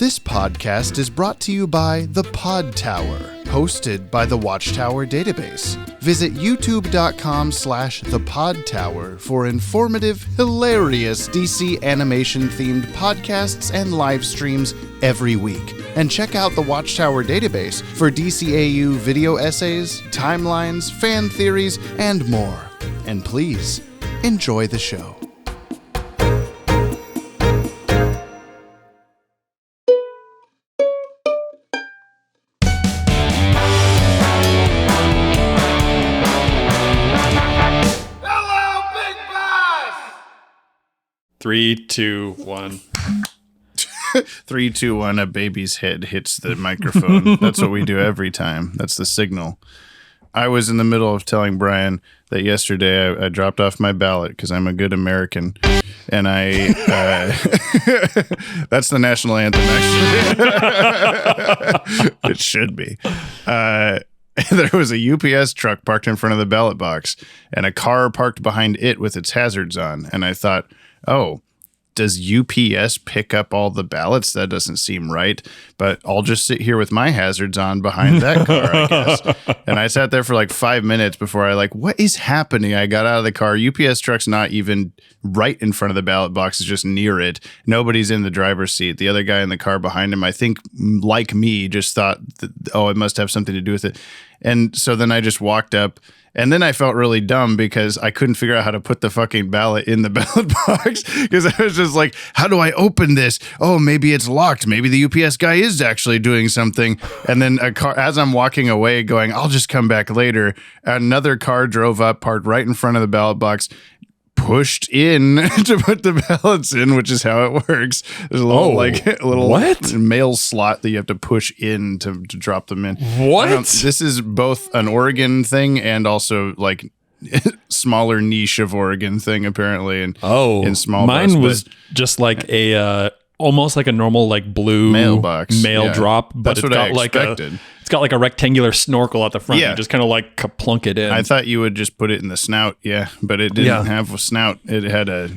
This podcast is brought to you by The Pod Tower, hosted by the Watchtower database. Visit youtube.com/thepodtower for informative, hilarious DC animation-themed podcasts and live streams every week. And check out the Watchtower database for DCAU video essays, timelines, fan theories, and more. And please, enjoy the show. Three, two, one. 3, 2, 1, a baby's head hits the microphone. That's what we do every time. That's the signal. I was in the middle of telling Brian that yesterday I dropped off my ballot because I'm a good American. And I, that's the national anthem, actually. It should be. There was a UPS truck parked in front of the ballot box and a car parked behind it with its hazards on. And I thought, oh, does UPS pick up all the ballots? That doesn't seem right, but I'll just sit here with my hazards on behind that car, I guess. And I sat there for like 5 minutes before what is happening? I got out of the car. UPS truck's not even right in front of the ballot box. It's just near it. Nobody's in the driver's seat. The other guy in the car behind him, I think, like me, just thought, it must have something to do with it. And so then I just walked up. And then I felt really dumb because I couldn't figure out how to put the fucking ballot in the ballot box because I was just like, how do I open this? Oh, maybe it's locked. Maybe the UPS guy is actually doing something. And then a car, as I'm walking away going, I'll just come back later. Another car drove up, parked right in front of the ballot box, pushed in to put the ballots in, which is how it works. There's a little what? mail slot that you have to push in to drop them in. What? This is both an Oregon thing and also like smaller niche of Oregon thing apparently. And in small mine bus, was just like a almost like a normal like blue mailbox drop, but that's what I expected. It's got like a rectangular snorkel at the front. You just kind of like plunk it in. I thought you would just put it in the snout, but it didn't have a snout. It had a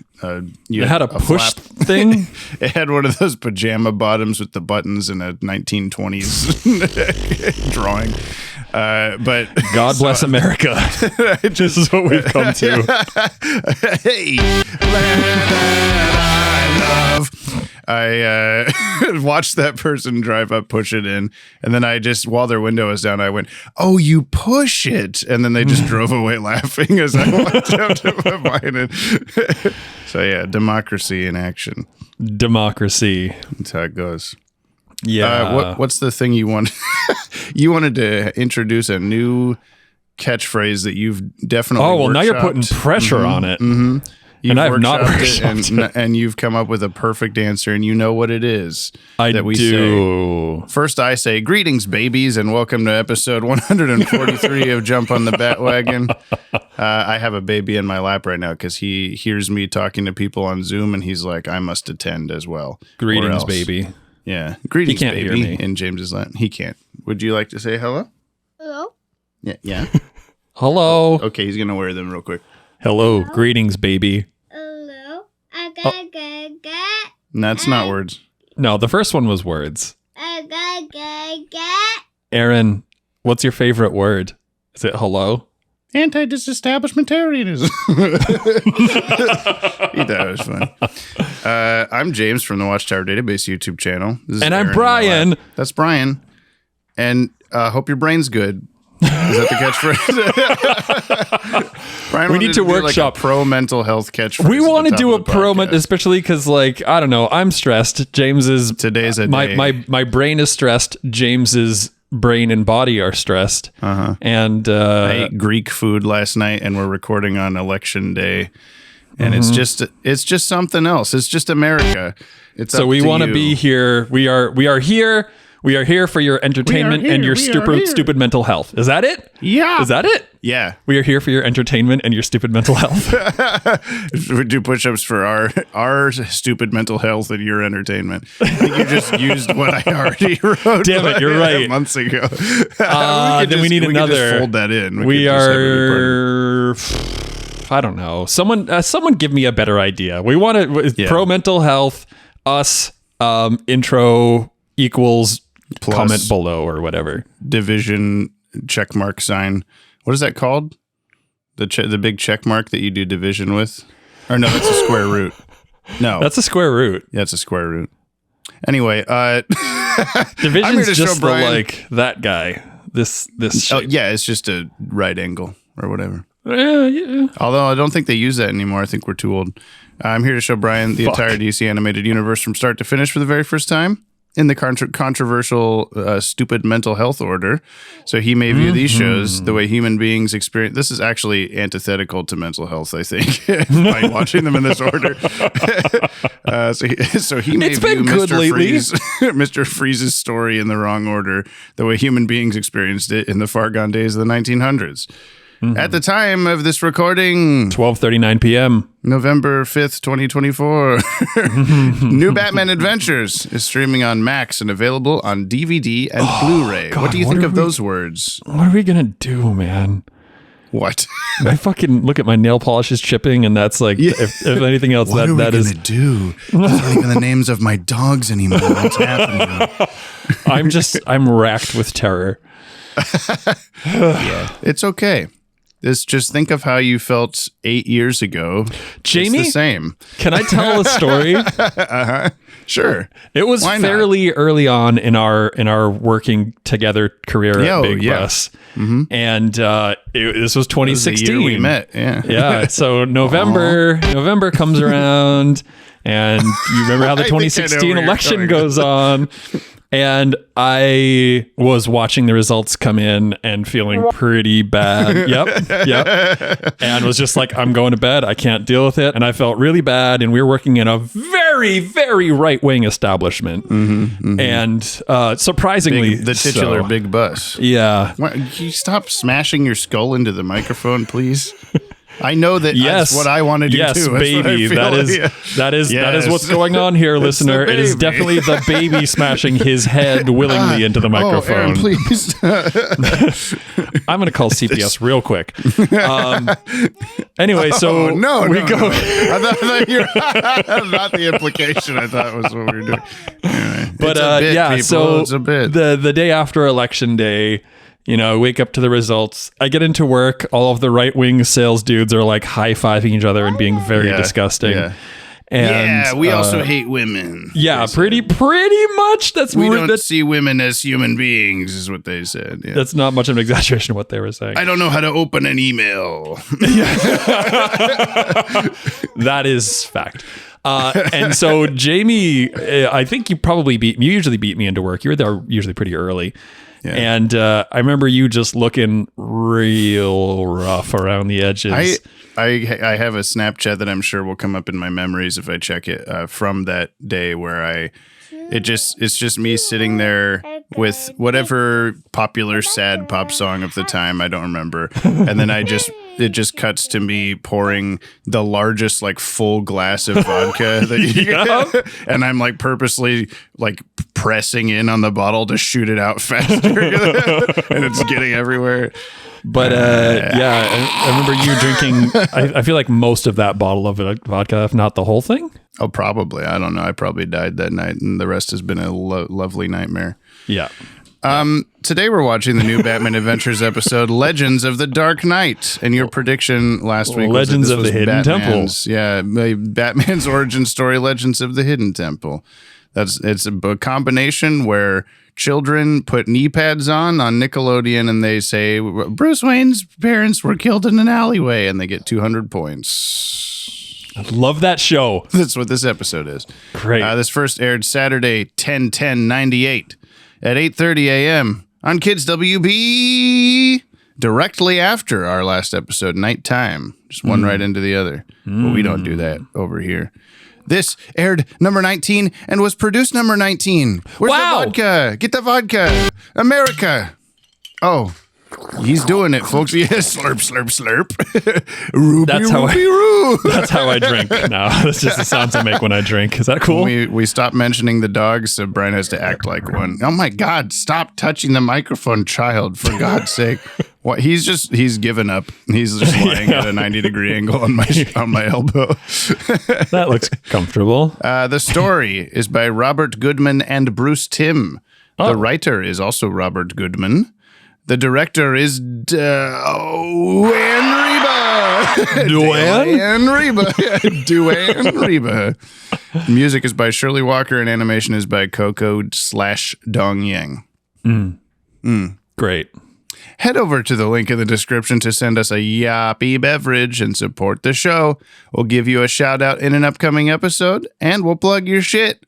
push flap thing. It had one of those pajama bottoms with the buttons in a 1920s drawing. But God bless America. This is what we've come to. Hey, land I love. I watched that person drive up, push it in, and then I just, while their window was down, I went, "Oh, you push it," and then they just drove away laughing as I walked up to put mine in. So yeah, democracy in action. Democracy. That's how it goes. Yeah. What's the thing you want? You wanted to introduce a new catchphrase that you've definitely. Oh well, now you're putting pressure on it. Mm-hmm. And I have not workshopped it, and you've come up with a perfect answer, and you know what it is. I do. Say. First, I say, greetings, babies, and welcome to episode 143 of Jump on the Bat-Wagon. I have a baby in my lap right now because he hears me talking to people on Zoom, and he's like, I must attend as well. Greetings, baby. Yeah. Greetings, he can't baby. Hear me. In James's lap. He can't. Would you like to say hello? Hello? Yeah. Hello. Okay, he's going to wear them real quick. Hello. Greetings, baby. Hello? That's not words. No, the first one was words. Aaron, what's your favorite word? Is it hello? Anti-disestablishmentarianism. He thought it was fun. I'm James from the Watchtower Database YouTube channel. And I'm Brian. That's Brian. And hope your brain's good. Is that the catchphrase? Brian, we need to workshop like a pro mental health catchphrase. We want to do a pro mental, especially because, like, I don't know, I'm stressed. Today's a day. My brain is stressed. James's brain and body are stressed. And I ate Greek food last night, and we're recording on election day, and it's just something else. It's just America. So we want to be here. We are here. We are here for your entertainment and your stupid mental health. Is that it? Yeah. Is that it? Yeah. We are here for your entertainment and your stupid mental health. We do push-ups for our stupid mental health and your entertainment. I think you just used what I already wrote. Damn it, you're right. Months ago. Then we need another. We just fold that in. We are. I don't know. Someone give me a better idea. We want to pro mental health. Us intro. equals plus comment below or whatever. Division checkmark sign. What is that called? The big check mark that you do division with? Or no, that's a square root. No. That's a square root. Yeah, it's a square root. Anyway, division's just the, like, that guy. This shape. Oh, yeah, it's just a right angle or whatever. Yeah. Although I don't think they use that anymore. I think we're too old. I'm here to show Brian the entire DC animated universe from start to finish for the very first time in the controversial stupid mental health order. So he may view these shows the way human beings experience. This is actually antithetical to mental health, I think, by watching them in this order. So he may view Mr. Freeze's story in the wrong order, the way human beings experienced it in the far gone days of the 1900s. At the time of this recording, 12:39 p.m. November 5th, 2024, New Batman Adventures is streaming on Max and available on DVD and Blu-ray. God, what do you think of those words? What are we going to do, man? What? I fucking look at my nail polishes chipping, and that's like, if anything else, what that is... What are we going to do? Those aren't even the names of my dogs anymore. What's happening? I'm racked with terror. Yeah, it's okay. Just think of how you felt 8 years ago. Jamie, it's the same. Can I tell a story? Sure. It was fairly early on in our working together career at Big Bus. And this was 2016. This was the year we met. Yeah. So November comes around, and you remember how the 2016 election goes on. And I was watching the results come in and feeling pretty bad. Yep. And was just like, I'm going to bed. I can't deal with it. And I felt really bad. And we were working in a very, very right-wing establishment. And surprisingly... the titular Big Bus. Yeah. Can you stop smashing your skull into the microphone, please? I know that that's what I want to do too. Yes, baby. That is what's going on here, listener. It is definitely the baby smashing his head willingly into the microphone. Aaron, please. I'm going to call CPS real quick. Anyway, so we go. I thought you were not the implication. I thought was what we were doing. Anyway, but so it's a bit. The day after election day, I wake up to the results. I get into work. All of the right-wing sales dudes are like high-fiving each other and being very disgusting. Yeah. And we also hate women. Yeah, pretty much. We don't see women as human beings, is what they said. Yeah. That's not much of an exaggeration of what they were saying. I don't know how to open an email. That is fact. And so Jamie, I think you usually beat me into work. You were there usually pretty early. Yeah. And I remember you just looking real rough around the edges. I have a Snapchat that I'm sure will come up in my memories if I check it from that day where it's just me sitting there with whatever popular sad pop song of the time, I don't remember. And then it just cuts to me pouring the largest like full glass of vodka that you get. And I'm like purposely like pressing in on the bottle to shoot it out faster. And it's getting everywhere. But I remember you drinking, I feel like most of that bottle of vodka, if not the whole thing. Oh, probably. I don't know. I probably died that night, and the rest has been a lovely nightmare. Yeah. Today we're watching the new Batman Adventures episode, Legends of the Dark Knight. And your prediction last week was Legends of the Hidden Temple. Yeah, Batman's origin story, Legends of the Hidden Temple. It's a combination where children put knee pads on Nickelodeon and they say, Bruce Wayne's parents were killed in an alleyway, and they get 200 points. I love that show. That's what this episode is. Great. This first aired Saturday, 10/10/98 at 8:30 a.m. on Kids WB, directly after our last episode, Nighttime. Just one right into the other. But we don't do that over here. This aired number 19 and was produced number 19. Where's the vodka? Get the vodka. America. Oh, he's doing it, folks. Yes, slurp, slurp, slurp. That's how I drink now. That's just the sounds I make when I drink. Is that cool? We stopped mentioning the dogs, so Brian has to act like one. Oh my God, stop touching the microphone, child, for God's sake. What he's given up. He's just lying at a 90-degree angle on my elbow. That looks comfortable. The story is by Robert Goodman and Bruce Timm. The writer is also Robert Goodman. The director is Dwayne Riba. Music is by Shirley Walker and animation is by Coco/Dong Yang. Great. Head over to the link in the description to send us a Yoppie beverage and support the show. We'll give you a shout out in an upcoming episode and we'll plug your shit.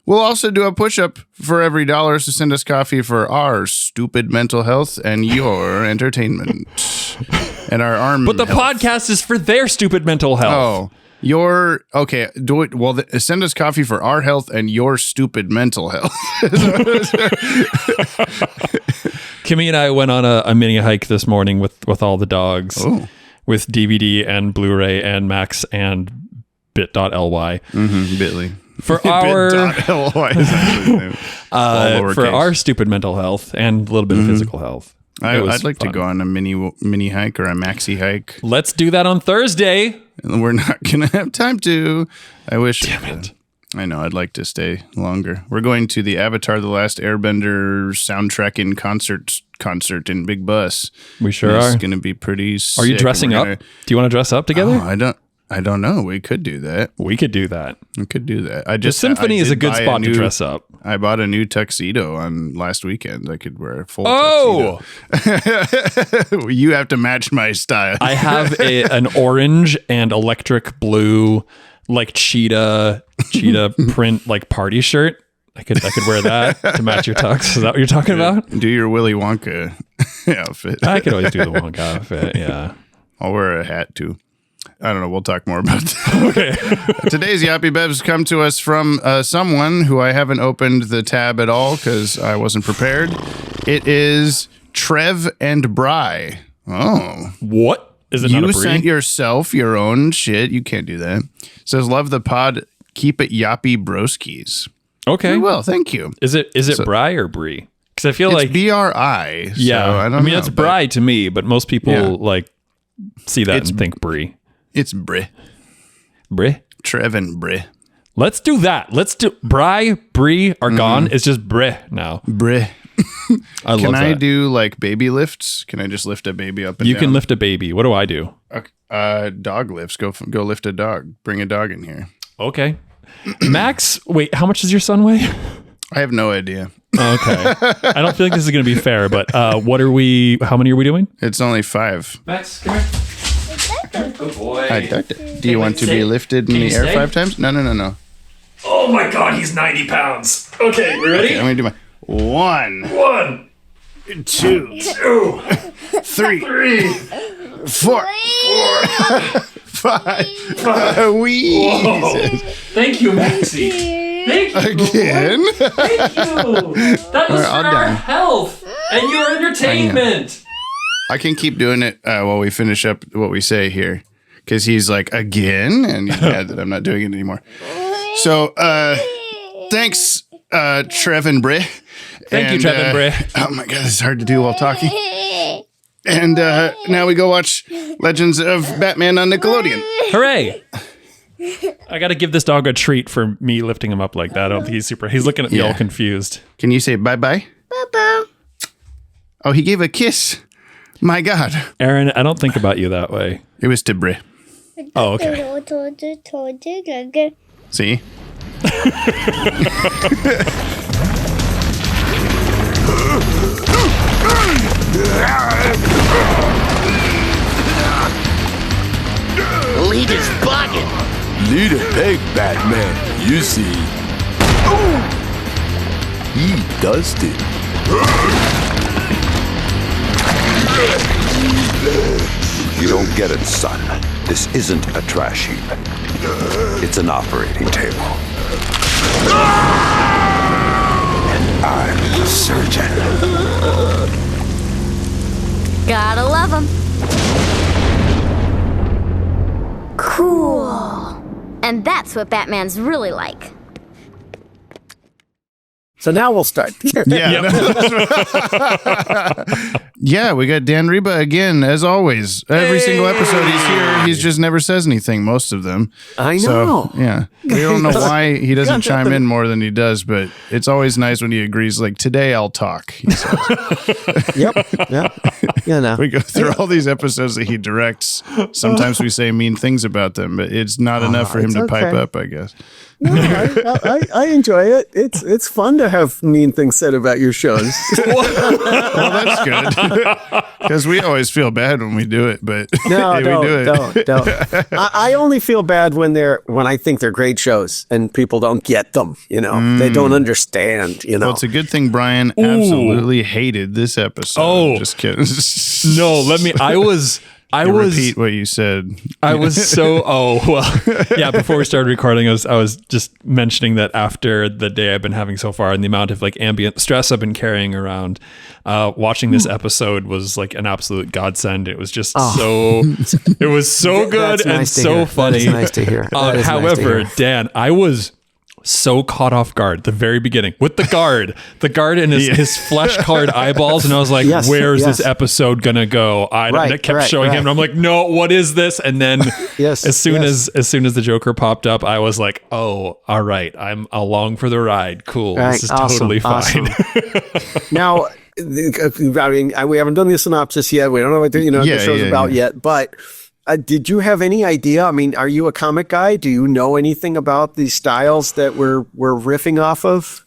We'll also do a push-up for every $1 to send us coffee for our stupid mental health and your entertainment. And our arm But the health. podcast is for their stupid mental health. Oh, okay. Do it. Well, send us coffee for our health and your stupid mental health. Kimmy and I went on a mini hike this morning with all the dogs, with DVD and Blu-ray and Max and bit.ly. Bitly. For our for our stupid mental health and a little bit of physical health. I'd like to go on a mini hike or a maxi hike. Let's do that on Thursday. And we're not gonna have time to. I wish. Damn it. I know. I'd like to stay longer. We're going to the Avatar: The Last Airbender soundtrack in concert in Big Bus. We sure are. It's going to be pretty sick. Are you dressing up? Do you want to dress up together? Oh, I don't know. We could do that. We could do that. The Symphony is a good spot to dress up. I bought a new tuxedo on last weekend. I could wear a full tuxedo. You have to match my style. I have an orange and electric blue, like cheetah print, like party shirt. I could wear that to match your tux. Is that what you're talking about? Do your Willy Wonka outfit. I could always do the Wonka outfit. Yeah. I'll wear a hat too. I don't know. We'll talk more about that. Okay. Today's Yoppie Bevs come to us from someone who I haven't opened the tab at all because I wasn't prepared. It is Trev and Bry. Oh. What? Is it not a You Brie? sent yourself your own shit. You can't do that. It says, love the pod. Keep it Yoppie broskies. Okay. Well, thank you. Is it Bry or Brie? Because I feel It's like B-R-I. yeah. So I don't know, it's Bry to me, but most people like see that and think Brie. It's Brie. Brie? Trev and Brie. Let's do that. Let's do Bry, Brie are gone. It's just Brie now. Brie. I love Can I that. do like baby lifts? Can I just lift a baby up and You down? can lift a baby. What do I do? Dog lifts. Go lift a dog. Bring a dog in here. Okay. Max, wait, how much does your son weigh? I have no idea. Okay. I don't feel like this is going to be fair, but how many are we doing? It's only 5. Max, come here. Good boy. Do you want to be lifted in the air stay? 5 times? No. Oh my God, he's 90 pounds. Okay, we ready? Okay, I'm going to do my 1, 2, 3, 4, 5. Wheezes. Thank you, Maxie. Thank you. Again? Thank you. That was for our health and your entertainment. I can keep doing it while we finish up what we say here. Because he's like, again? And he's mad that I'm not doing it anymore. So, thanks, Trev and Brie. Thank you, Trev and Brie. Oh my God, this is hard to do while talking. And now we go watch Legends of Batman on Nickelodeon. Hooray. I got to give this dog a treat for me lifting him up like that. I don't think he's looking at me all confused. Can you say bye-bye? Bye-bye. Oh, he gave a kiss. My God. Aaron, I don't think about you that way. It was to Brie. Oh, okay. See? Leader's bugging. Need a peg, Batman. You see. He dusted. You don't get it, son. This isn't a trash heap. It's an operating table. And I'm the surgeon. Gotta love him. Cool. And that's what Batman's really like. So now we'll start. Yeah. Yeah, we got Dan Riba again, as always. Every single episode he's here, he just never says anything, most of them. I know. So, yeah. We don't know why he doesn't chime in more than he does, but it's always nice when he agrees, like, today I'll talk, he says. Yep. No. We go through all these episodes that he directs. Sometimes we say mean things about them, but it's not enough for him to pipe up, I guess. No, I enjoy it. It's fun to have mean things said about your shows. Well, that's good. Because we always feel bad when we do it, but no, we do don't. I only feel bad when I think they're great shows and people don't get them. They don't understand. Well, it's a good thing Brian absolutely hated this episode. Oh, just kidding. No, Repeat what you said. I was before we started recording, I was just mentioning that after the day I've been having so far and the amount of like ambient stress I've been carrying around, watching this episode was like an absolute godsend. It was just it was so good and so funny. That is nice to hear. However, Dan, I was so caught off guard at the very beginning with the guard and his flesh-colored eyeballs, and I was like, where's this episode gonna go? I kept showing him, and I'm like, no, what is this? And then as soon as the Joker popped up, I was like, oh, all right, I'm along for the ride. Cool. This is totally fine. Now, I mean, we haven't done the synopsis yet. We don't know what the show's about yet, but did you have any idea? I mean, are you a comic guy? Do you know anything about the styles that we're riffing off of?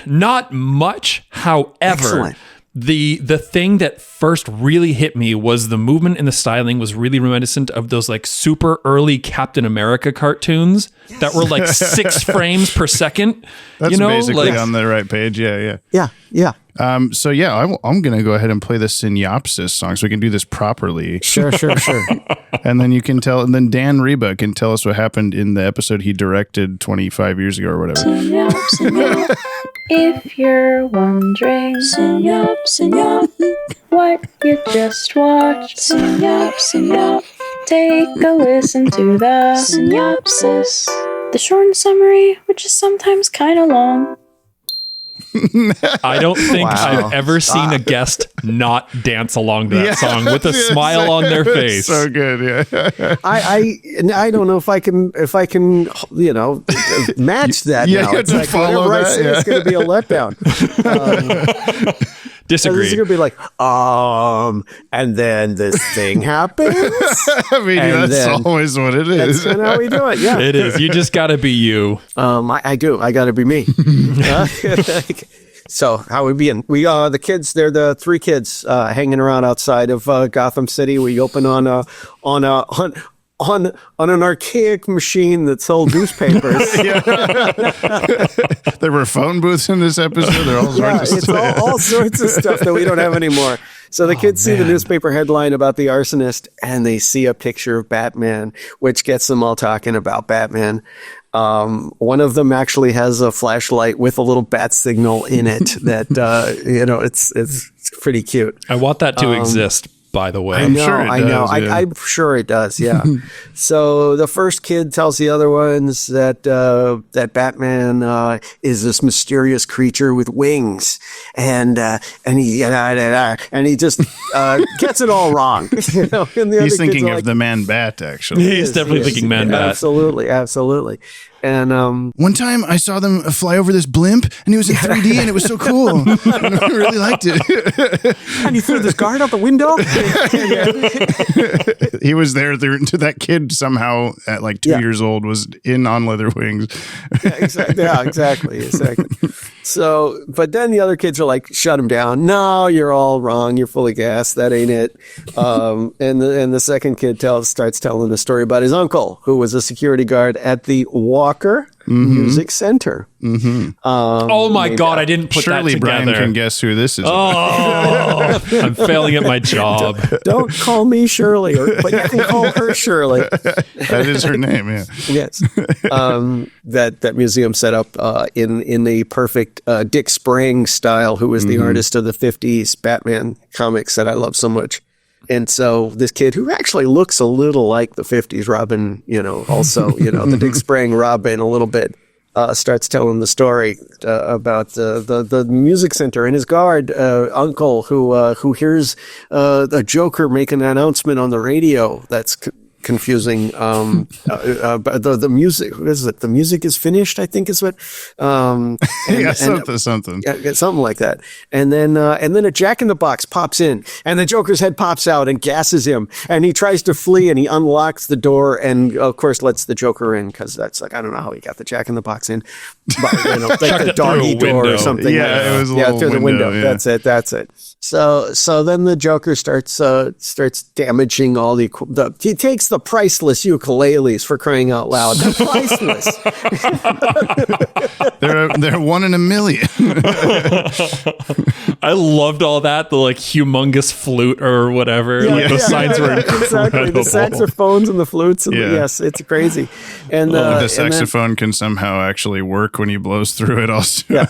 Not much. However, excellent. The thing that first really hit me was the movement and the styling was really reminiscent of those like super early Captain America cartoons that were like 6 frames per second. That's basically on the right page. Yeah. So I'm going to go ahead and play the synopsis song so we can do this properly. Sure. And then you can tell, and then Dan Riba can tell us what happened in the episode he directed 25 years ago or whatever. Synyop. If you're wondering, Synyop, what you just watched, Synyop, take a listen to the synopsis, the short summary, which is sometimes kind of long. I don't think I've ever seen a guest not dance along to that song with a smile on their face. So good, yeah. I don't know if I can match that now. It's like whenever I say it's going to be a letdown. Disagree. It's going to be like, and then this thing happens. I mean, that's always what it is. That's how we do it. Yeah, it is. You just got to be you. I do. I got to be me. So how we being? We the kids. They're the 3 kids hanging around outside of Gotham City. We open on an archaic machine that sold newspapers. There were phone booths in this episode. There are all sorts of stuff that we don't have anymore. So the kids see the newspaper headline about the arsonist, and they see a picture of Batman, which gets them all talking about Batman. One of them actually has a flashlight with a little bat signal in it that it's pretty cute. I want that to exist. By the way, I'm sure it does. Yeah. So the first kid tells the other ones that Batman is this mysterious creature with wings, and he just gets it all wrong. And he's thinking of the Man Bat. Actually, he's definitely thinking Man Bat. Absolutely. And one time I saw them fly over this blimp, and it was in 3D, and it was so cool. I really liked it. And he threw this guard out the window. He was there. That kid somehow at like 2 years old was on Leather Wings. Exactly. So, but then the other kids are like, shut him down. No, you're all wrong. You're full of gas. That ain't it. And the second kid starts telling the story about his uncle, who was a security guard at the Walker Music Center. Oh my God, I didn't put Surely that together. Brian can guess who this is. Oh, I'm failing at my job. Don't call me Shirley, but you can call her Shirley. That is her name, yeah. Yes. That museum set up in the perfect Dick Sprang style, who was the artist of the 50s Batman comics that I love so much. And so this kid who actually looks a little like the 50s Robin, also, the Dick Sprang Robin a little bit, starts telling the story about the music center and his guard uncle who hears the Joker make an announcement on the radio that's confusing. The music, what is it? The music is finished, I think is what. Something. Something like that. And then a Jack in the Box pops in, and the Joker's head pops out and gasses him, and he tries to flee, and he unlocks the door, and of course lets the Joker in because that's like, I don't know how he got the Jack in the Box in, but like the doggy door or something. Yeah, it was through the window. Yeah. That's it. So then the Joker starts damaging all he takes the priceless ukuleles, for crying out loud. They're priceless. they're 1 in a million. I loved all that. The like humongous flute or whatever. The signs were incredible. Exactly. The saxophones and the flutes. And yes, it's crazy. And the saxophone can somehow actually work when he blows through it also. Yeah.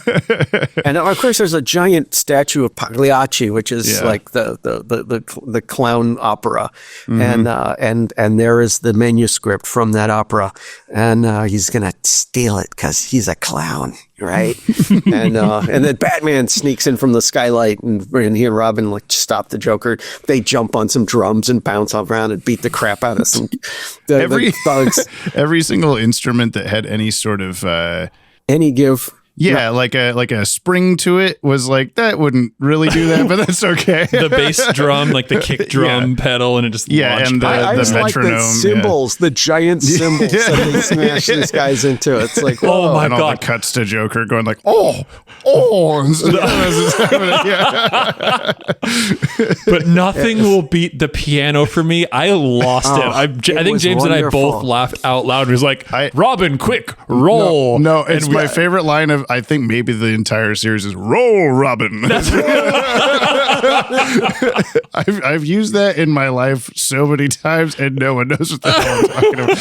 And of course there's a giant statue of Pagliacci, which is like the clown opera. Mm-hmm. And there is the manuscript from that opera, and he's gonna steal it because he's a clown, right? and then Batman sneaks in from the skylight, and he and Robin like stop the Joker. They jump on some drums and bounce around and beat the crap out of some the thugs. Every single instrument that had any sort of any give. Yeah, like a spring to it was like, that wouldn't really do that, but that's okay. The bass drum, like the kick drum pedal, and it just launched. And I just metronome. Like the cymbals, the giant cymbals that they smash these guys into. It's like, oh my and God. All the cuts to Joker going like, oh. But nothing will beat the piano for me. I lost it. I think James and I both laughed out loud. It was like, Robin, quick, roll. No, it's my favorite line of, I think maybe the entire series is roll, Robin. I've used that in my life so many times, and no one knows what the hell I'm talking about.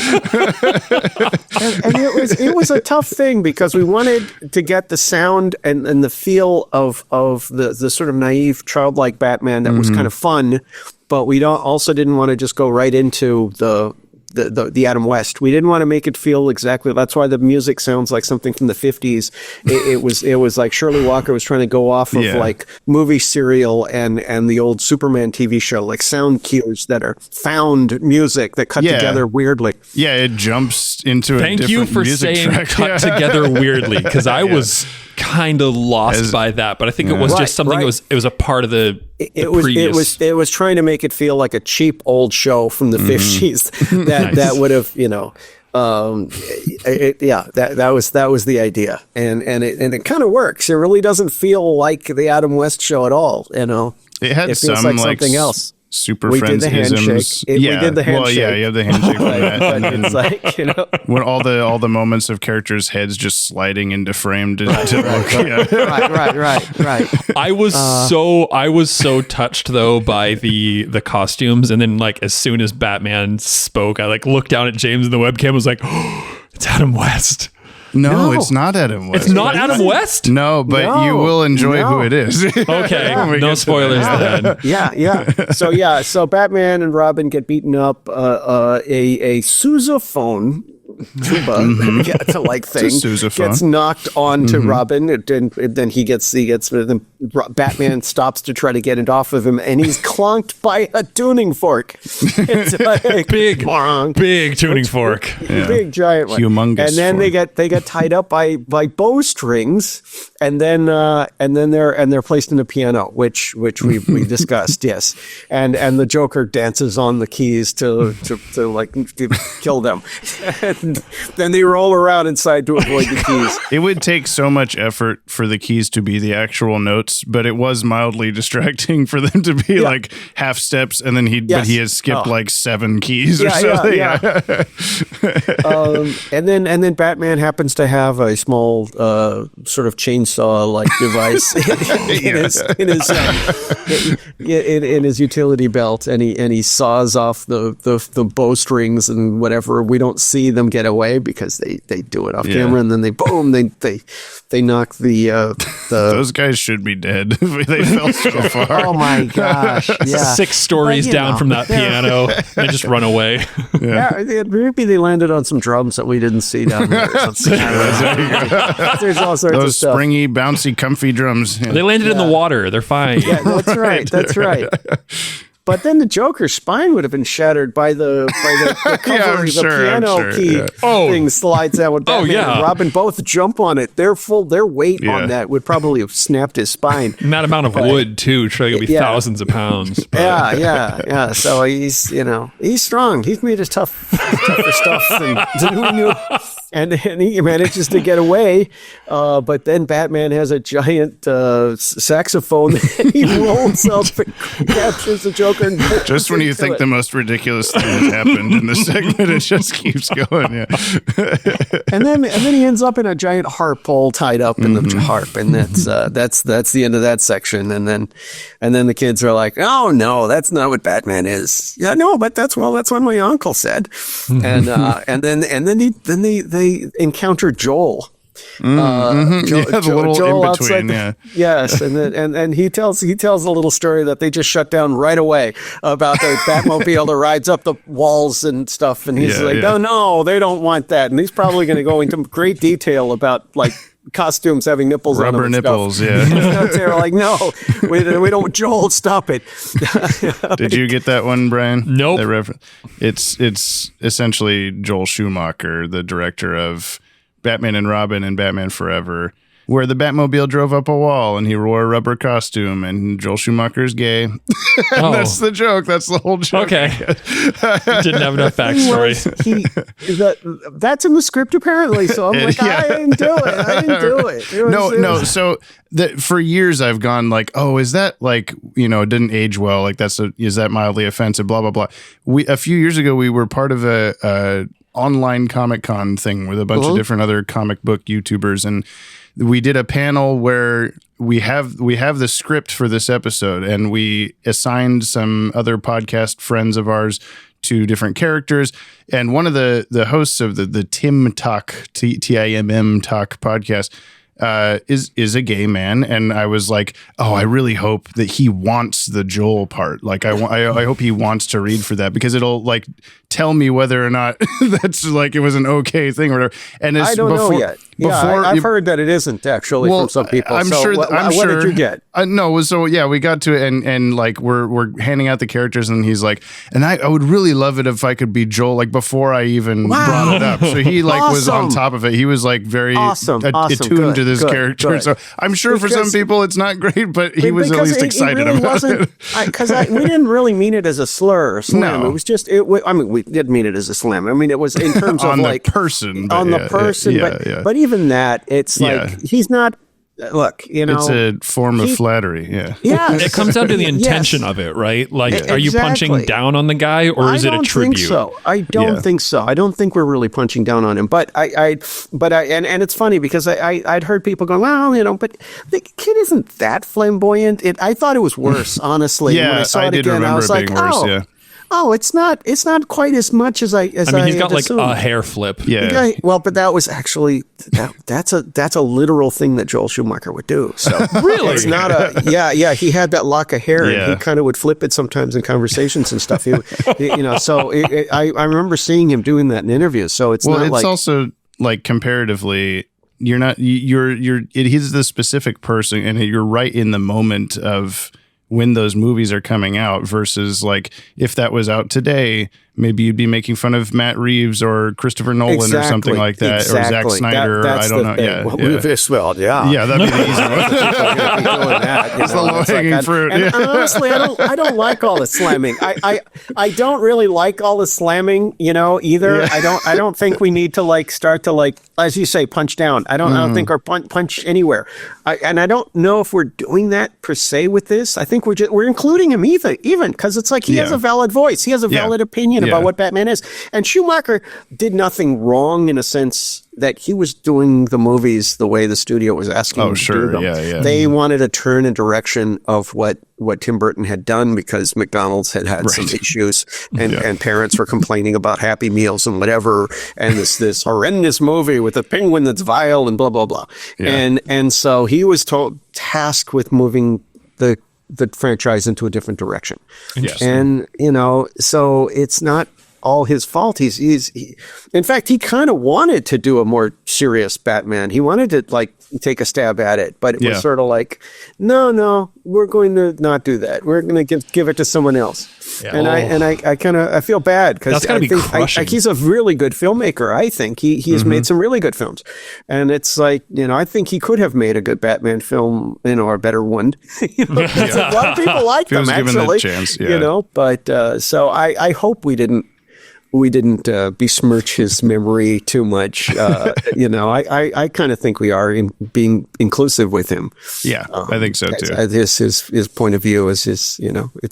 and it was a tough thing because we wanted to get the sound and the feel of the sort of naive, childlike Batman that was kind of fun, but we also didn't want to just go right into the Adam West. We didn't want to make it feel exactly. That's why the music sounds like something from the 50s. It was like Shirley Walker was trying to go off of like movie serial and the old Superman TV show, like sound cues that are found music that cut together weirdly. Yeah, it jumps into a different music track. Thank you for saying cut together weirdly, because I was kind of lost by that, but I think it was just something. Right. It was a part of the. It was trying to make it feel like a cheap old show from the 50s that would have, that was the idea, and it kind of works. It really doesn't feel like the Adam West show at all. It had feels like something else. Super we Friends did the handshake. We did the handshake. Well, you have the handshake for that. But it's like, when all the moments of characters' heads just sliding into frame to right. I was so touched though by the costumes, and then like as soon as Batman spoke, I like looked down at James in the webcam and was like, oh, it's Adam West. No, it's not Adam West. It's not Adam West? No, but you will enjoy who it is. Okay, no spoilers then. So Batman and Robin get beaten up. A sousaphone tuba thing gets knocked onto Robin, and then he gets Batman stops to try to get it off of him, and he's clonked by a tuning fork. It's like, big tuning fork, big giant one, humongous. And then they get tied up by bowstrings, and then they're placed in a piano, which we discussed, yes, and the Joker dances on the keys to kill them. And then they roll around inside to avoid the keys. It would take so much effort for the keys to be the actual notes, but it was mildly distracting for them to be like half steps, and then but he has skipped like 7 keys or something. And then Batman happens to have a small sort of chainsaw like device in his utility belt, and he saws off the bowstrings and whatever. We don't see them get away because they do it off camera, and then they knock the those guys should be dead. They fell so far. Oh my gosh! Yeah, 6 stories down from that piano. They just run away. Maybe they landed on some drums that we didn't see down there. Or something. There's all sorts of stuff. Those springy, bouncy, comfy drums. Yeah. They landed in the water. They're fine. Yeah, that's right. That's right. But then the Joker's spine would have been shattered by the cover, the piano key thing slides out with Batman and Robin both jump on it. Their weight on that would probably have snapped his spine. And that amount of wood too, sure, it'll be thousands of pounds. But. Yeah. So he's strong. He's made us tougher stuff than we knew. And he manages to get away, but then Batman has a giant saxophone that he rolls up and captures the Joker. And just when you think the most ridiculous thing has happened in the segment, it just keeps going. Yeah. and then he ends up in a giant harp all tied up in the harp, and that's the end of that section. And then the kids are like, "Oh no, that's not what Batman is." Yeah, no, but that's what my uncle said. And then they encounter Joel. The little Joel in between, yes, and he tells a little story that they just shut down right away about the Batmobile that rides up the walls and stuff, and he's no, they don't want that, and he's probably going to go into great detail about like costumes having nipples on them. Rubber nipples, They're like, no, we don't. Joel, stop it. Did you get that one, Brian? Nope. It's essentially Joel Schumacher, the director of Batman and Robin and Batman Forever, where the Batmobile drove up a wall and he wore a rubber costume, and Joel Schumacher's gay. That's the joke. That's the whole joke. Okay. Didn't have enough backstory. That's in the script apparently. So I'm like, I didn't do it. No. So for years I've gone like, oh, is that like, it didn't age well? Like is that mildly offensive? Blah, blah, blah. A few years ago, we were part of a online Comic-Con thing with a bunch of different other comic book YouTubers, and we did a panel where we have the script for this episode, and we assigned some other podcast friends of ours to different characters, and one of the hosts of the Tim Talk TIMM Talk podcast is a gay man, and I was like, oh, I really hope that he wants the Joel part. Like I hope he wants to read for that, because it'll like tell me whether or not that's like it was an okay thing or whatever. And I don't know yet. I've heard that it isn't actually from some people. I'm sure. What did you get? No, so we got to it, and like we're handing out the characters, and he's like, and I would really love it if I could be Joel, like before I even brought it up. So he like was on top of it. He was like very attuned to this character. Good. So I'm sure for some people it's not great, but he was at least excited about it. Because we didn't really mean it as a slur or slam. No. It was just. We did mean it as a slam. I mean, it was in terms of like person, but even that, it's like he's not. Look, it's a form of flattery. Yeah, it comes down to the intention of it, right? Like, are you punching down on the guy, or is it a tribute? I don't think so. I don't think we're really punching down on him. But and it's funny because I'd heard people going, well, but the kid isn't that flamboyant. I thought it was worse, honestly. Yeah, when I saw it did again, remember I was it like, being worse. Oh, it's not quite as much as I mean, he's got like assumed. a hair flip. Yeah. Well, but that was actually that's a literal thing that Joel Schumacher would do. So really, it's not a he had that lock of hair, and he kind of would flip it sometimes in conversations and stuff. So I remember seeing him doing that in interviews. So it's also like comparatively. He's the specific person, and you're right in the moment of when those movies are coming out, versus like if that was out today, maybe you'd be making fun of Matt Reeves or Christopher Nolan or something like that, or Zack Snyder. I don't know. Yeah, that'd be the easy one. It's the low hanging fruit. And honestly, I don't like all the slamming. I don't really like all the slamming, either. Yeah. I don't think we need to start to as you say, punch down. I don't think or punch anywhere. And I don't know if we're doing that per se with this. I think we're including him even because it's like he has a valid voice. He has a valid opinion about what Batman is. And Schumacher did nothing wrong in a sense that he was doing the movies the way the studio was asking him to do them. Yeah. They wanted to turn in direction of what Tim Burton had done because McDonald's had some issues and parents were complaining about Happy Meals and whatever, and this horrendous movie with a penguin that's vile and blah, blah, blah. Yeah. And so he was tasked with moving the franchise into a different direction. And, so it's not all his fault. In fact, he kind of wanted to do a more serious Batman. He wanted to take a stab at it, but it was sort of like, no, we're going to not do that. We're going to give it to someone else. Yeah. And I feel bad because I think he's a really good filmmaker. I think he has made some really good films, and it's like, I think he could have made a good Batman film, or a better one. A lot of people like them actually, chance, but so I hope we didn't besmirch his memory too much. I kind of think we are in being inclusive with him. Yeah, I think so too. His point of view is it's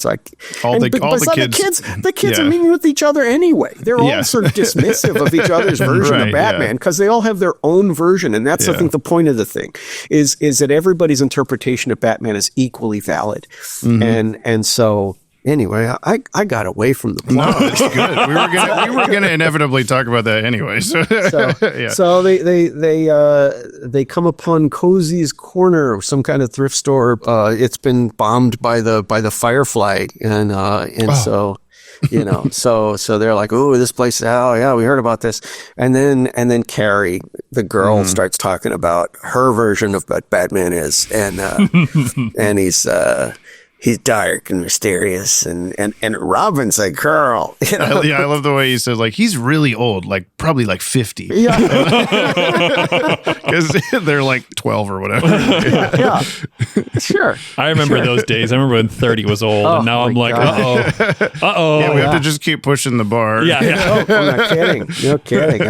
like the kids are meeting with each other anyway. They're all sort of dismissive of each other's version of Batman because they all have their own version, and that's I think the point of the thing is that everybody's interpretation of Batman is equally valid, and so. Anyway, I got away from the plot. No, it's good. We were gonna inevitably talk about that anyway. So they come upon Cozy's Corner, some kind of thrift store. It's been bombed by the Firefly, and so so they're like, oh, this place. Oh yeah, we heard about this. And then Carrie, the girl, starts talking about her version of what Batman is, and he's dark and mysterious, and Robin's a girl. I love the way he says, he's really old, probably 50. Yeah. Because they're 12 or whatever. Yeah. Sure. I remember those days. I remember when 30 was old, and now I'm like, uh-oh. Yeah, we have to just keep pushing the bar. Yeah. Oh, I'm not kidding. No kidding.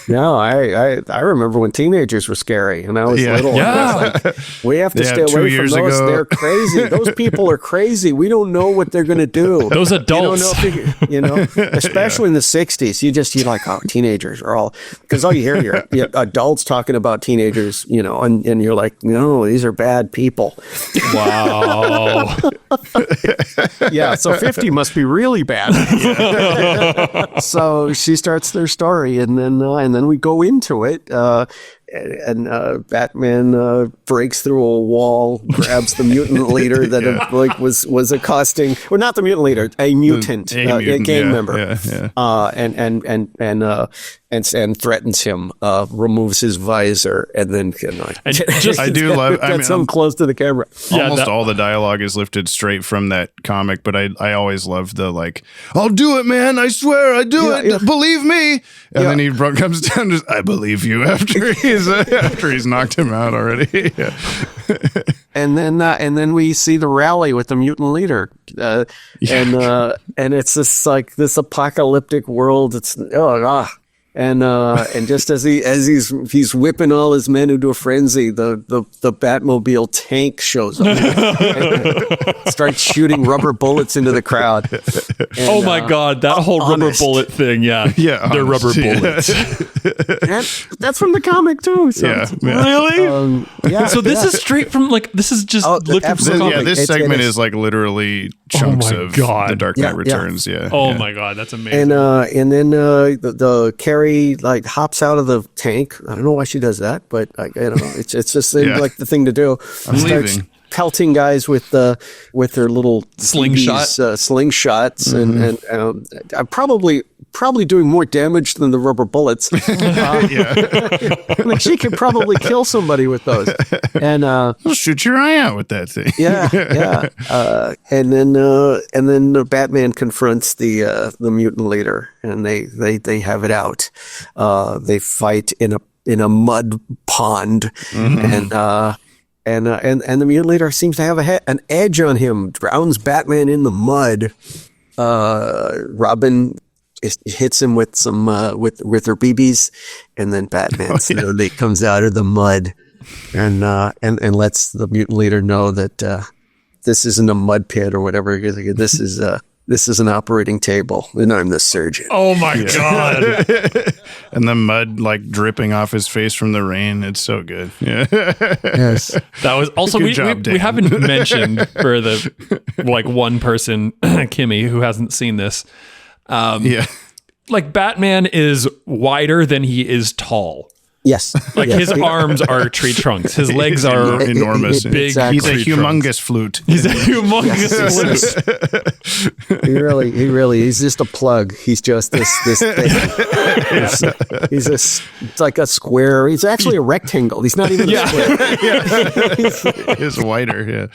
No, I remember when teenagers were scary, and I was little. Yeah. I was we have to stay away from those. Ago. They're crazy. Those people are crazy. We don't know what they're going to do. Those adults. Especially in the 60s. You're like, oh, teenagers are all, because all you hear are adults talking about teenagers, and you're like, no, these are bad people. Wow. Yeah, so 50 must be really bad. So she starts their story, and then we go into it, and Batman breaks through a wall, grabs the mutant leader that was accosting, well, not the mutant leader, a mutant, a gang member, and threatens him, removes his visor, and then I do love. Gets him close to the camera. Almost all the dialogue is lifted straight from that comic, but I always love the I'll do it, man. I swear, I do it. Yeah. Believe me. And then he comes down, just I believe you after he's knocked him out already. Yeah. And then we see the rally with the mutant leader, and it's this apocalyptic world. It's and just as he's whipping all his men into a frenzy, the Batmobile tank shows up and starts shooting rubber bullets into the crowd. And, oh my God, that whole rubber bullet thing! They're rubber bullets. That's from the comic too. So really? So this is straight from this is just looking from the comic. Yeah, this segment is literally chunks of The Dark Knight Returns. Yeah. Oh my God, that's amazing. And then the Carrie hops out of the tank. I don't know why she does that, but I don't know. It's just the thing to do. I'm leaving. Pelting guys with their little slingshots, and I'm probably doing more damage than the rubber bullets. She could probably kill somebody with those. And we'll shoot your eye out with that thing. And then the Batman confronts the mutant leader, and they have it out. They fight in a mud pond, and the mutant leader seems to have an edge on him. Drowns Batman in the mud. Robin hits him with some with her BBs, and then Batman slowly comes out of the mud and lets the mutant leader know that this isn't a mud pit or whatever. This is This is an operating table, and I'm the surgeon. Oh my God. And the mud like dripping off his face from the rain. It's so good. Yeah. Yes. That was also, we haven't mentioned for the like one person, Kimmy, who hasn't seen this. Like Batman is wider than he is tall. Yes. Like his arms are tree trunks. His legs are enormous. Big. Exactly. He's a humongous flute. He's a humongous flute. He really, he's just a plug. He's just this thing. It's like a square. He's actually a rectangle. He's not even a square. He's wider, yeah.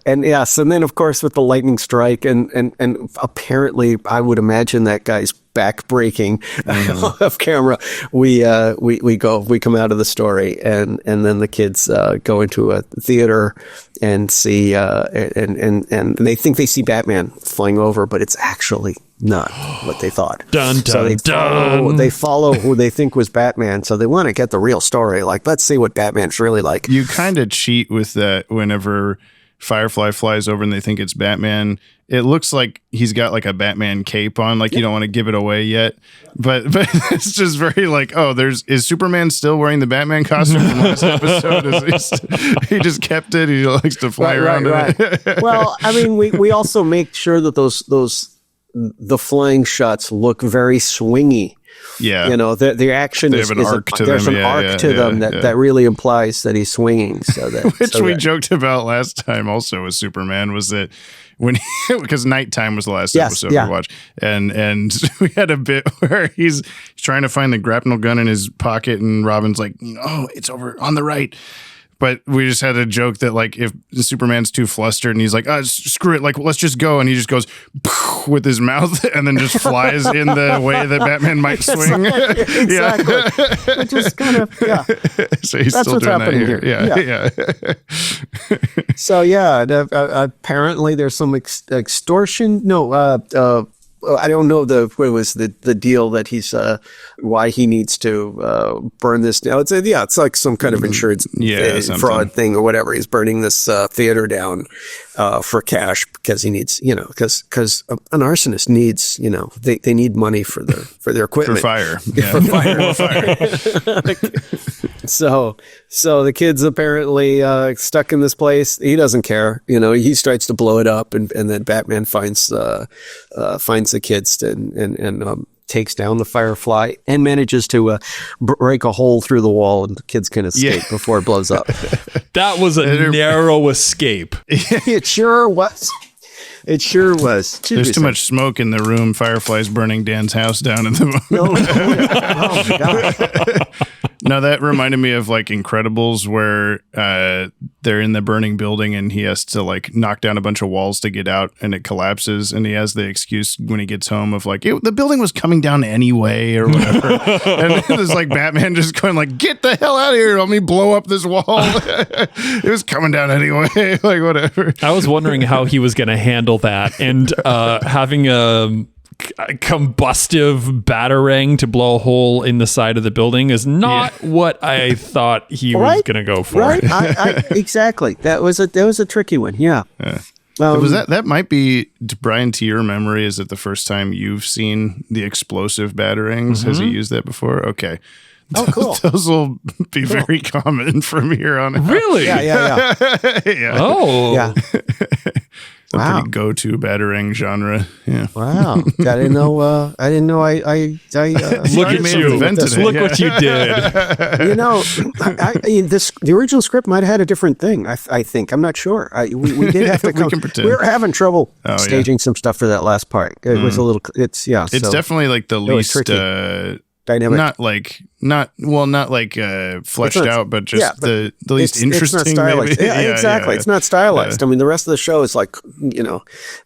And yes, and then of course with the lightning strike and apparently I would imagine that guy's back breaking off camera. We come out of the story and then the kids go into a theater and see and they think they see Batman flying over, but it's actually not what they thought. They follow who they think was Batman, so they want to get the real story. Like, let's see what Batman's really like. You kind of cheat with that whenever Firefly flies over and they think it's Batman. It looks like he's got like a Batman cape on, like you don't want to give it away yet. But it's just very like, is Superman still wearing the Batman costume from last episode? He just kept it. He likes to fly around in it. Well, I mean, we also make sure that the flying shots look very swingy. Yeah, you know, the action there's an arc to them that really implies that he's swinging. So that we joked about last time also with Superman was that when because nighttime was the last episode we watched, and we had a bit where he's trying to find the grapnel gun in his pocket, and Robin's like, it's over on the right. But we just had a joke that like if Superman's too flustered and he's like, screw it, like let's just go, and he just goes with his mouth and then just flies in the way that Batman might swing. Exactly. Just kind of So he's that's still what's doing happening that here. Yeah. So apparently there's some extortion. No, I don't know the deal that he's why he needs to burn this down. It's like some kind of insurance fraud thing or whatever. He's burning this theater down for cash because he needs, because an arsonist needs, they need money for their equipment. For fire. For fire. So the kid's apparently stuck in this place. He doesn't care. He tries to blow it up, and then Batman finds the kids and takes down the Firefly and manages to break a hole through the wall, and the kids can escape before it blows up. That was a narrow escape. It sure was. It sure was. There's too much smoke in the room. Firefly's burning Dan's house down in the moment. Oh my God. No, that reminded me of like Incredibles, where they're in the burning building and he has to like knock down a bunch of walls to get out, and it collapses, and he has the excuse when he gets home of like, the building was coming down anyway or whatever. And there's like Batman just going like, get the hell out of here, let me blow up this wall. It was coming down anyway. Like whatever. I was wondering how he was going to handle that, and having a combustive batarang to blow a hole in the side of the building is not what I thought he was going to go for. Right? Exactly. That was a tricky one. Yeah. Was that might be, Brian, to your memory, is it the first time you've seen the explosive batarangs? Mm-hmm. Has he used that before? Okay. Oh, cool. Those will be very common from here on out. Really? Yeah. Yeah. Oh. Yeah. A pretty go-to batarang genre. Yeah. Wow. I didn't know. I look at you. Look what you did. The original script might have had a different thing. I think. I'm not sure. We did have to come. We were having trouble staging some stuff for that last part. It was a little. It's definitely like the least dynamic. Not fleshed out, but just the least interesting. It's not stylized. Maybe. Yeah, exactly. It's not stylized. I mean, the rest of the show is like,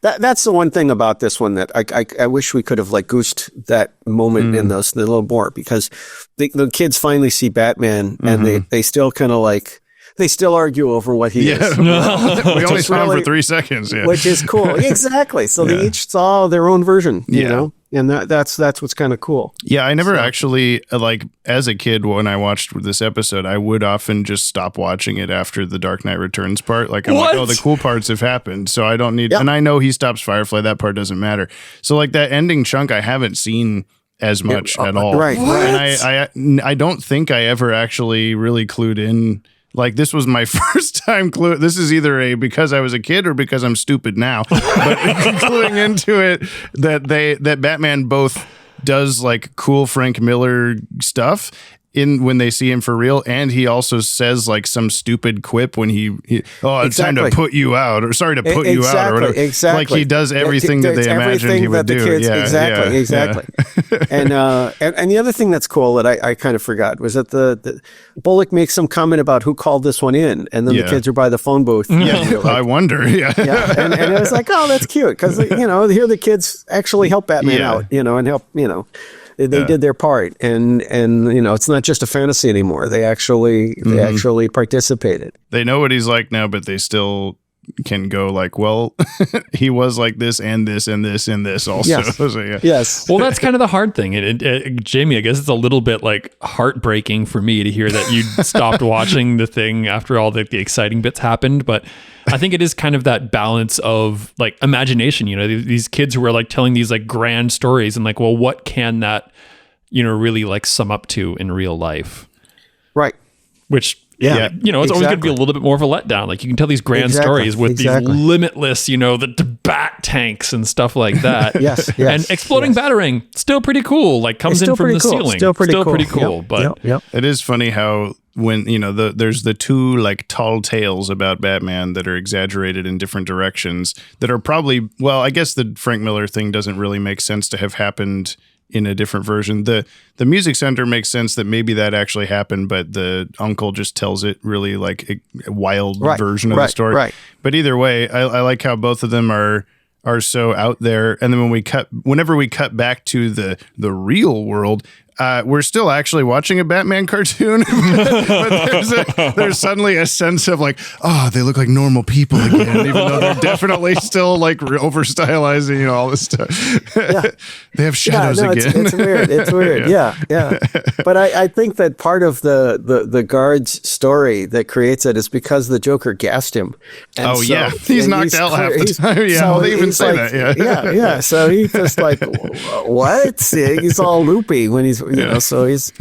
that's the one thing about this one that I wish we could have like goosed that moment in those a little more, because the kids finally see Batman and they still kind of like, They still argue over what he is. We only saw him for 3 seconds. Yeah. Which is cool. Exactly. So they each saw their own version, you know? And that's what's kind of cool. Yeah, I never actually, like, as a kid, when I watched this episode, I would often just stop watching it after the Dark Knight Returns part. Like, I'm like, oh, the cool parts have happened, so I don't need, and I know he stops Firefly, that part doesn't matter. So, like, that ending chunk, I haven't seen as much at all. Right. And I don't think I ever actually really clued in. Like, this was my first time this is either because I was a kid or because I'm stupid now. But cluing into it that Batman both does like cool Frank Miller stuff when they see him for real, and he also says like some stupid quip when it's time to put you out, or sorry to put you out, or whatever. Exactly. Like he does everything that they imagined he would do. Exactly. And the other thing that's cool that I kind of forgot was that the Bullock makes some comment about who called this one in, and then the kids are by the phone booth. I wonder. Yeah. And it was like, oh, that's cute, because here the kids actually help Batman out, and help, They did their part, and it's not just a fantasy anymore. They actually participated. They know what he's like now, but they still can go like, well, he was like this and this and this and this also. Yes. So, Yes. Well, that's kind of the hard thing. And Jamie, I guess it's a little bit like heartbreaking for me to hear that you stopped watching the thing after all the exciting bits happened. But I think it is kind of that balance of like imagination, these kids who are like telling these like grand stories and like, well, what can that, really like sum up to in real life? Right. Which, it's always going to be a little bit more of a letdown. Like you can tell these grand stories with these limitless, the bat tanks and stuff like that. Yes. And exploding batarang, still pretty cool. Like comes in from the ceiling. Still pretty cool. But it is funny how when, there's the two like tall tales about Batman that are exaggerated in different directions that are probably, well, I guess the Frank Miller thing doesn't really make sense to have happened in a different version. The Music Center makes sense that maybe that actually happened, but the uncle just tells it really like a wild version of the story. Right. But either way, I like how both of them are so out there. And then whenever we cut back to the real world, we're still actually watching a Batman cartoon, but there's suddenly a sense of like, oh, they look like normal people again, even though they're definitely still like over stylizing, all this stuff. They have shadows again. It's weird. It's weird. Yeah. But I think that part of the guard's story that creates it is because the Joker gassed him. And he's knocked out half the time. Yeah, so they even say that. Yeah. So he's just like, what? He's all loopy when he's. So he's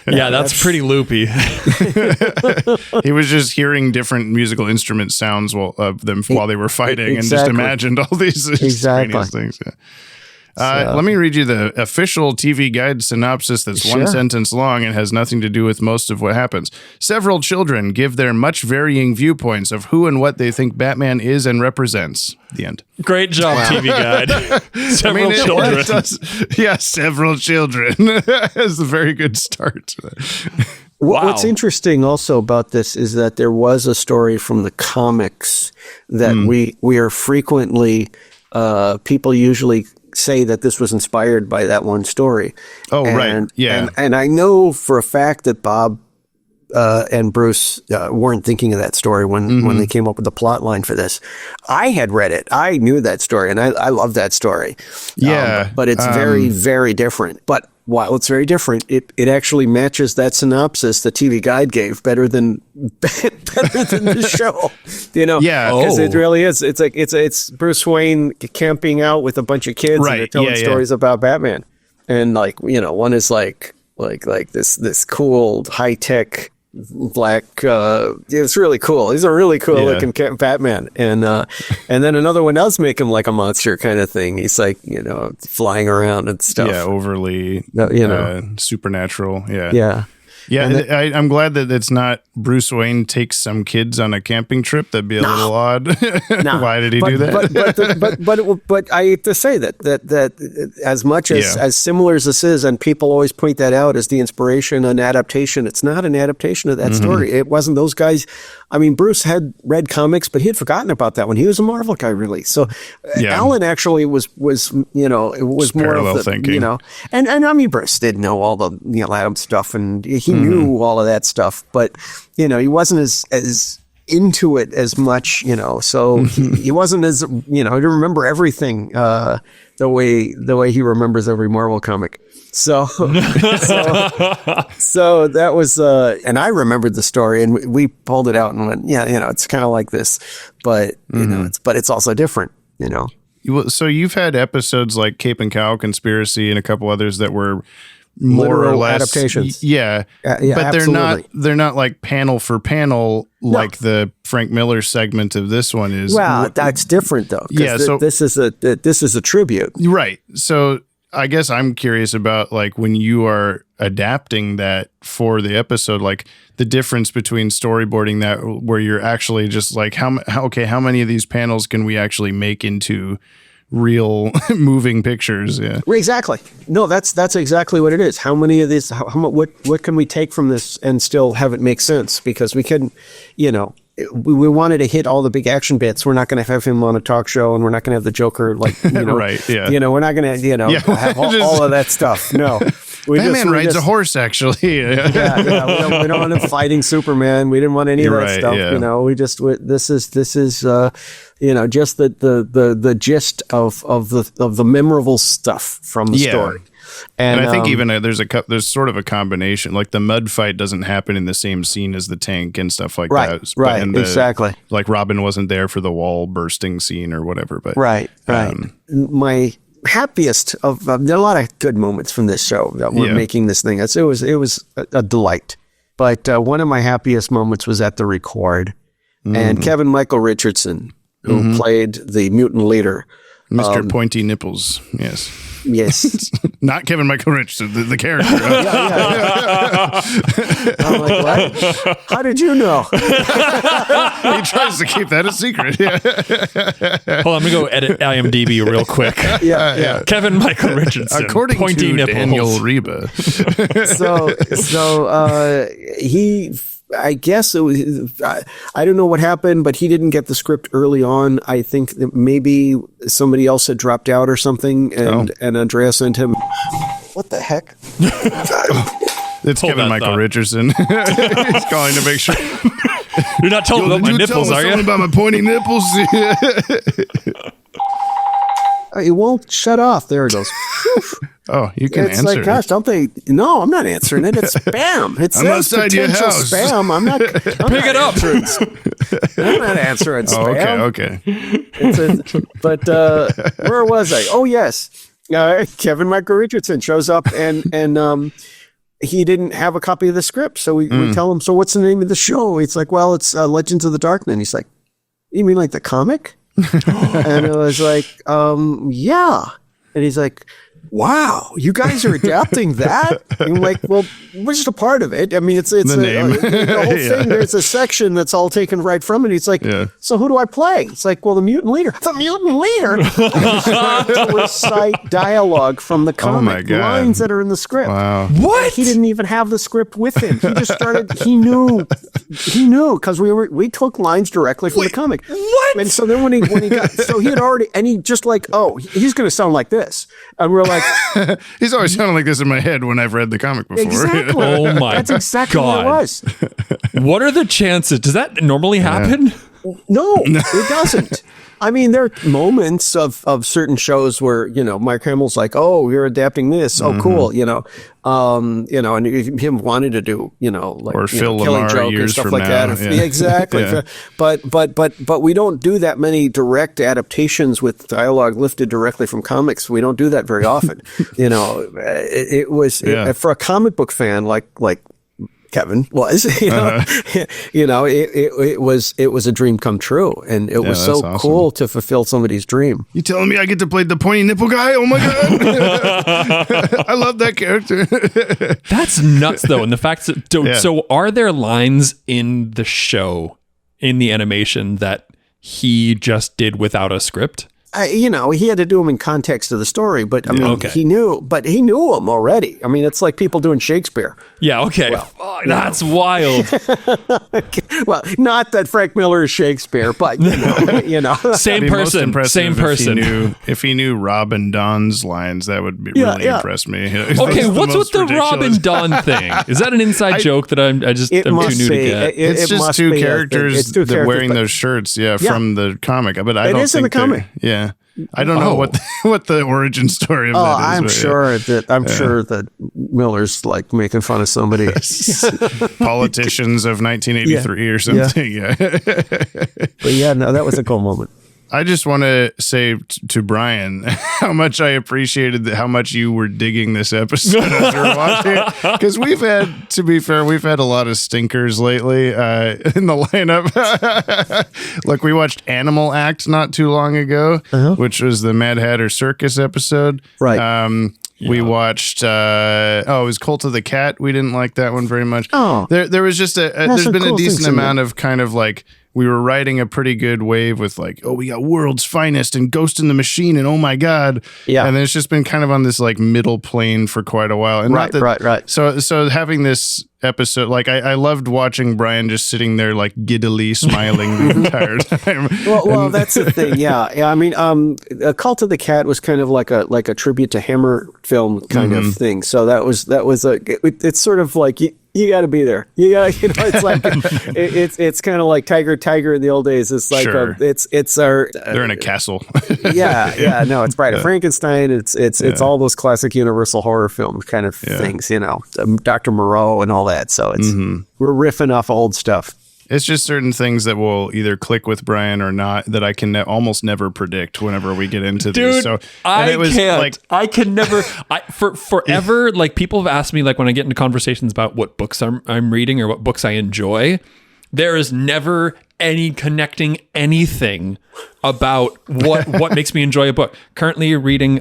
that's pretty loopy. He was just hearing different musical instrument sounds while they were fighting, and just imagined all these extraneous things. Let me read you the official TV Guide synopsis that's one sentence long and has nothing to do with most of what happens. Several children give their much varying viewpoints of who and what they think Batman is and represents. The end. Great job, TV Guide. Several children. Several children. It's a very good start. What's interesting also about this is that there was a story from the comics that we are frequently, people usually say that this was inspired by that one story. Right. Yeah. And I know for a fact that Bob and Bruce weren't thinking of that story when they came up with the plot line for this. I had read it. I knew that story, and I love that story. Yeah. But it's very, very different. But while it's very different, it actually matches that synopsis the TV Guide gave better than the show. Because it really is. It's like it's Bruce Wayne camping out with a bunch of kids and they're telling stories about Batman, and one is like this cool high tech black. It's really cool. He's a really cool looking Batman, and then another one does make him like a monster kind of thing. He's like flying around and stuff. Yeah, overly supernatural. Yeah, I'm glad that it's not Bruce Wayne takes some kids on a camping trip. That'd be a little odd. Why did he do that? But I hate to say that as much as similar as this is, and people always point that out as the inspiration, an adaptation. It's not an adaptation of that story. It wasn't those guys. I mean, Bruce had read comics, but he had forgotten about that one. He was a Marvel guy, really. So Alan actually was more of the thinking. and I mean, Bruce did know all the Neil Adams stuff, and he knew all of that stuff, but he wasn't as into it as much, so he wasn't as, he didn't remember everything the way he remembers every Marvel comic. So that was, and I remembered the story, and we pulled it out and went, it's kind of like this, but it's also different, So you've had episodes like Cape and Cow Conspiracy and a couple others that were more literal or less adaptations. Yeah, but absolutely. they're not like panel for panel like the Frank Miller segment of this one is. Well, that's different though. Yeah, so this is a tribute, right? So I guess I'm curious about like when you are adapting that for the episode, like the difference between storyboarding that where you're actually just like how many of these panels can we actually make into real moving pictures? Yeah, exactly. No, that's exactly what it is. How many of these? What can we take from this and still have it make sense? Because we couldn't, we wanted to hit all the big action bits. We're not going to have him on a talk show, and we're not going to have the Joker like right. Yeah, we're not going to have all of that stuff. No. Batman rides a horse, actually. We don't want him fighting Superman. We didn't want any of that stuff. Yeah. This is just the gist of the memorable stuff from the story. And I think even there's sort of a combination. Like the mud fight doesn't happen in the same scene as the tank and stuff like that. Right. Exactly. Like Robin wasn't there for the wall bursting scene or whatever. But right. My happiest of there are a lot of good moments from this show that we're making this thing. It was a delight, but one of my happiest moments was at the record, and Kevin Michael Richardson, who played the mutant leader, Mr. Pointy Nipples. Yes, not Kevin Michael Richardson, the character. I'm like, what? How did you know? He tries to keep that a secret. Hold on, I'm gonna go edit IMDb real quick. Yeah. Kevin Michael Richardson, according Pointy to Nipples. Daniel Riba. He. I guess I don't know what happened, but he didn't get the script early on. I think that maybe somebody else had dropped out or something, and Andrea sent him. What the heck? It's Kevin Michael Richardson. He's calling to make sure. You're not telling about my nipples, are you? About my pointy nipples. It won't shut off. There it goes. Oh, you can it's answer. It's like, gosh, don't they? No, I'm not answering it. It's spam. It I'm says outside your potential house. spam. I'm not. Pick it up. I'm not answering spam. Okay. But where was I? Oh, yes. Kevin Michael Richardson shows up and he didn't have a copy of the script. So we tell him, so what's the name of the show? He's like, well, it's Legends of the Dark. And he's like, you mean like the comic? And it was like, yeah. And he's like, wow, you guys are adapting that? And I'm like, well, we're just a part of it. I mean, it's the name. The whole thing, there's a section that's all taken right from it. He's like, so who do I play? It's like, well, the mutant leader. The mutant leader? To recite dialogue from the comic, lines that are in the script. Wow. What? He didn't even have the script with him. He just started, he knew, because we took lines directly from the comic. What? And so then when he got, so he had already, and he just like, oh, he's going to sound like this. And we're like, he's always sounded like this in my head when I've read the comic before. Exactly. Oh my That's exactly God. what it was. What are the chances? Does that normally happen? No, it doesn't. I mean, there are moments of certain shows where, Mark Hamill's like, oh, you're adapting this. Oh, cool. And him wanting to do, like, or Phil Killing Lamar Joke and years stuff from like now. that. Yeah, exactly. Yeah. But we don't do that many direct adaptations with dialogue lifted directly from comics. We don't do that very often. It was for a comic book fan like Kevin was, it was a dream come true, and it was so awesome. Cool to fulfill somebody's dream. You telling me I get to play the pointy nipple guy? Oh my God. I love that character. That's nuts though. And the fact that, so are there lines in the show, in the animation, that he just did without a script? he had to do them in context of the story, but I mean, he knew them already. I mean, it's like people doing Shakespeare. Yeah. Okay. Well, that's wild. Well, not that Frank Miller is Shakespeare, but same person. If he knew Rob and Don's lines, that would really impress me. Okay, what's with the Rob and Don thing? Is that an inside joke that I'm too new to get? It's just two characters wearing those shirts, from the comic. But I don't think it is in the comic. Yeah. I don't know what the origin story of that is. I'm sure that Miller's like making fun of somebody. Politicians of 1983 or something. Yeah. But that was a cool moment. I just want to say to Brian how much I appreciated how much you were digging this episode as we were watching it. Because to be fair, we've had a lot of stinkers lately in the lineup. Look, we watched Animal Act not too long ago, which was the Mad Hatter Circus episode. Right. We watched, it was Cult of the Cat. We didn't like that one very much. Oh. There was just there's been a decent amount of kind of like, we were riding a pretty good wave with like, we got World's Finest and Ghost in the Machine and oh my God. Yeah. And then it's just been kind of on this like middle plane for quite a while. And right. So having this episode, like I loved watching Brian just sitting there like giddily smiling the entire time. Well, that's the thing. Yeah. I mean, Cult of the Cat was kind of like a tribute to Hammer film kind of thing. So it's sort of like, you got to be there. You got, it's like it's kind of like Tiger in the old days. It's like it's our. They're in a castle. No, it's Bride of Frankenstein. It's all those classic Universal horror film kind of things. Dr. Moreau and all that. So it's we're riffing off old stuff. It's just certain things that will either click with Brian or not that I can almost never predict whenever we get into these. So I can never. Forever, like people have asked me, like when I get into conversations about what books I'm reading or what books I enjoy, there is never any connecting anything about what makes me enjoy a book. Currently reading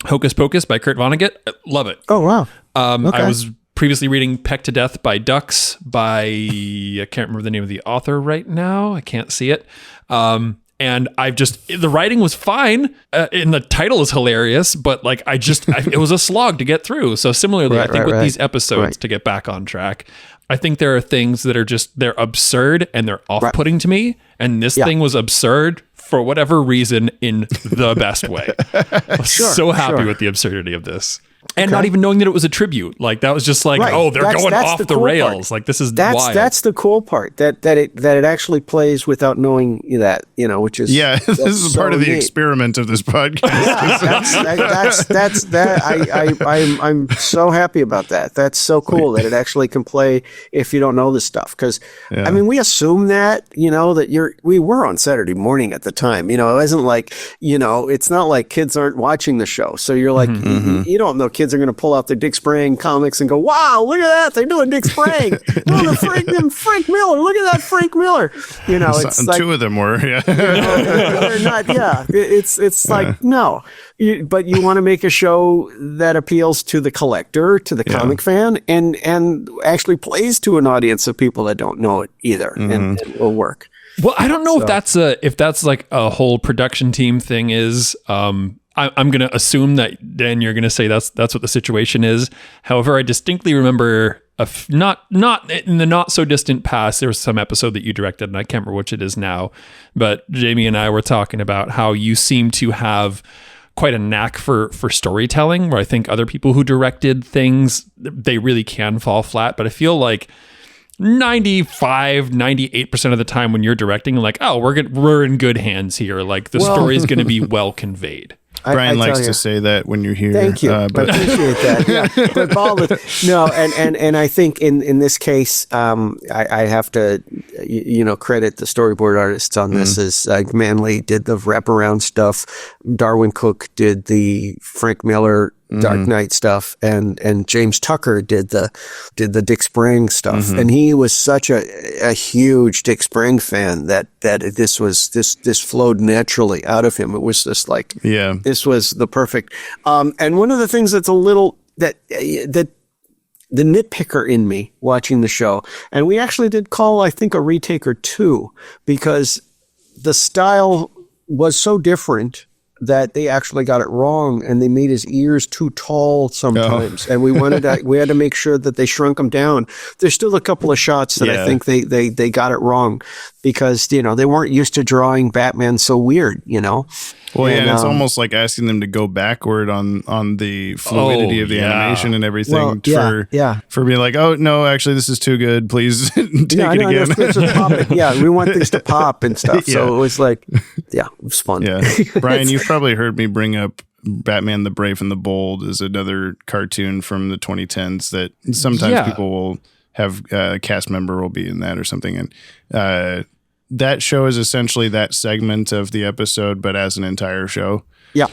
Hocus Pocus by Kurt Vonnegut. Love it. Oh wow. I was previously reading Pecked to Death by Ducks by, I can't remember the name of the author right now. I can't see it. And the writing was fine. And the title is hilarious, but like, it was a slog to get through. So similarly, I think with these episodes to get back on track, I think there are things that are they're absurd and they're off-putting to me. And this thing was absurd for whatever reason in the best way. I was so happy with the absurdity of this. And not even knowing that it was a tribute. Like that was just like, they're going off the rails. Like this is wild. That's the cool part. That it actually plays without knowing that, which is this is part of the experiment of this podcast. I'm so happy about that. That's so cool that it actually can play if you don't know this stuff. Because I mean, we assume that that we were on Saturday morning at the time. It wasn't like it's not like kids aren't watching the show. So you're like you don't know. Kids are going to pull out their Dick Sprang comics and go, wow, look at that. They're doing Dick Sprang. Frank Miller. Look at that Frank Miller. It's like, two of them were, they're not, It's like, no. But you want to make a show that appeals to the collector, to the comic fan, and actually plays to an audience of people that don't know it either, and it will work. Well, I don't know if that's like a whole production team thing is. I'm going to assume that then you're going to say that's what the situation is. However, I distinctly remember not in the not so distant past, there was some episode that you directed, and I can't remember which it is now, but Jamie and I were talking about how you seem to have quite a knack for storytelling, where I think other people who directed things, they really can fall flat. But I feel like 98% of the time when you're directing, like, we're in good hands here. Like the story is going to be well conveyed. Brian likes to say that when you're here. Thank you. But I appreciate that. Yeah. And I think in this case, I have to, credit the storyboard artists on this. Is Manley did the wraparound stuff. Darwin Cook did the Frank Miller Dark Knight stuff, and James Tucker did the Dick Sprang stuff, and he was such a huge Dick Sprang fan that this flowed naturally out of him. It was just like this was the perfect. And one of the things that's a little that the nitpicker in me watching the show, and we actually did call I think a retake or two because the style was so different that they actually got it wrong, and they made his ears too tall sometimes. And we had to make sure that they shrunk them down. There's still a couple of shots that I think they got it wrong because, they weren't used to drawing Batman so weird, Well, and it's almost like asking them to go backward on the fluidity of the animation and everything for being like, oh, no, actually, this is too good. Please take it again. We want things to pop and stuff. So it was like, it was fun. Yeah. Brian, you've probably heard me bring up Batman the Brave and the Bold as another cartoon from the 2010s that sometimes people will have a cast member will be in that or something. And that show is essentially that segment of the episode, but as an entire show. Yeah.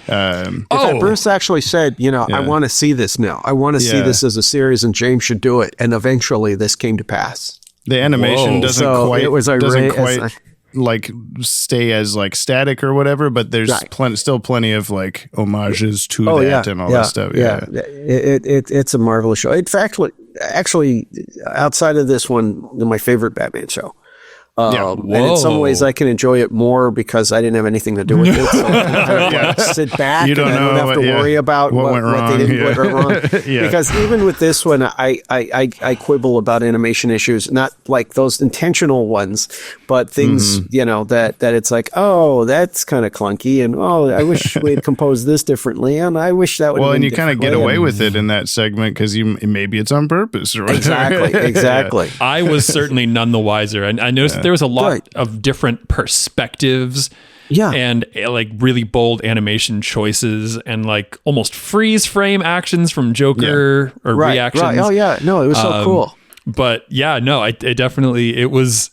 Bruce actually said, I want to see this now. I want to see this as a series, and James should do it. And eventually this came to pass. The animation doesn't quite like stay as like static or whatever, but there's still plenty of like homages to that and all that stuff. Yeah. It's a marvelous show. In fact, actually, outside of this one, my favorite Batman show. And in some ways I can enjoy it more because I didn't have anything to do with it. So I can sit back and I don't have to worry about what they didn't put wrong. Because even with this one, I quibble about animation issues, not like those intentional ones, but things, that it's like, oh, that's kind of clunky. And, I wish we'd composed this differently. And I wish that would have been and you kind of get away with it in that segment because maybe it's on purpose. Or Exactly. I was certainly none the wiser. And I noticed there was a lot of different perspectives and like really bold animation choices and like almost freeze frame actions from Joker or reactions. Right. Oh yeah. No, it was so cool. But it definitely, it was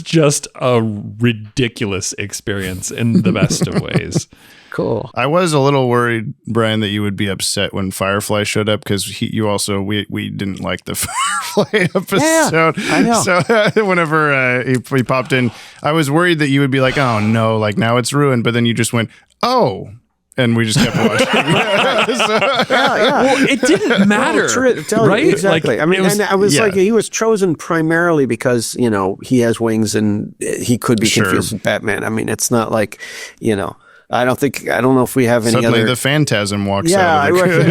just a ridiculous experience in the best of ways. Cool. I was a little worried, Brian, that you would be upset when Firefly showed up because we didn't like the Firefly episode. Yeah, I know. So whenever he popped in, I was worried that you would be like, oh no, like now it's ruined. But then you just went, oh. And we just kept watching. Well, it didn't matter, right? Exactly. Like, I was like, he was chosen primarily because he has wings and he could be confused with Batman. I mean, it's not like I don't know if we have any Suddenly other. the Phantasm walks out. I reckon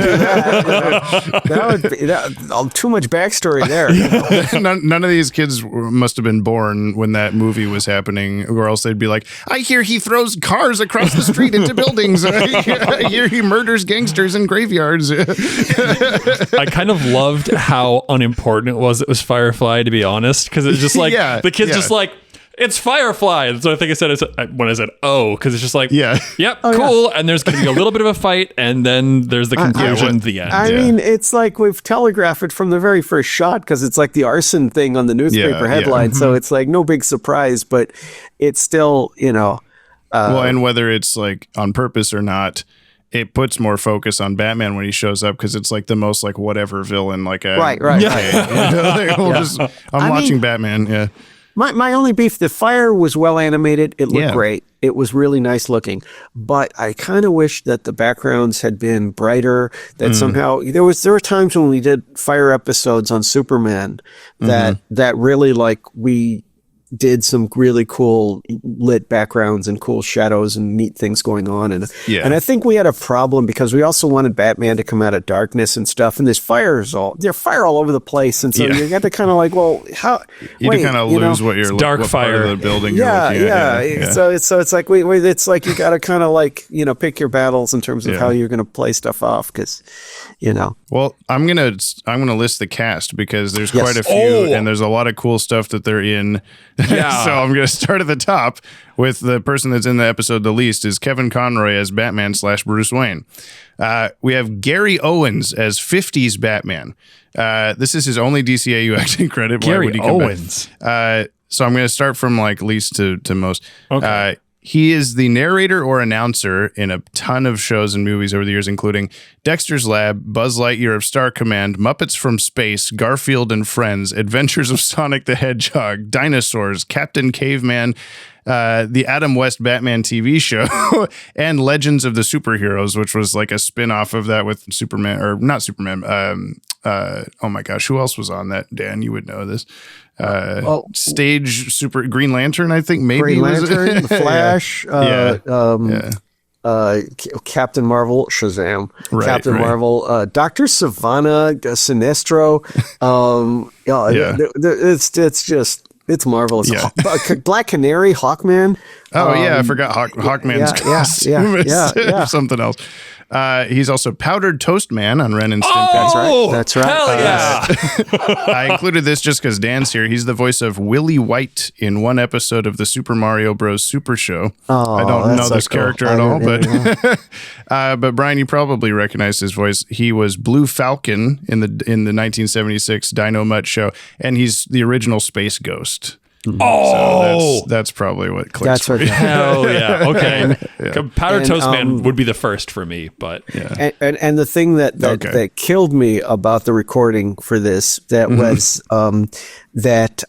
that would be too much backstory there. None of these kids must have been born when that movie was happening, or else they'd be like, I hear he throws cars across the street into buildings. I hear he murders gangsters in graveyards. I kind of loved how unimportant it was Firefly, to be honest, because it's just like the kids just like, it's Firefly. So I think I said when I said, because it's just like, cool. And there's going to be a little bit of a fight. And then there's the conclusion, the end. I mean, it's like we've telegraphed it from the very first shot because it's like the arson thing on the newspaper headline. So it's like no big surprise, but it's still, and whether it's like on purpose or not, it puts more focus on Batman when he shows up because it's like the most like whatever villain. Like I'm watching Batman. Yeah. My only beef, the fire was well animated. It looked great. It was really nice looking. But I kind of wish that the backgrounds had been brighter, that somehow there were times when we did fire episodes on Superman that really like we did some really cool lit backgrounds and cool shadows and neat things going on. And I think we had a problem because we also wanted Batman to come out of darkness and stuff. And there's fire all over the place. And so you got to kind of like, well, how you kind of lose what you're dark what fire part of the building. Yeah. So it's like it's like you got to kind of like pick your battles in terms of how you're going to play stuff off because Well, I'm gonna list the cast because there's quite a few and there's a lot of cool stuff that they're in. So I'm going to start at the top with the person that's in the episode the least is Kevin Conroy as Batman / Bruce Wayne. We have Gary Owens as 50s Batman. This is his only DCAU acting credit. Gary Why would he come Owens. Back? So I'm going to start from like least to most. Okay. He is the narrator or announcer in a ton of shows and movies over the years, including Dexter's Lab, Buzz Lightyear of Star Command, Muppets from Space, Garfield and Friends, Adventures of Sonic the Hedgehog, Dinosaurs, Captain Caveman, the Adam West Batman TV show, and Legends of the Superheroes, which was like a spin-off of that with Superman, or not Superman. Oh my gosh, who else was on that? Dan, you would know this. Stage Super Green Lantern, I think maybe Green Lantern, The Flash. Captain Marvel, Shazam, Right, Captain right. Marvel, Dr. Savannah, Sinestro. It's marvelous. Yeah. Black Canary, Hawkman. Oh I forgot Hawkman's costume. Something else. He's also Powdered Toast Man on Ren and Stimpy. That's right. Hell yeah. I included this just because Dan's here. He's the voice of Willie White in one episode of the Super Mario Bros. Super Show. Oh, I don't know so this cool. character at all, but Brian, you probably recognized his voice. He was Blue Falcon in the 1976 Dino Mutt show, and he's the original Space Ghost. Oh, so that's probably what clicks. That's what. hell yeah. Okay. Powdered Toast Man would be the first for me, but And the thing that killed me about the recording for this was that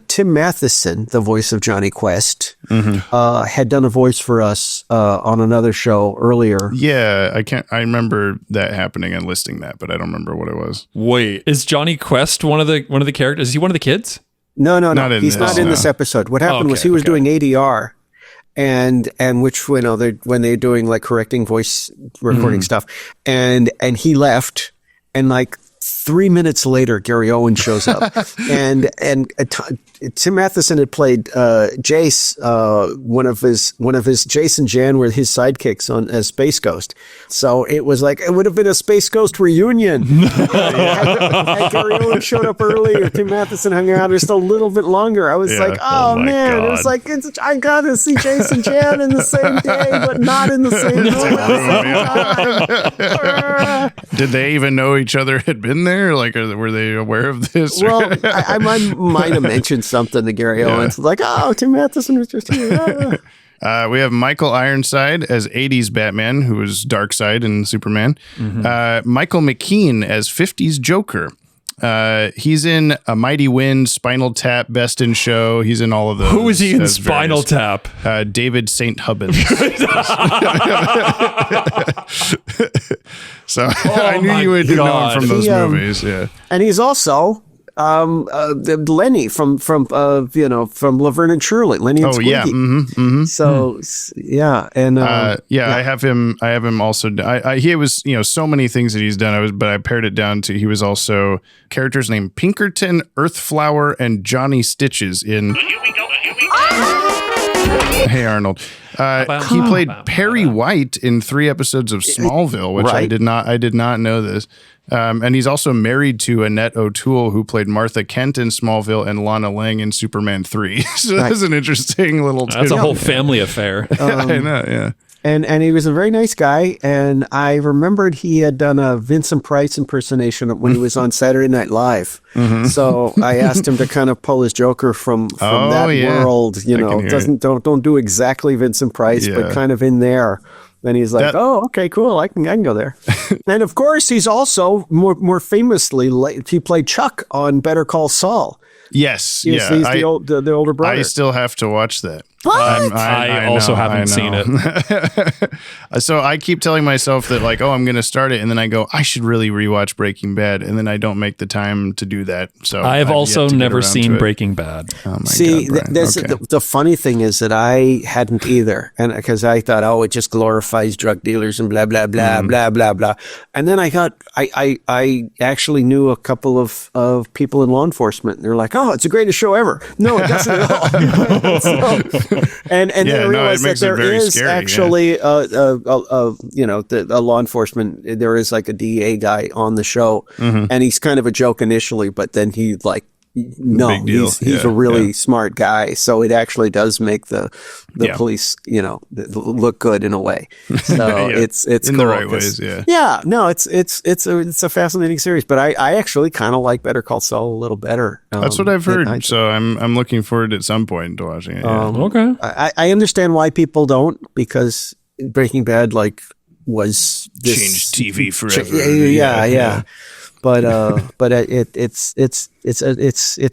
Tim Matheson, the voice of Johnny Quest, had done a voice for us on another show earlier. Yeah, I remember that happening and listing that, but I don't remember what it was. wait, is Johnny Quest one of the characters? Is he one of the kids? No. this, He's not in this episode. What happened was he was doing ADR, and which when they're doing like correcting voice recording stuff, and he left, and like 3 minutes later, Gary Owen shows up, and Tim Matheson had played Jace, one of his Jace and Jan were his sidekicks on as Space Ghost. So it was like it would have been a Space Ghost reunion. had Gary Owen showed up early, or Tim Matheson hung out just a little bit longer. I was like, oh man, God. it was like I gotta see Jace and Jan in the same day, but not in the same room at the same time. Did they even know each other had been there? Like, were they aware of this? Well, I might have mentioned something to Gary Owens, like, oh, Tim Matheson was just here. We have Michael Ironside as 80s Batman, who was Darkseid in Superman. Michael McKean as 50s Joker. He's in A Mighty Wind, Spinal Tap, Best in Show. He's in all of those. Who is he in Spinal Tap? David St. Hubbins. So I knew you would know him from those movies. Yeah, and he's also Lenny from Laverne and Shirley. Lenny and Squiggy. So and I have him also. He was so many things that he's done. But I pared it down to he was also characters named Pinkerton, Earthflower, and Johnny Stitches in. Hey Arnold. He played Perry White in 3 episodes of Smallville, which I did not know this. And he's also married to Annette O'Toole, who played Martha Kent in Smallville and Lana Lang in Superman 3. So that's an interesting little. That's a whole family affair. I know. Yeah. And he was a very nice guy, and I remembered he had done a Vincent Price impersonation when he was on Saturday Night Live. So I asked him to kind of pull his Joker from that world. Don't do exactly Vincent Price, but kind of in there. Then he's like, "Oh, okay, cool. I can go there." And of course, he's also more famously he played Chuck on Better Call Saul. Yes, he's the older brother. I still have to watch that. What? I also haven't seen it. So I keep telling myself that I'm going to start it, and then I go, I should really rewatch Breaking Bad, and then I don't make the time to do that. So I have also never seen Breaking Bad. Oh my See, God, the funny thing is that I hadn't either, and because I thought, it just glorifies drug dealers and blah blah blah blah blah blah, and then I thought I actually knew a couple of people in law enforcement, and they're like, "Oh, it's the greatest show ever." No, it doesn't at all. And then I realized that there is scary, actually a law enforcement. There is like a DEA guy on the show, and he's kind of a joke initially, but then he he's a really smart guy. So it actually does make the police look good in a way. So it's in cool the right ways. It's a fascinating series. But I actually kind of like Better Call Saul a little better. That's what I've heard. So I'm looking forward at some point to watching it. Okay, I understand why people don't, because Breaking Bad was this changed TV forever. Yeah. But it's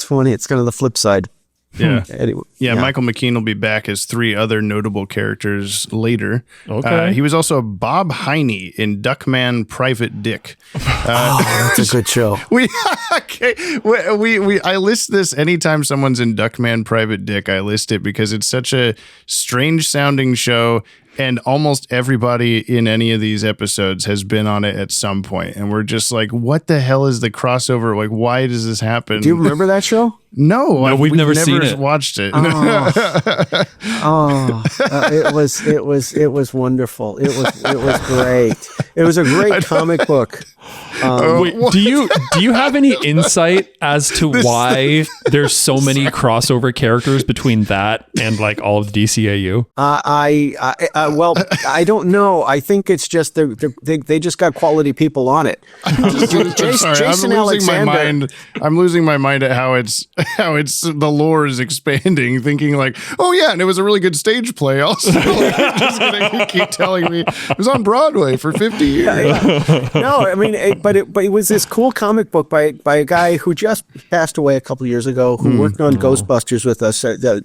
funny. It's kind of the flip side. Yeah. Anyway, Michael McKean will be back as 3 other notable characters later. Okay. He was also Bob Heine in Duckman Private Dick. that's a good show. I list this anytime someone's in Duckman Private Dick. I list it because it's such a strange sounding show. And almost everybody in any of these episodes has been on it at some point. And we're just like, what the hell is the crossover? Like, why does this happen? Do you remember that show? No, we've never seen it. Watched it. It was wonderful. It was great. It was a great comic book. Wait, do you have any insight as to why there's so many crossover characters between that and like all of the DCAU? Well, I don't know. I think it's just they just got quality people on it. Jason Alexander. I'm losing my mind at how it's the lore is expanding. Thinking like, oh yeah, and it was a really good stage play. Also, like, you're just gonna keep telling me it was on Broadway for 50 years. Yeah. No, I mean, but it was this cool comic book by a guy who just passed away a couple of years ago, who worked on Ghostbusters with us,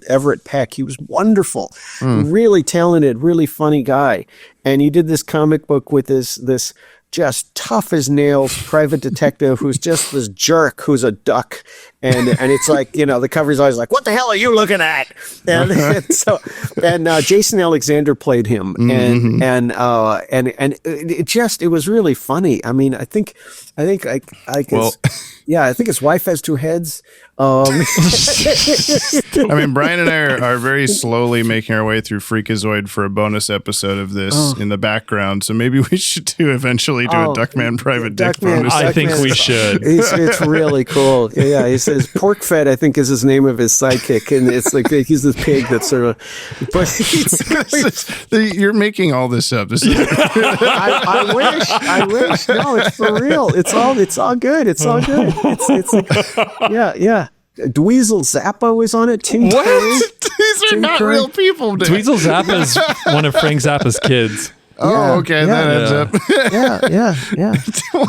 Everett Peck. He was wonderful, really talented, really funny guy. And he did this comic book with this just tough as nails private detective who's just this jerk who's a duck. And it's like, the cover's always like, what the hell are you looking at? And Jason Alexander played him. And it was really funny. I mean, I think his wife has two heads. I mean, Brian and I are very slowly making our way through Freakazoid for a bonus episode of this in the background. So maybe we should eventually do a Duckman Private Dick bonus. I think we should. It's really cool. Yeah, he says Pork Fed, I think, is his name of his sidekick, and it's like he's this pig that's sort of. But you're making all this up. This is I wish. No, it's for real. It's all good. It's all good. It's yeah. Dweezil Zappa was on it too. What? These are not real people. Dweezil Zappa is one of Frank Zappa's kids. Okay, that adds up. Yeah.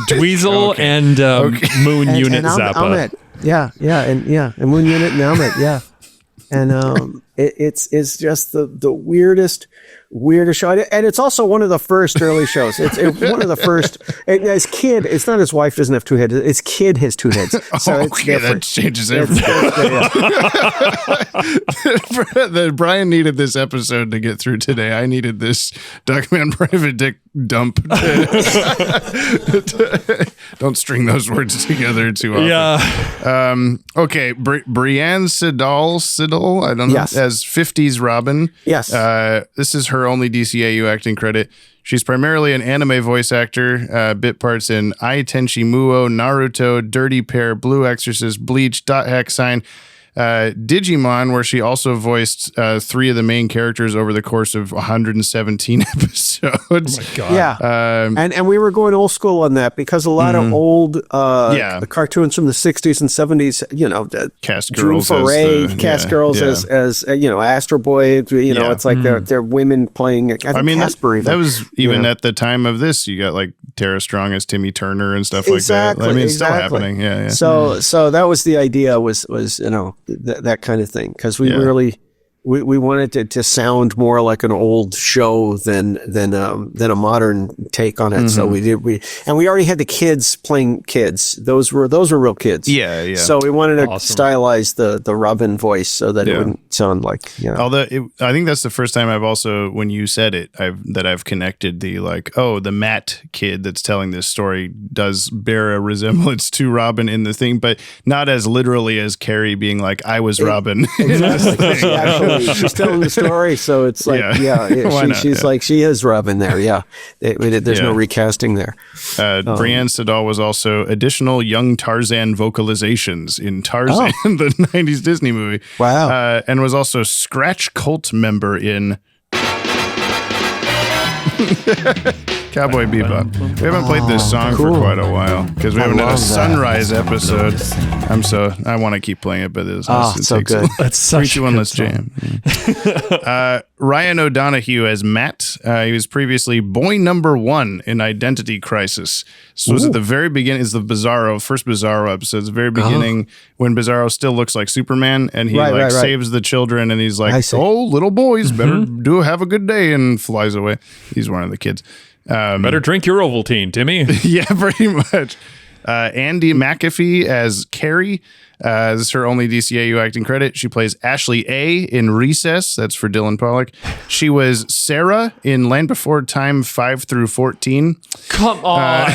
Dweezil and Moon Unit Zappa. Ahmed. Yeah, and Moon Unit and Ahmed, yeah. And it's just the weirdest show, and it's also one of the first early shows. It's one of the first. His kid, it's not his wife doesn't have two heads. His kid has two heads. So that changes everything. Brian needed this episode to get through today. I needed this Duckman Private Dick dump. Don't string those words together too often. Yeah. Okay, Brianne Siddall, I don't know, as 50s Robin. Yes. This is her only DCAU acting credit. She's primarily an anime voice actor, bit parts in Ai Tenshi Muo, Naruto, Dirty Pair, Blue Exorcist, Bleach, Dot Hack Sign, Digimon, where she also voiced 3 of the main characters over the course of 117 episodes. Oh my God. Yeah. And we were going old school on that because a lot of old cartoons from the 60s and 70s, cast girls as Astro Boy, it's like they're women playing. That was even at the time of this. You got like Tara Strong as Timmy Turner and stuff like that. I mean, it's still happening. Yeah. So that was the idea was that kind of thing, because we really we wanted it to sound more like an old show than a modern take on it. So we already had the kids playing kids. Those were real kids. Yeah. So we wanted to stylize the Robin voice so that it wouldn't sound like, Although I think that's the first time I've also, when you said it, I've connected the Matt kid that's telling this story does bear a resemblance to Robin in the thing, but not as literally as Carrie being like, I was Robin. Exactly. She's telling the story, so it's like, she's like, she is Robin there. Yeah, there's no recasting there. Brianne Siddall was also additional young Tarzan vocalizations in Tarzan, the 90s Disney movie. Wow. And was also Scratch Cult member in Cowboy Bebop. We haven't played this song for quite a while because we haven't had a Sunrise episode. I want to keep playing it, but it's so good. That's such a good song. Jam. Ryan O'Donoghue as Matt. He was previously boy number 1 in Identity Crisis. This was at the very beginning. Is the first Bizarro episode. It's the very beginning when Bizarro still looks like Superman, and he saves the children, and he's like, "Oh, little boys, better have a good day," and flies away. He's one of the kids. Better drink your Ovaltine, Timmy. Yeah, pretty much. Andy McAfee as Carrie. This is her only DCAU acting credit. She plays Ashley A. in Recess. That's for Dylan Pollock. She was Sarah in Land Before Time 5 through 14. Come on.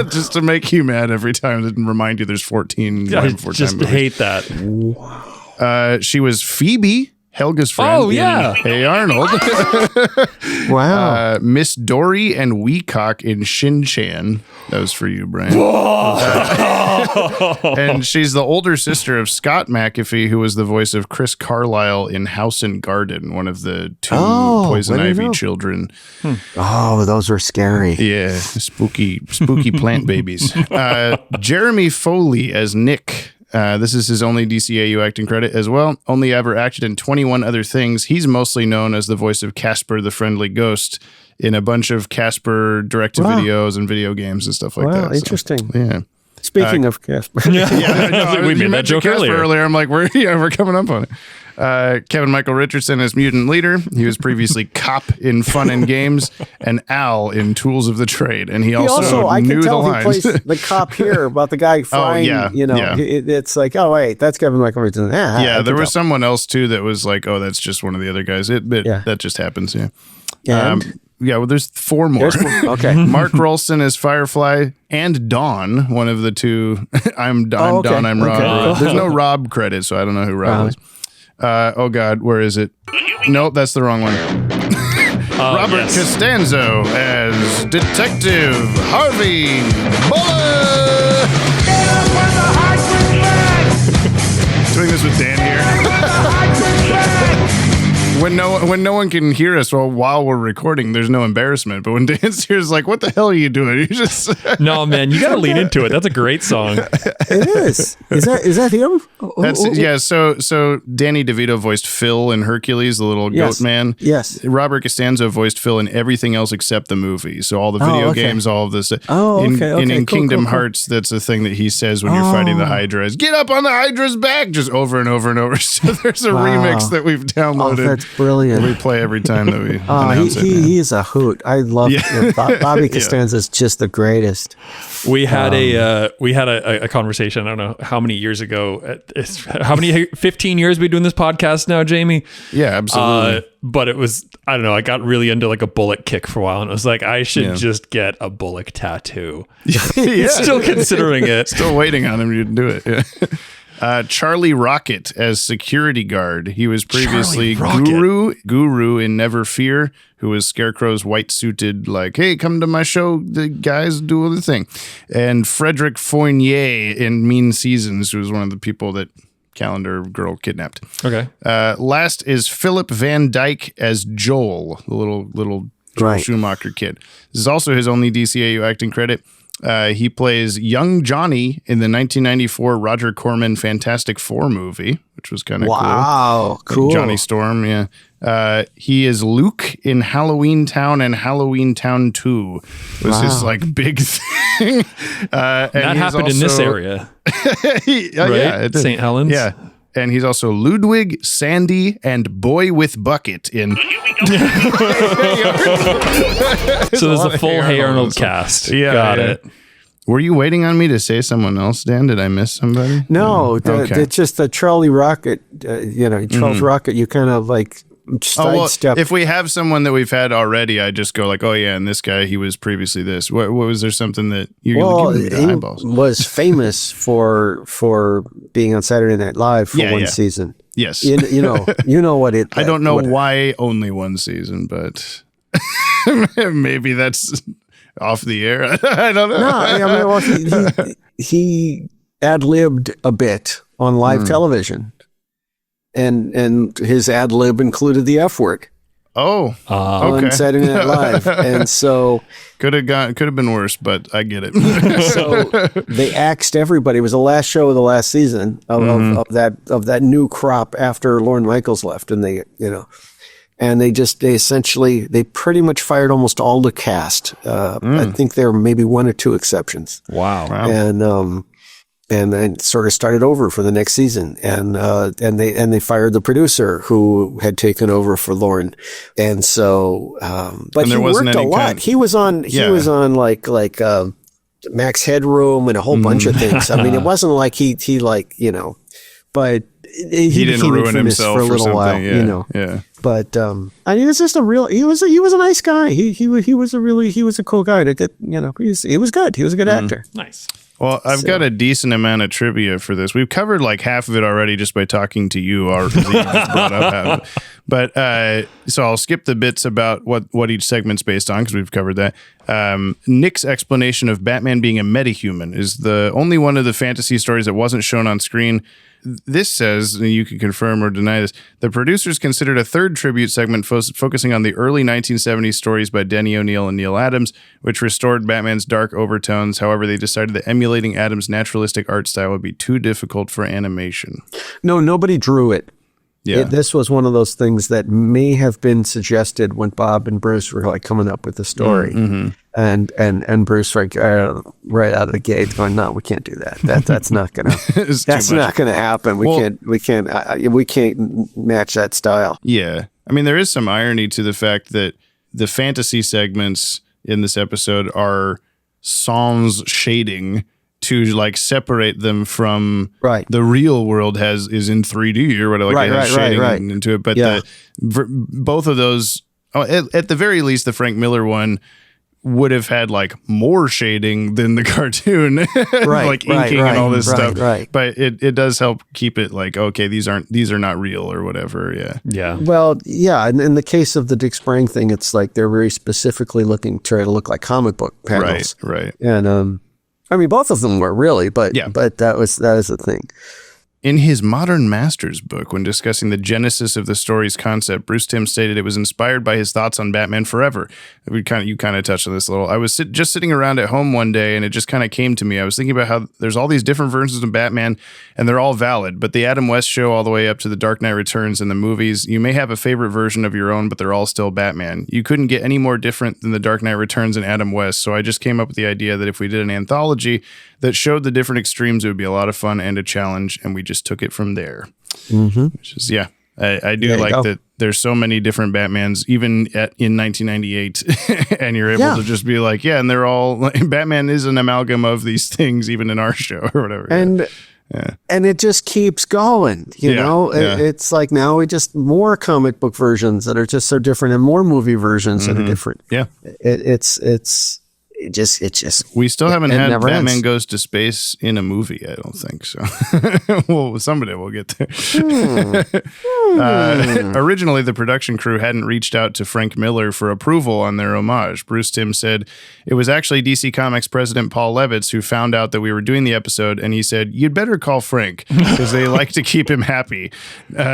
Just to make you mad every time and remind you there's 14 Land Before Time movies. Hate that. She was Phoebe, Helga's friend. Oh, yeah. Hey, Arnold. Wow. Miss Dory and Weecock in Shin-Chan. That was for you, Brian. And she's the older sister of Scott McAfee, who was the voice of Chris Carlisle in House and Garden, one of the two Poison Ivy children. Oh, those were scary. Yeah, spooky plant babies. Jeremy Foley as Nick. This is his only DCAU acting credit as well. Only ever acted in 21 other things. He's mostly known as the voice of Casper the Friendly Ghost in a bunch of Casper direct-to-videos and video games and stuff like that. Wow, interesting. So, yeah. Speaking of Casper. I know, we made that joke earlier. I'm like, we're coming up on it. Kevin Michael Richardson as Mutant Leader. He was previously Cop in Fun and Games and Al in Tools of the Trade. And he also I knew can tell the he lines. plays the cop here about the guy frying, it's like, oh, wait, that's Kevin Michael Richardson. There was someone else too that was like, oh, that's just one of the other guys. That just happens, well, there's 4 more. Okay. Mark Rolston as Firefly and Dawn, one of the two. I'm Dawn, I'm Rob. Okay. There's no Rob credit, so I don't know who Rob is. Oh, God, where is it? Nope, that's the wrong one. Robert Costanzo as Detective Harvey Bullock. Doing this with Dan here. When no one can hear us while we're recording, there's no embarrassment. But when Dan's here, it's like, what the hell are you doing? You just no, man, you got to lean into it. That's a great song. It is. Is that him? Yeah. So Danny DeVito voiced Phil in Hercules, the little goat man. Yes. Robert Costanzo voiced Phil in everything else except the movie. So all the video games, all of this. In Kingdom Hearts, that's the thing that he says when you're fighting the Hydra is get up on the Hydra's back, just over and over and over. So there's a remix that we've downloaded. That's brilliant. We play every time that we announce it. He is a hoot. I love Bobby Costanza is just the greatest. We had a conversation. I don't know how many years ago. 15 years we doing this podcast now, Jamie? Yeah, absolutely. But it was, I don't know, I got really into like a Bullock kick for a while, and I was like, I should just get a Bullock tattoo. Still considering it. Still waiting on him to do it. Yeah. Charlie Rocket as security guard. He was previously Guru in Never Fear, who was Scarecrow's white-suited, like, hey, come to my show, the guys do the thing. And Frederick Fournier in Mean Seasons, who was one of the people that Calendar Girl kidnapped. Okay. Last is Philip Van Dyke as Joel, the little Joel Schumacher kid. This is also his only DCAU acting credit. He plays young Johnny in the 1994 Roger Corman Fantastic Four movie, which was kind of cool. Wow, cool. Johnny Storm, yeah. He is Luke in Halloween Town and Halloween Town 2. Was his like big thing. That happened in this area. Right? St. Helens? Yeah. And he's also Ludwig, Sandy, and Boy with Bucket in. So there's a full Hey Arnold cast. Yeah, Got it. Were you waiting on me to say someone else, Dan? Did I miss somebody? No, it's just the Charlie Rocket, Charles Rocket, you kind of like sidestep. If we have someone that we've had already, I just go like, oh yeah, and this guy, he was previously this. What was there something that you was famous for being on Saturday Night Live for one season. Yes. You know what it I don't know why only one season, but maybe that's off the air. I don't know. No, I mean, he ad-libbed a bit on live television. And his ad lib included the F word. On Saturday Night Live, and so could have been worse, but I get it. So they axed everybody. It was the last show of the last season of that new crop after Lorne Michaels left, and they pretty much fired almost all the cast. I think there were maybe one or two exceptions. Wow. And then sort of started over for the next season, and they fired the producer who had taken over for Lorne, and so but he worked a lot. He was on like Max Headroom and a whole bunch of things. I mean, it wasn't like he like, but he didn't ruin himself for a little while, Yeah. But he was just he was a nice guy. He was a cool guy. He was good. He was a good actor. Nice. Well, I've got a decent amount of trivia for this. We've covered like half of it already just by talking to you. But so I'll skip the bits about what each segment's based on because we've covered that. Nick's explanation of Batman being a metahuman is the only one of the fantasy stories that wasn't shown on screen. This says, and you can confirm or deny this, the producers considered a third tribute segment focusing on the early 1970s stories by Denny O'Neil and Neil Adams, which restored Batman's dark overtones. However, they decided that emulating Adams' naturalistic art style would be too difficult for animation. No, nobody drew it. Yeah. This was one of those things that may have been suggested when Bob and Bruce were like coming up with the story. Mm-hmm. And Bruce right out of the gate going, no, we can't do that. That's not gonna happen. We can't match that style. Yeah. I mean, there is some irony to the fact that the fantasy segments in this episode are sans shading to like separate them from the real world is in 3D or whatever. Like it has shading into it. But both of those, at the very least, the Frank Miller one would have had like more shading than the cartoon, like inking and all this stuff. Right. But it does help keep it like, okay, these are not real or whatever. Yeah. Yeah. Well, yeah. And in the case of the Dick Sprang thing, it's like they're very specifically trying to look like comic book panels. Right. And I mean, both of them were really, but that was the thing. In his Modern Masters book, when discussing the genesis of the story's concept, Bruce Timm stated it was inspired by his thoughts on Batman Forever. You kind of touched on this a little. I was just sitting around at home one day, and it just kind of came to me. I was thinking about how there's all these different versions of Batman, and they're all valid. But the Adam West show all the way up to the Dark Knight Returns and the movies, you may have a favorite version of your own, but they're all still Batman. You couldn't get any more different than the Dark Knight Returns and Adam West, so I just came up with the idea that if we did an anthology that showed the different extremes, it would be a lot of fun and a challenge, and we just took it from there. Mm-hmm. Which is, I do like that there's so many different Batmans, even in 1998, and you're able to just be like, and they're all, Batman is an amalgam of these things, even in our show or whatever. And it just keeps going, you know? It's like now we just more comic book versions that are just so different and more movie versions that are different. Yeah. It just we still haven't had Batman ends. Goes to Space in a movie. I don't think so. Well, someday we'll get there. Originally, the production crew hadn't reached out to Frank Miller for approval on their homage. Bruce Timm said it was actually DC Comics president Paul Levitz who found out that we were doing the episode, and he said, "You'd better call Frank because they like to keep him happy."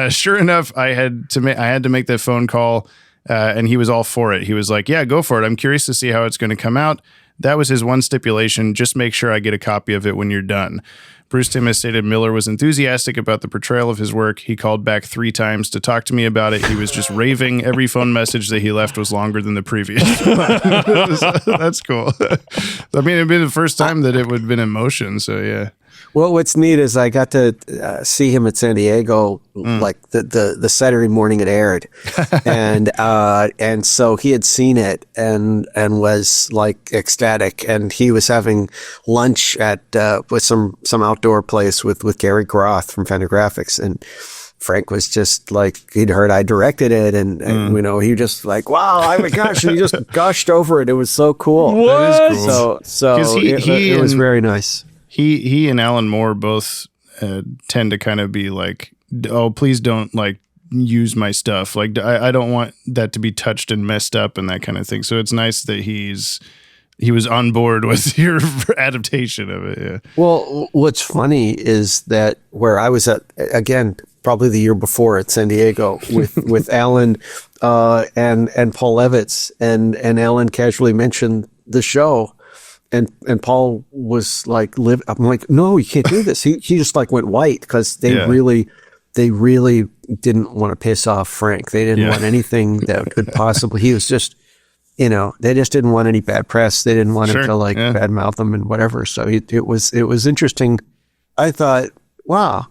Sure enough, I had to make that phone call. And he was all for it. He was like, yeah, go for it. I'm curious to see how it's going to come out. That was his one stipulation. Just make sure I get a copy of it when you're done. Bruce Timm has stated Miller was enthusiastic about the portrayal of his work. He called back 3 times to talk to me about it. He was just raving. Every phone message that he left was longer than the previous one. That's cool. I mean, it'd been the first time that it would have been in motion. So, yeah. Well, what's neat is I got to see him at San Diego, like the Saturday morning it aired, and so he had seen it and was like ecstatic, and he was having lunch at with some outdoor place with Gary Groth from Fantagraphics, and Frank was just like, he'd heard I directed it, and you know, he just like, wow, oh my gosh, and he just gushed over it. It was so cool. What? That is cool. So it was very nice. He and Alan Moore both tend to kind of be like, oh, please don't like use my stuff. Like I don't want that to be touched and messed up and that kind of thing. So it's nice that he was on board with your adaptation of it. Yeah. Well, what's funny is that where I was at, again, probably the year before at San Diego with Alan and Paul Levitz, and Alan casually mentioned the show. And Paul was like, I'm like, no, you can't do this. He just like went white because they really didn't want to piss off Frank. They didn't want anything that could possibly, he was just, you know, they just didn't want any bad press. They didn't want him to like badmouth them and whatever. So it was interesting. I thought, wow,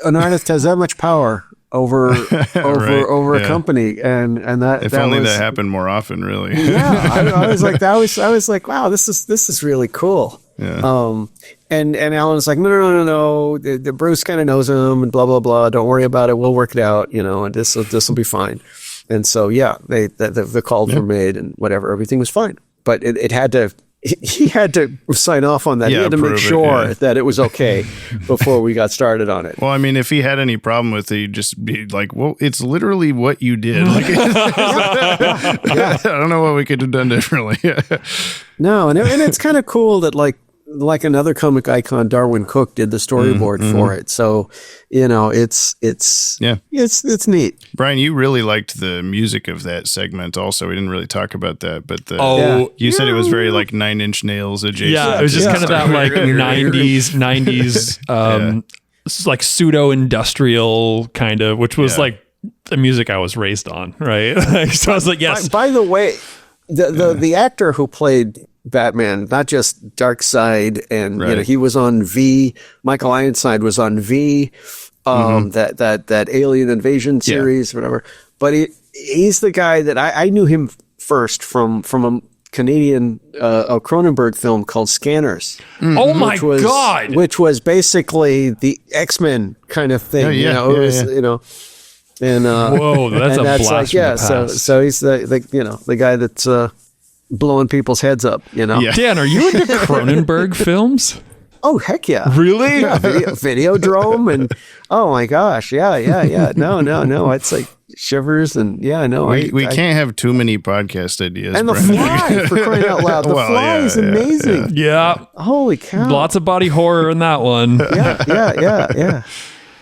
an artist has that much power over a company, and that if that only was, that happened more often, really. Yeah, I was like, I was like, wow, this is really cool. Yeah. And Alan's like, no. The Bruce kind of knows him, and blah blah blah. Don't worry about it. We'll work it out, and this will be fine. And so the calls were made, and whatever, everything was fine. But it had to. He had to sign off on that. He had to make sure that it was okay before we got started on it. Well, I mean, if he had any problem with it, he'd just be like, well, it's literally what you did. Like, I don't know what we could have done differently. No, and it's kind of cool that like another comic icon, Darwin Cook, did the storyboard for it. So, it's neat. Brian, you really liked the music of that segment also. We didn't really talk about that, but you said it was very like Nine Inch Nails adjacent. Yeah, it was just kind of that like 90s like pseudo-industrial kind of, which was like the music I was raised on, right? So I was like, yes. By the way, the actor who played Batman, not just Darkseid, and he was on V. Michael Ironside was on V. That Alien Invasion series, whatever. But he's the guy that I knew him first from a Canadian Cronenberg film called Scanners. Oh my God! Which was basically the X-Men kind of thing. And whoa, that's a blast like, from the past. So he's the guy that's blowing people's heads up. Dan, are you into Cronenberg films? Oh, heck yeah. Really? Yeah, Videodrome and oh my gosh. Yeah. No. It's like shivers and we can't have too many podcast ideas. And The Fly, for crying out loud. The Fly is amazing. Yeah. Holy cow. Lots of body horror in that one. Yeah.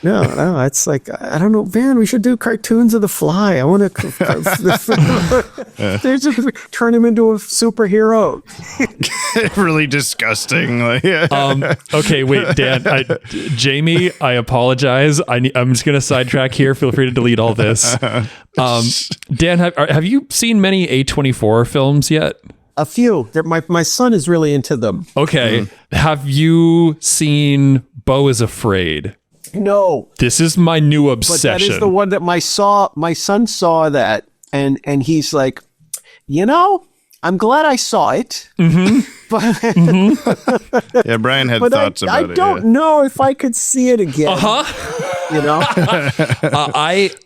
No, it's like, I don't know, man, we should do cartoons of The Fly. I want to turn him into a superhero. Really disgusting. Okay, wait, Dan. Jamie, I apologize. I'm just going to sidetrack here. Feel free to delete all this. Dan, have you seen many A24 films yet? A few. My son is really into them. Okay. Have you seen Beau is Afraid? No. This is my new obsession. But that is the one that my son saw that, and he's like, I'm glad I saw it. But yeah, Brian had thoughts about it. I don't know if I could see it again.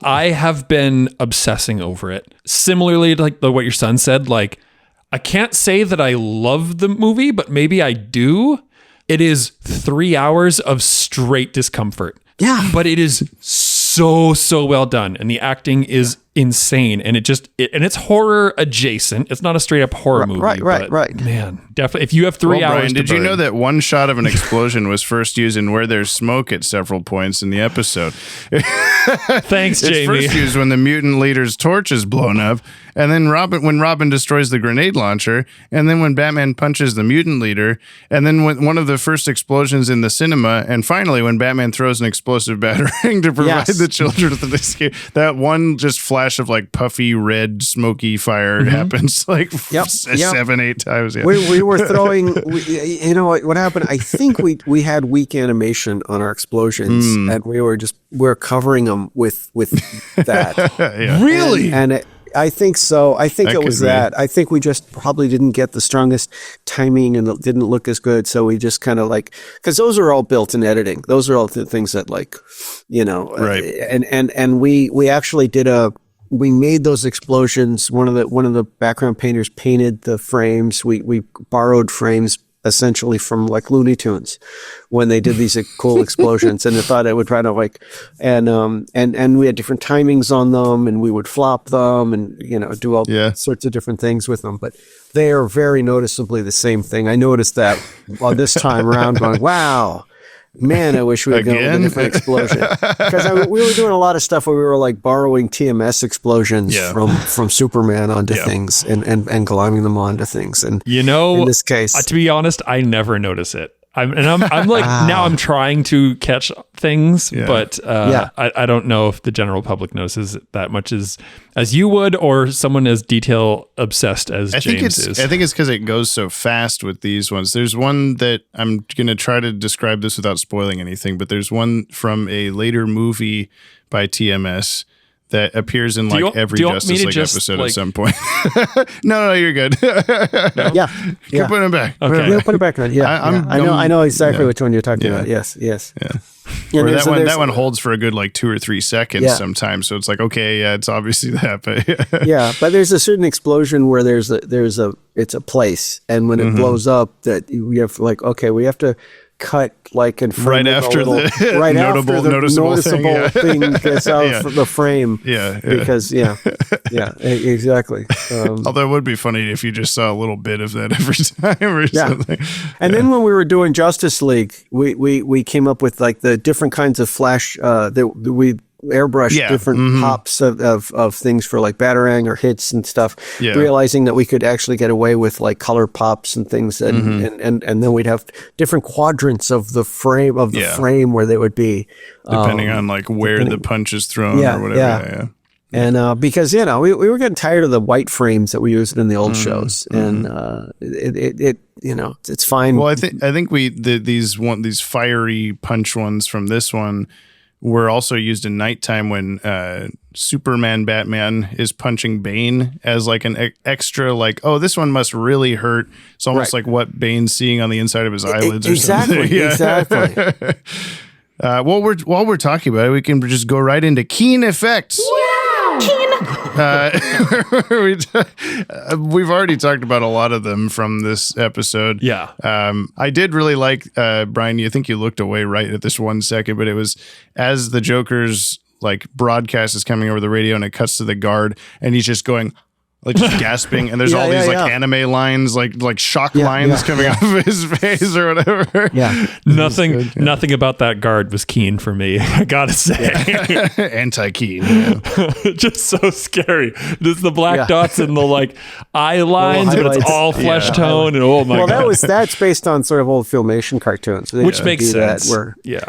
I have been obsessing over it. Similarly to like what your son said, like I can't say that I love the movie, but maybe I do. It is 3 hours of straight discomfort. Yeah. But it is so well done. And the acting is insane. And it's horror adjacent. It's not a straight up horror movie. Right. Man, definitely. If you have 3 hours Brian, did you know that one shot of an explosion was first used in Where There's Smoke at several points in the episode? Thanks, Jamie. It's first used when the mutant leader's torch is blown up, and then when Robin destroys the grenade launcher, and then when Batman punches the mutant leader, and then when one of the first explosions in the cinema, and finally when Batman throws an explosive batarang to provide the children with an escape. That one just flash of like puffy red smoky fire happens like 7-8 times. Yeah. We were throwing. What happened? I think we had weak animation on our explosions, and we're covering them with that. Really? And I think so. I think it was that. I think we just probably didn't get the strongest timing, and it didn't look as good. So we just kind of because those are all built in editing. Those are all the things that right. And we actually we made those explosions. One of the background painters painted the frames. We borrowed frames essentially from like Looney Tunes when they did these cool explosions, and they thought it would try to and we had different timings on them, and we would flop them and do all sorts of different things with them, but they are very noticeably the same thing. I noticed that this time around going, wow, man, I wish we had gone with a different explosion, because we were doing a lot of stuff where we were like borrowing TMS explosions from Superman onto things and climbing them onto things. And in this case, to be honest, I never notice it. I'm like now I'm trying to catch things, but I don't know if the general public notices it that much as you would, or someone as detail obsessed as James is. I think it's because it goes so fast with these ones. There's one that I'm going to try to describe this without spoiling anything, but there's one from a later movie by TMS that appears in every do you want Justice me to League just, episode at some point. No, you're good. Yeah. Keep putting it back. Okay. Yeah, put it back on. Yeah, I know exactly which one you're talking about. Yes. Yeah. Yeah, that one holds for a good 2 or 3 seconds sometimes. So it's like, okay, yeah, it's obviously that, but yeah, but there's a certain explosion where it's a place, and when it blows up, that we have we have to cut and frame right after the noticeable thing gets out of the frame. Yeah. Because exactly. Although it would be funny if you just saw a little bit of that every time or something. And then when we were doing Justice League, we came up with the different kinds of flash that we airbrush different pops of things for Batarang or hits and stuff, realizing that we could actually get away with color pops and things, and then we'd have different quadrants of the frame where they would be depending on where the punch is thrown or whatever. And because we were getting tired of the white frames that we used in the old shows, and it's fine. Well, I think these fiery punch ones from this one were also used in nighttime when Superman Batman is punching Bane as an extra this one must really hurt. It's almost like what Bane's seeing on the inside of his eyelids or something. Exactly. While we're talking about it, we can just go right into Keen effects. We've already talked about a lot of them from this episode. Yeah. I did really like, Brian, you think you looked away right at this 1 second, but it was as the Joker's broadcast is coming over the radio and it cuts to the guard and he's just going just gasping, and there's all these anime lines, like shock lines coming off of his face or whatever. Yeah, nothing about that guard was keen for me. I gotta say, anti-keen, just so scary. There's the black dots and the eye lines, but it's all flesh tone, and oh my god. That's based on sort of old Filmation cartoons, which makes sense.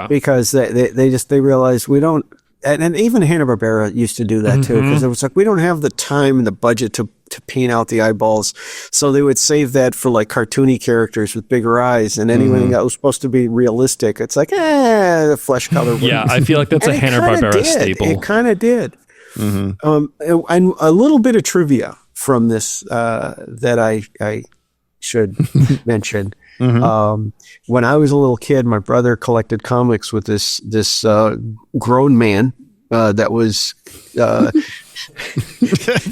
Because they realized we don't. And even Hanna-Barbera used to do that too, because it was we don't have the time and the budget to paint out the eyeballs, so they would save that for cartoony characters with bigger eyes, and anything that was supposed to be realistic, it's the flesh color. Yeah, I feel like that's a Hanna-Barbera staple. It kind of did. And a little bit of trivia from this that I should mention. When I was a little kid, my brother collected comics with this grown man that was.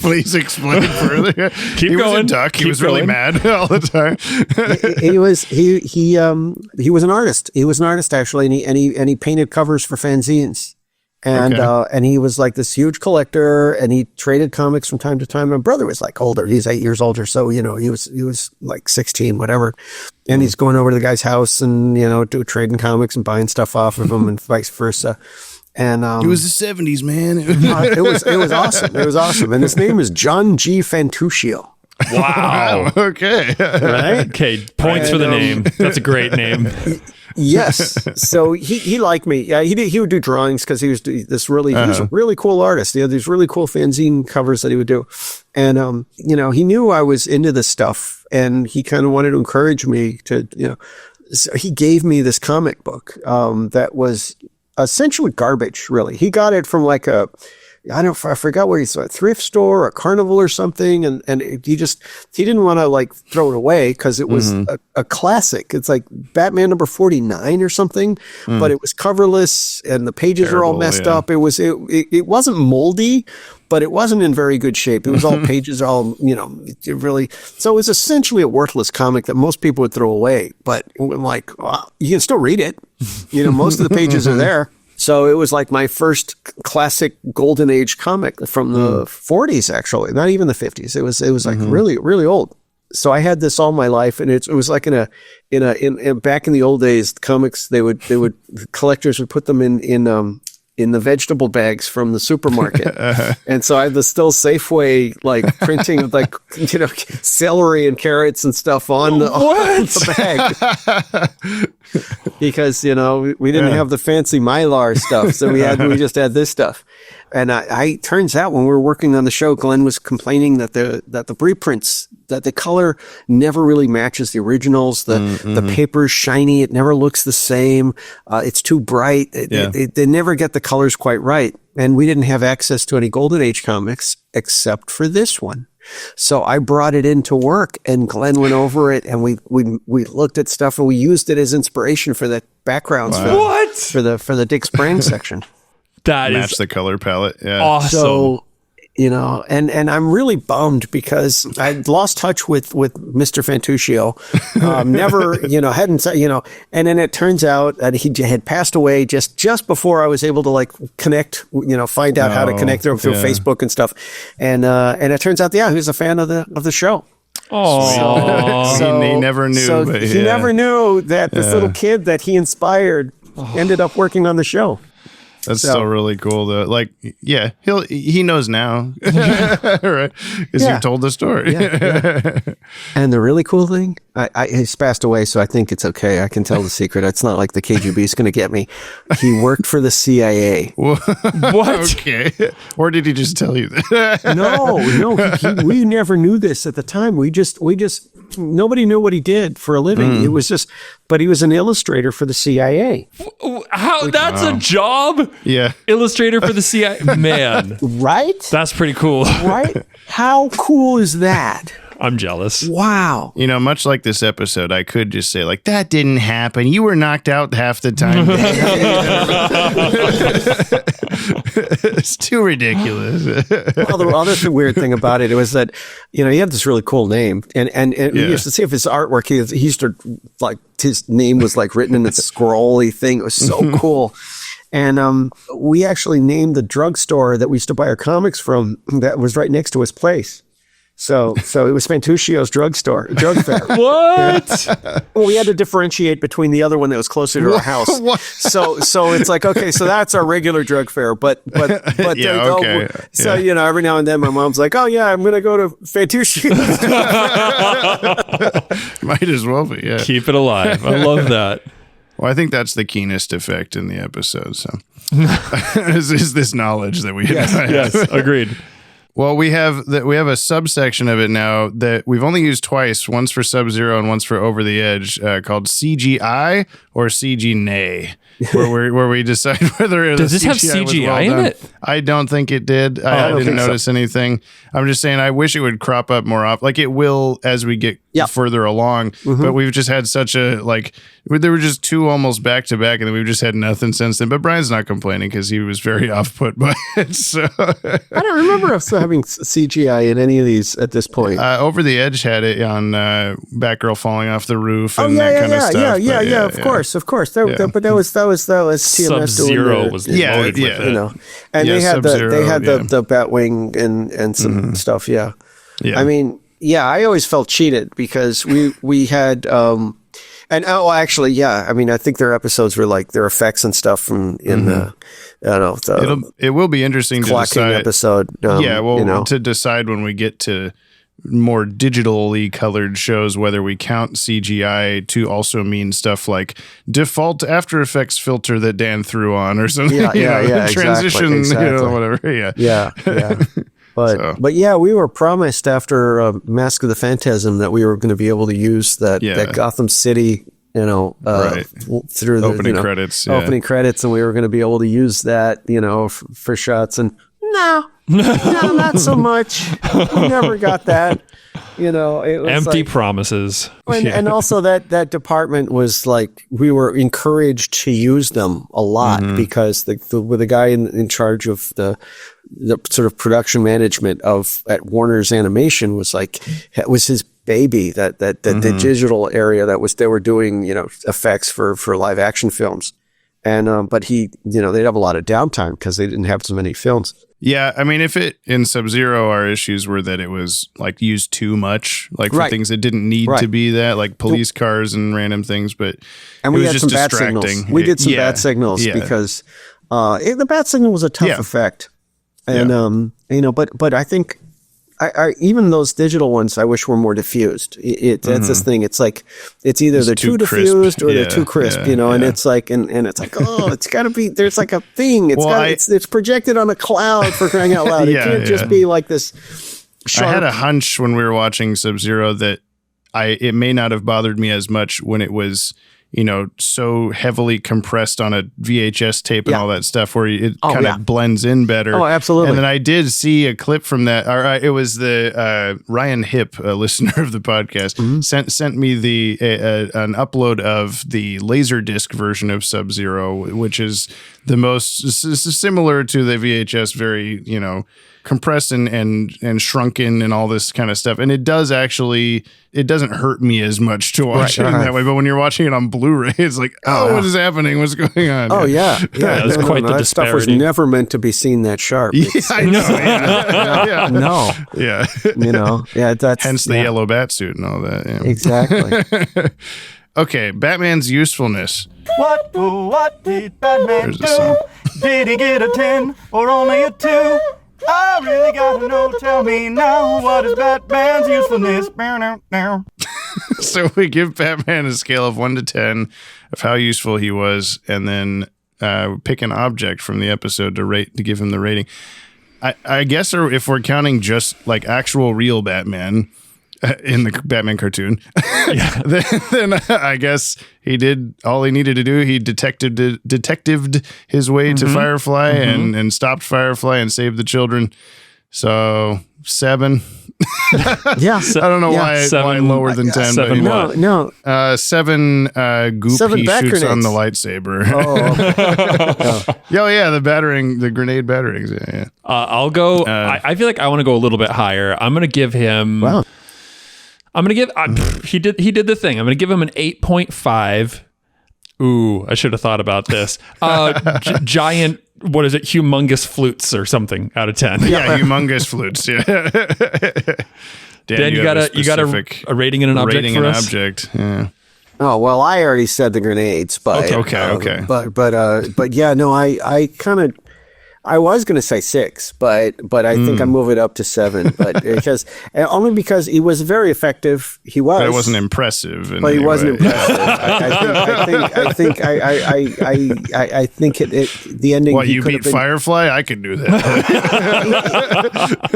Please explain further. Keep going. Was a duck. He was really mad all the time. He was an artist. He was an artist actually, and he painted covers for fanzines. And he was this huge collector, and he traded comics from time to time. My brother was older; he's 8 years older, so he was 16, whatever. And he's going over to the guy's house and trading comics and buying stuff off of him, and vice versa. And it was the 70s, man. It was awesome. It was awesome, and his name is John G. Fantuccio. Wow. Okay. Right. Okay. Points for the name. That's a great name. Yes. So he liked me. Yeah, he would do drawings because he was he was a really cool artist. He had these really cool fanzine covers that he would do. And he knew I was into this stuff, and he kind of wanted to encourage me to, so he gave me this comic book that was essentially garbage, really. He got it from I forgot where he saw a thrift store or a carnival or something. And he didn't want to throw it away because it was a classic. It's Batman number 49 or something, but it was coverless and the pages were all messed up. It wasn't moldy, but it wasn't in very good shape. It was all pages, so it was essentially a worthless comic that most people would throw away, but you can still read it. Most of the pages are there. So it was my first classic golden age comic from the 40s, actually, not even the 50s. It was really, really old. So I had this all my life, and it was back in the old days, comics, collectors would put them in the vegetable bags from the supermarket. And so I had the still Safeway printing of celery and carrots and stuff on the bag. Because we didn't have the fancy Mylar stuff, so we just had this stuff. And I turns out when we were working on the show, Glenn was complaining that the reprints, that the color never really matches the originals. The paper's shiny. It never looks the same. It's too bright. They never get the colors quite right. And we didn't have access to any Golden Age comics except for this one. So I brought it into work, and Glenn went over it, and we looked at stuff, and we used it as inspiration for the backgrounds for the Dick Sprang section. That match the color palette. Yeah. Awesome. So, and I'm really bummed because I lost touch with Mr. Fantuzio. Never, hadn't, and then it turns out that he had passed away just before I was able to connect, find out how to connect through Facebook and stuff. And it turns out, he was a fan of the show. Oh, so he never knew. So he never knew that this little kid that he inspired ended up working on the show. That's still really cool, though. He knows now, right? Because you told the story. Yeah. And the really cool thing, he's passed away, so I think it's okay. I can tell the secret. It's not like the KGB is going to get me. He worked for the CIA. What? Okay. Or did he just tell you that? No. We never knew this at the time. We just nobody knew what he did for a living. It was just, but he was an illustrator for the CIA. How? That's a job? Yeah. Illustrator for the CIA. Man. Right? That's pretty cool. Right? How cool is that? I'm jealous. Wow. Much like this episode, I could just say, that didn't happen. You were knocked out half the time. It's too ridiculous. Well, the other weird thing about it was that, he had this really cool name. And we used to see if his artwork, he used to, his name was written in a scrolly thing. It was so cool. And we actually named the drugstore that we used to buy our comics from that was right next to his place. So it was Fantuzio's drug fair. What? Yeah. Well, we had to differentiate between the other one that was closer to our house. So it's okay, so that's our regular drug fair, but there you go. Okay. So, every now and then my mom's like, oh yeah, I'm going to go to Fantuzio's. Might as well be, yeah. Keep it alive. I love that. Well, I think that's the keenest effect in the episode, so. is this knowledge that we have. Yes, agreed. Well, we have a subsection of it now that we've only used twice, once for Sub-Zero and once for Over the Edge, called CGI or CG Nay, where we decide whether does this have CGI in it? I don't think it did. I didn't notice anything. I'm just saying I wish it would crop up more often. It will as we get further along, but we've just had such a there were just two almost back to back, and then we've just had nothing since then. But Brian's not complaining because he was very off put by it. So I don't remember us having CGI in any of these at this point. Over the Edge had it on Batgirl falling off the roof and that kind of stuff. Yeah, of course. But that was TMS Sub-Zero was loaded with it. And they had the Bat-Wing and some stuff. Yeah. I mean, I always felt cheated because we had I think their episodes were their effects and stuff from it will be interesting to decide episode. To decide when we get to more digitally colored shows whether we count CGI to also mean stuff like default After Effects filter that Dan threw on or something. Transition, exactly. Whatever. Yeah. But we were promised after Mask of the Phantasm that we were going to be able to use that Gotham City, through the opening credits, and we were going to be able to use that, for shots. And no, not so much. We never got that. It was empty promises. And also that department was we were encouraged to use them a lot because the guy in charge of the sort of production management at Warner's Animation was was his baby, that the digital area they were doing, effects for live action films. And, but they'd have a lot of downtime because they didn't have so many films. Yeah, I mean, if in Sub-Zero, our issues were that it was used too much, for things that didn't need to be that, like police cars and random things, but and we had some bat signals. We did some bat signals because the bat signal was a tough effect, and but I think even those digital ones, I wish were more diffused. That's this thing. It's like it's either they're too diffused or they're too crisp, and it's like and it's like, oh, it's got to be. There's like a thing. It's projected on a cloud, for crying out loud. It can't just be like this. Sharp. I had a hunch when we were watching Sub-Zero that it may not have bothered me as much when it was, so heavily compressed on a VHS tape and all that stuff, where it kind of blends in better. Oh, absolutely. And then I did see a clip from that. It was the Ryan Hipp, a listener of the podcast, sent me an upload of the Laserdisc version of Sub-Zero, which is the most similar to the VHS, very, compressed and shrunken and all this kind of stuff. And it doesn't hurt me as much to watch it in that way. But when you're watching it on Blu-ray, it's like, what is happening? What's going on? Oh, yeah. Yeah, it's quite the disparity. That stuff was never meant to be seen that sharp. Yeah, I know. No. Yeah. That's hence the yellow bat suit and all that. Yeah. Exactly. Okay, Batman's usefulness. What did Batman do? Did he get a 10 or only a 2? I really gotta know, tell me now, what is Batman's usefulness? So we give Batman a scale of 1 to 10 of how useful he was, and then pick an object from the episode to give him the rating. I guess, or if we're counting just like actual real Batman in the Batman cartoon, then I guess he did all he needed to do. He detectived his way to Firefly and stopped Firefly and saved the children. So 7. Yeah, I don't know why lower than 10. 7 but, no. 7 goop 7 he bat shoots grenades. on the lightsaber. The grenade batterings. Yeah. I'll go. I feel like I want to go a little bit higher. I'm going to give him. Wow. I'm going to give. He did the thing. I'm going to give him an 8.5. Ooh, I should have thought about this. Giant. What is it? Humongous flutes or something out of 10. Yeah, humongous flutes. Yeah. Dan, you got a rating and an object rating for an us? object. Yeah. Oh, well, I already said the grenades, but okay. But yeah, no, I was going to say 6, but I think I move it up to 7, but only because he was very effective. He was. But it wasn't impressive. But he wasn't impressive. I think the ending. What, you beat Firefly? I could do that.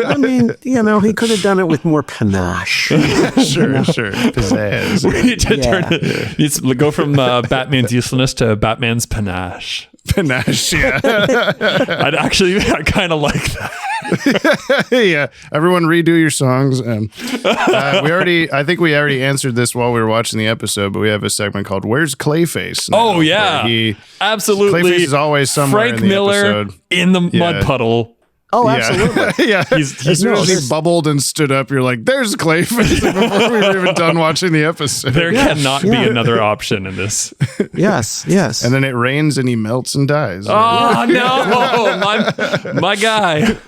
I mean, he could have done it with more panache. Sure. Pizzazz. We need to go from Batman's usefulness to Batman's panache. Panache, yeah. I kind of like that. Yeah, everyone redo your songs. I think we already answered this while we were watching the episode, but we have a segment called "Where's Clayface?" now, Oh yeah, absolutely. Clayface is always somewhere. Frank in the Miller episode. In the mud puddle. Oh, absolutely. Yeah. As soon as he bubbled and stood up, you're like, "There's Clayface." Before we were even done watching the episode, there cannot be another option in this. Yes. And then it rains and he melts and dies. Oh no, my guy.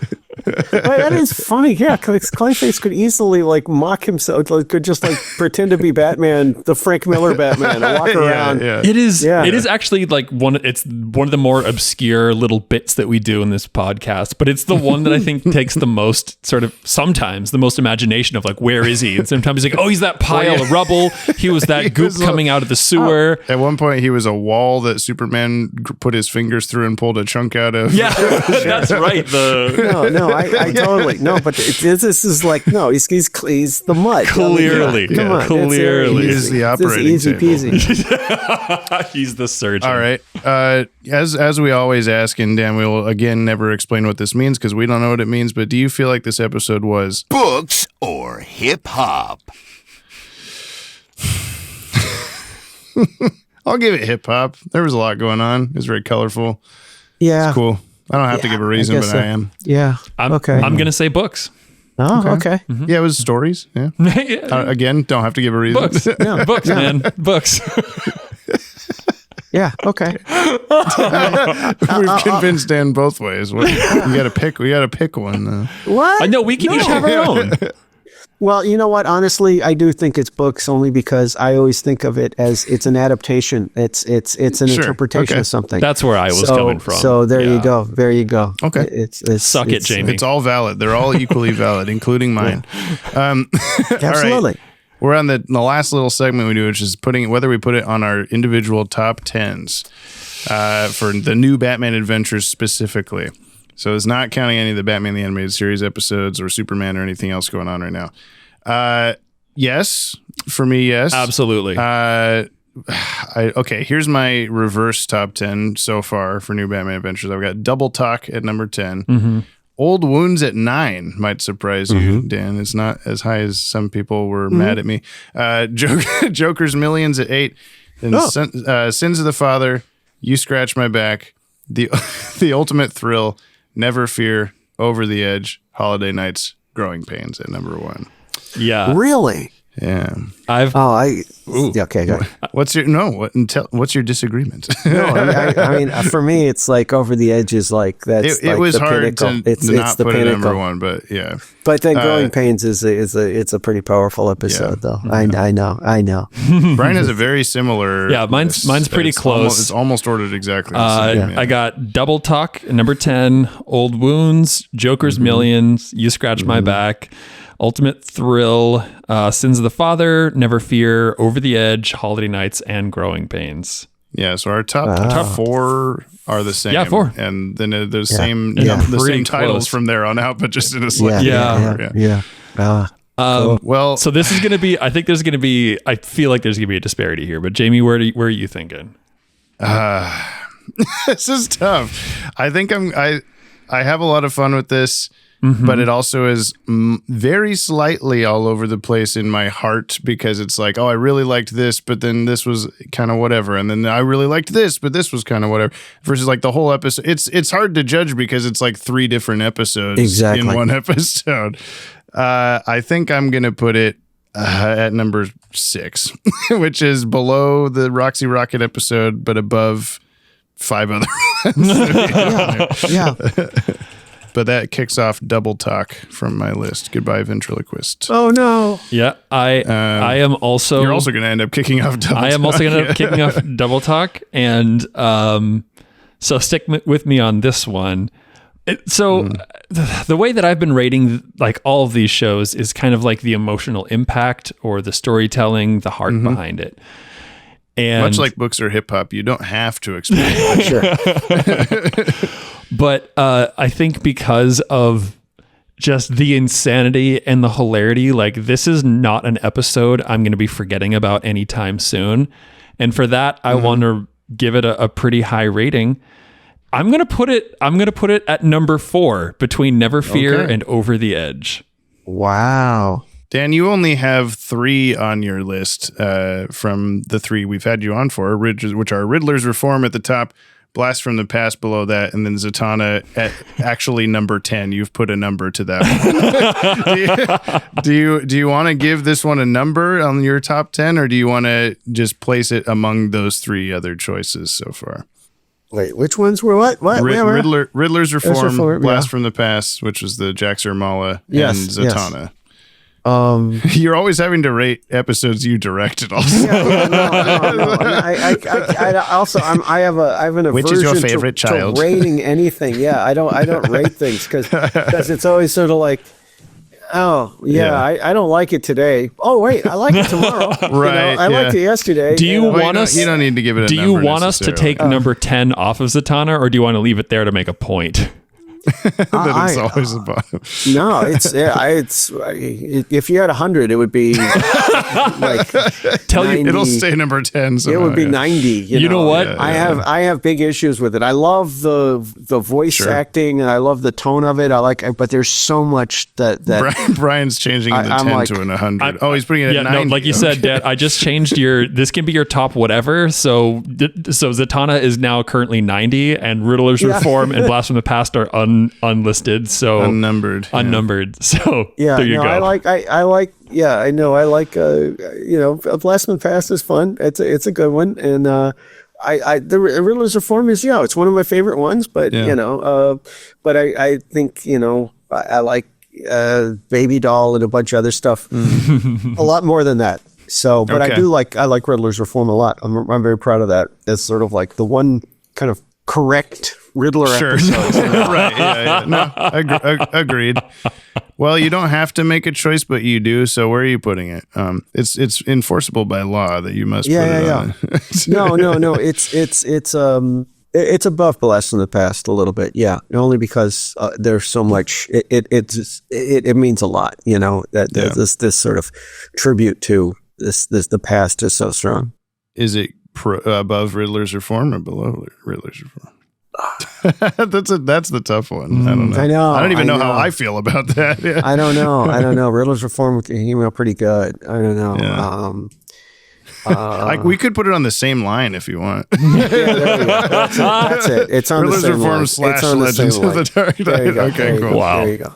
That is funny. Yeah, Clayface could easily mock himself. Could just pretend to be Batman, the Frank Miller Batman, and walk around. Yeah. It is actually it's one of the more obscure little bits that we do in this podcast, but it's the one that I think takes the most sometimes the most imagination of where is he? And sometimes he's like, oh, he's that pile of rubble. He was that goop coming out of the sewer. At one point, he was a wall that Superman put his fingers through and pulled a chunk out of. Yeah, that's right. No, I totally but this is he's the mud. Clearly, come on, clearly, he's the operating easy table. peasy. He's the surgeon. All right. As we always ask, and Dan, we will again never explain what this means because we don't know what it means. But do you feel like this episode was books or hip hop? I'll give it hip hop. There was a lot going on. It was very colorful. Yeah, it's cool. I don't have to give a reason, but I am. Yeah. Okay. I'm gonna say books. Oh, okay. Mm-hmm. Yeah, it was stories. Yeah. Again, don't have to give a reason. Books. Yeah, books, man. Books. Yeah. Okay. We've convinced Dan both ways. We got to pick. We got to pick one. Though. What? I know we can each have our own. Well, you know what? Honestly, I do think it's books only because I always think of it as it's an adaptation. It's an interpretation of something. That's where I was coming from. So there you go. There you go. Okay. Suck it, Jamie. It's all valid. They're all equally valid, including mine. Absolutely. All right. We're on the last little segment we do, which is whether we put it on our individual top 10s for the new Batman adventures specifically. So it's not counting any of the Batman the Animated Series episodes or Superman or anything else going on right now. Yes. For me, yes. Absolutely. Okay, here's my reverse top 10 so far for new Batman adventures. I've got Double Talk at number 10. Mm-hmm. Old Wounds at 9 might surprise you, Dan. It's not as high as some people were mad at me. Joker's Millions at 8. And Sins of the Father, You Scratch My Back, The Ultimate Thrill, Never Fear, Over the Edge, Holiday Nights, Growing Pains at number 1. Yeah. Really? Yeah. Okay, go ahead. What's your disagreement? No, I mean, for me, it's like Over the Edge is like that's. It was the hard pinnacle. to It's not the put pinnacle. it number 1, but yeah. But then Growing Pains is a pretty powerful episode, though. I know. Brian has a very similar. Yeah, mine's pretty close. It's almost ordered exactly the same. I got Double Talk at number 10, Old Wounds, Joker's Millions, You Scratch My Back, Ultimate Thrill, Sins of the Father, Never Fear, Over the Edge, Holiday Nights, and Growing Pains. Yeah, so our top 4 are the same. Yeah, 4. And then the same titles close. from there on out, but just in a slightly Cool. Well, so this is going to be, I feel like there's going to be a disparity here, but Jamie, where are you thinking? This is tough. I think I have a lot of fun with this. But it also is very slightly all over the place in my heart because it's like, oh, I really liked this, but then this was kind of whatever. And then I really liked this, but this was kind of whatever. Versus like the whole episode. It's hard to judge because it's like 3 different episodes in one episode. I think I'm going to put it at number 6, which is below the Roxy Rocket episode, but above 5 other ones. Yeah. But that kicks off Double Talk from my list. Goodbye, Ventriloquist. Oh no! Yeah, I am also. You're also going to end up kicking off Double Talk. I am also going to end up kicking off Double Talk, and so stick with me on this one. The way that I've been rating like all of these shows is kind of like the emotional impact or the storytelling, the heart behind it. And much like books or hip hop, you don't have to explain it. Sure. But I think because of just the insanity and the hilarity, like this is not an episode I'm going to be forgetting about anytime soon. And for that, I want to give it a pretty high rating. I'm going to put it at number 4 between Never Fear and Over the Edge. Wow. Dan, you only have 3 on your list from the 3 we've had you on for, which are Riddler's Reform at the top, Blast from the Past below that, and then Zatanna at actually number 10. You've put a number to that one. Do you want to give this one a number on your top 10, or do you want to just place it among those 3 other choices so far? Wait, which ones were what? Riddler's Reform, Blast from the Past, which was the Jack Sirmala, and Zatanna. Yes. You're always having to rate episodes you directed. Also, no. I have an aversion Which is your favorite child? To rating anything. Yeah, I don't rate things because it's always sort of like, I don't like it today. Oh wait, I like it tomorrow. Right? I liked it yesterday. Do you want us? You don't need to give it. Do you want us to take number 10 off of Zatanna, or do you want to leave it there to make a point? That it's always a bottom. No, it's if you had 100, it would be like tell you it'll stay number 10. Somehow, it would be 90. You know what? I have big issues with it. I love the voice acting and I love the tone of it. But there's so much that Brian's changing the 10 to an 100. He's putting it at 90. No, like you said, Dad, I just changed this can be your top whatever. So Zatanna is now currently 90, and Riddler's Reform and Blast from the Past are unlisted, so unnumbered. So there you go. I like Blast from the Past is fun. It's a good one, and the Riddler's Reform is it's one of my favorite ones. But but I think I like Baby Doll and a bunch of other stuff. A lot more than that. So, but I like Riddler's Reform a lot. I'm very proud of that. It's sort of like the one kind of correct Riddler episode. Right. Yeah. No, agreed. Well, you don't have to make a choice, but you do. So where are you putting it? It's enforceable by law that you must put it on. No. It's above Blast in the Past a little bit. Yeah. Only because there's so much, it means a lot, that this sort of tribute to the past is so strong. Is it above Riddler's Reform or below Riddler's Reform? That's the tough one. I don't know. I don't even know how I feel about that. Yeah. I don't know. Riddler's Reform came out pretty good. I don't know. Yeah. We could put it on the same line if you want. Yeah, there you go. That's it. It's on Riddler's the same Reform / Legends of the Dark Knight. Okay, cool. Wow. There you go.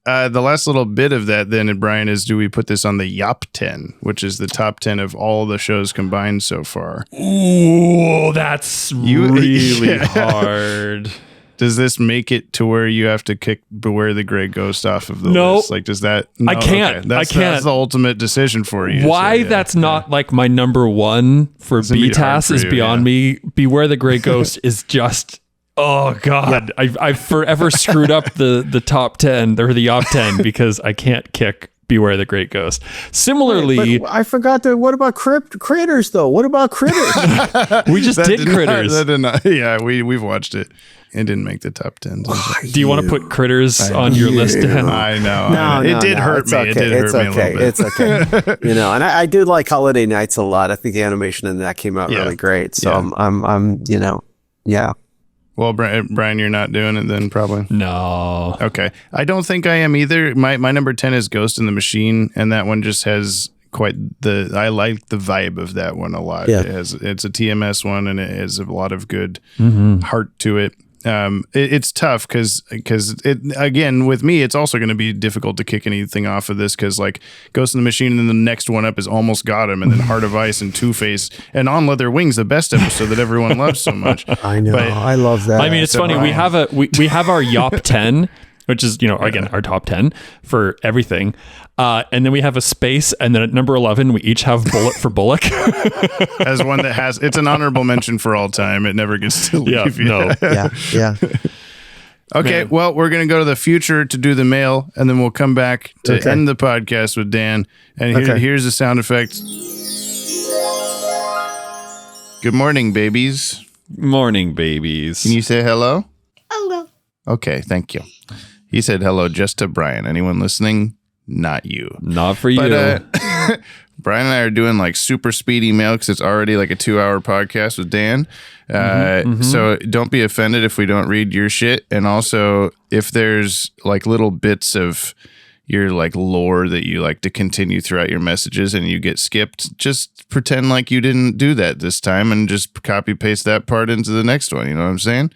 The last little bit of that then, Brian, is do we put this on the Yop 10, which is the top 10 of all the shows combined so far? Ooh, that's really hard. Does this make it to where you have to kick Beware the Grey Ghost off of the list? Like, does that? No, I can't. Okay. That's the ultimate decision for you. Why that's not like my number one for BTAS is beyond me. Beware the Grey Ghost is just... Oh God! Yeah. I've forever screwed up the top 10 or the Yop 10 because I can't kick Beware the Great Ghost. Similarly, but I forgot to. What about Critters though? What about Critters? We just did Critters. Yeah, we've watched it. It didn't make the top 10. Do you want to put Critters on your list, Dan? I know. It did hurt me. Okay. It did hurt me a little bit. It's okay. And I do like Holiday Nights a lot. I think the animation in that came out really great. So I'm yeah. Well, Brian, you're not doing it then, probably? No. Okay. I don't think I am either. My number 10 is Ghost in the Machine, and that one just has I like the vibe of that one a lot. Yeah. It's a TMS one, and it has a lot of good heart to it. It's tough because again, with me, it's also going to be difficult to kick anything off of this because like Ghost in the Machine and then the next one up is Almost Got Him and then Heart of Ice and Two-Face and On Leather Wings, the best episode that everyone loves so much. I know. I love that. I mean, it's funny. We have our Yop 10, which is, again, our top 10 for everything. And then we have a space, and then at number 11, we each have Bullet for Bullock. As one that it's an honorable mention for all time. It never gets to leave you. No. Yeah. Okay, well, we're going to go to the future to do the mail, and then we'll come back to end the podcast with Dan. And here's the sound effect. Good morning, babies. Morning, babies. Can you say hello? Hello. Okay, thank you. He said hello just to Brian. Anyone listening? Not you. Not for you. Brian and I are doing like super speedy mail because it's already like a 2-hour podcast with Dan. So don't be offended if we don't read your shit. And also, if there's like little bits of your like lore that you like to continue throughout your messages and you get skipped, just pretend like you didn't do that this time and just copy paste that part into the next one. You know what I'm saying?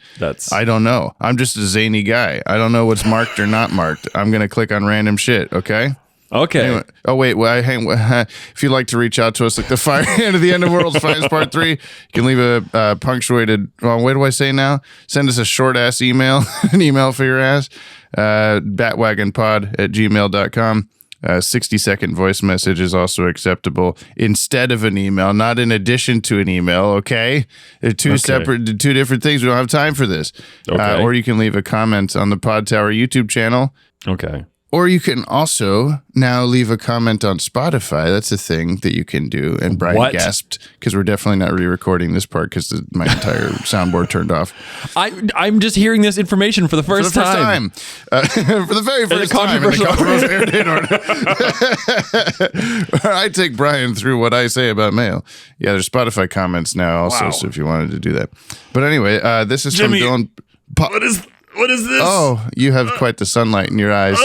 I don't know. I'm just a zany guy. I don't know what's marked or not marked. I'm going to click on random shit. Okay. Anyway, oh wait, if you'd like to reach out to us like the fire hand of the end of world's finest part 3, you can leave a punctuated, what do I say now? Send us a short ass email, an email for your ass, batwagonpod@gmail.com. 60-second voice message is also acceptable instead of an email, not in addition to an email. Okay. They're two different things. We don't have time for this. Or you can leave a comment on the Pod Tower YouTube channel. Okay. Or you can also now leave a comment on Spotify. That's a thing that you can do. And Brian gasped because we're definitely not re-recording this part because my entire soundboard turned off. I'm just hearing this information for the first time. For the very first time in the controversial Airdate order. I take Brian through what I say about mail. Yeah, there's Spotify comments now also, so if you wanted to do that. But anyway, this is Jimmy, from Dylan. What is this? Oh, you have quite the sunlight in your eyes.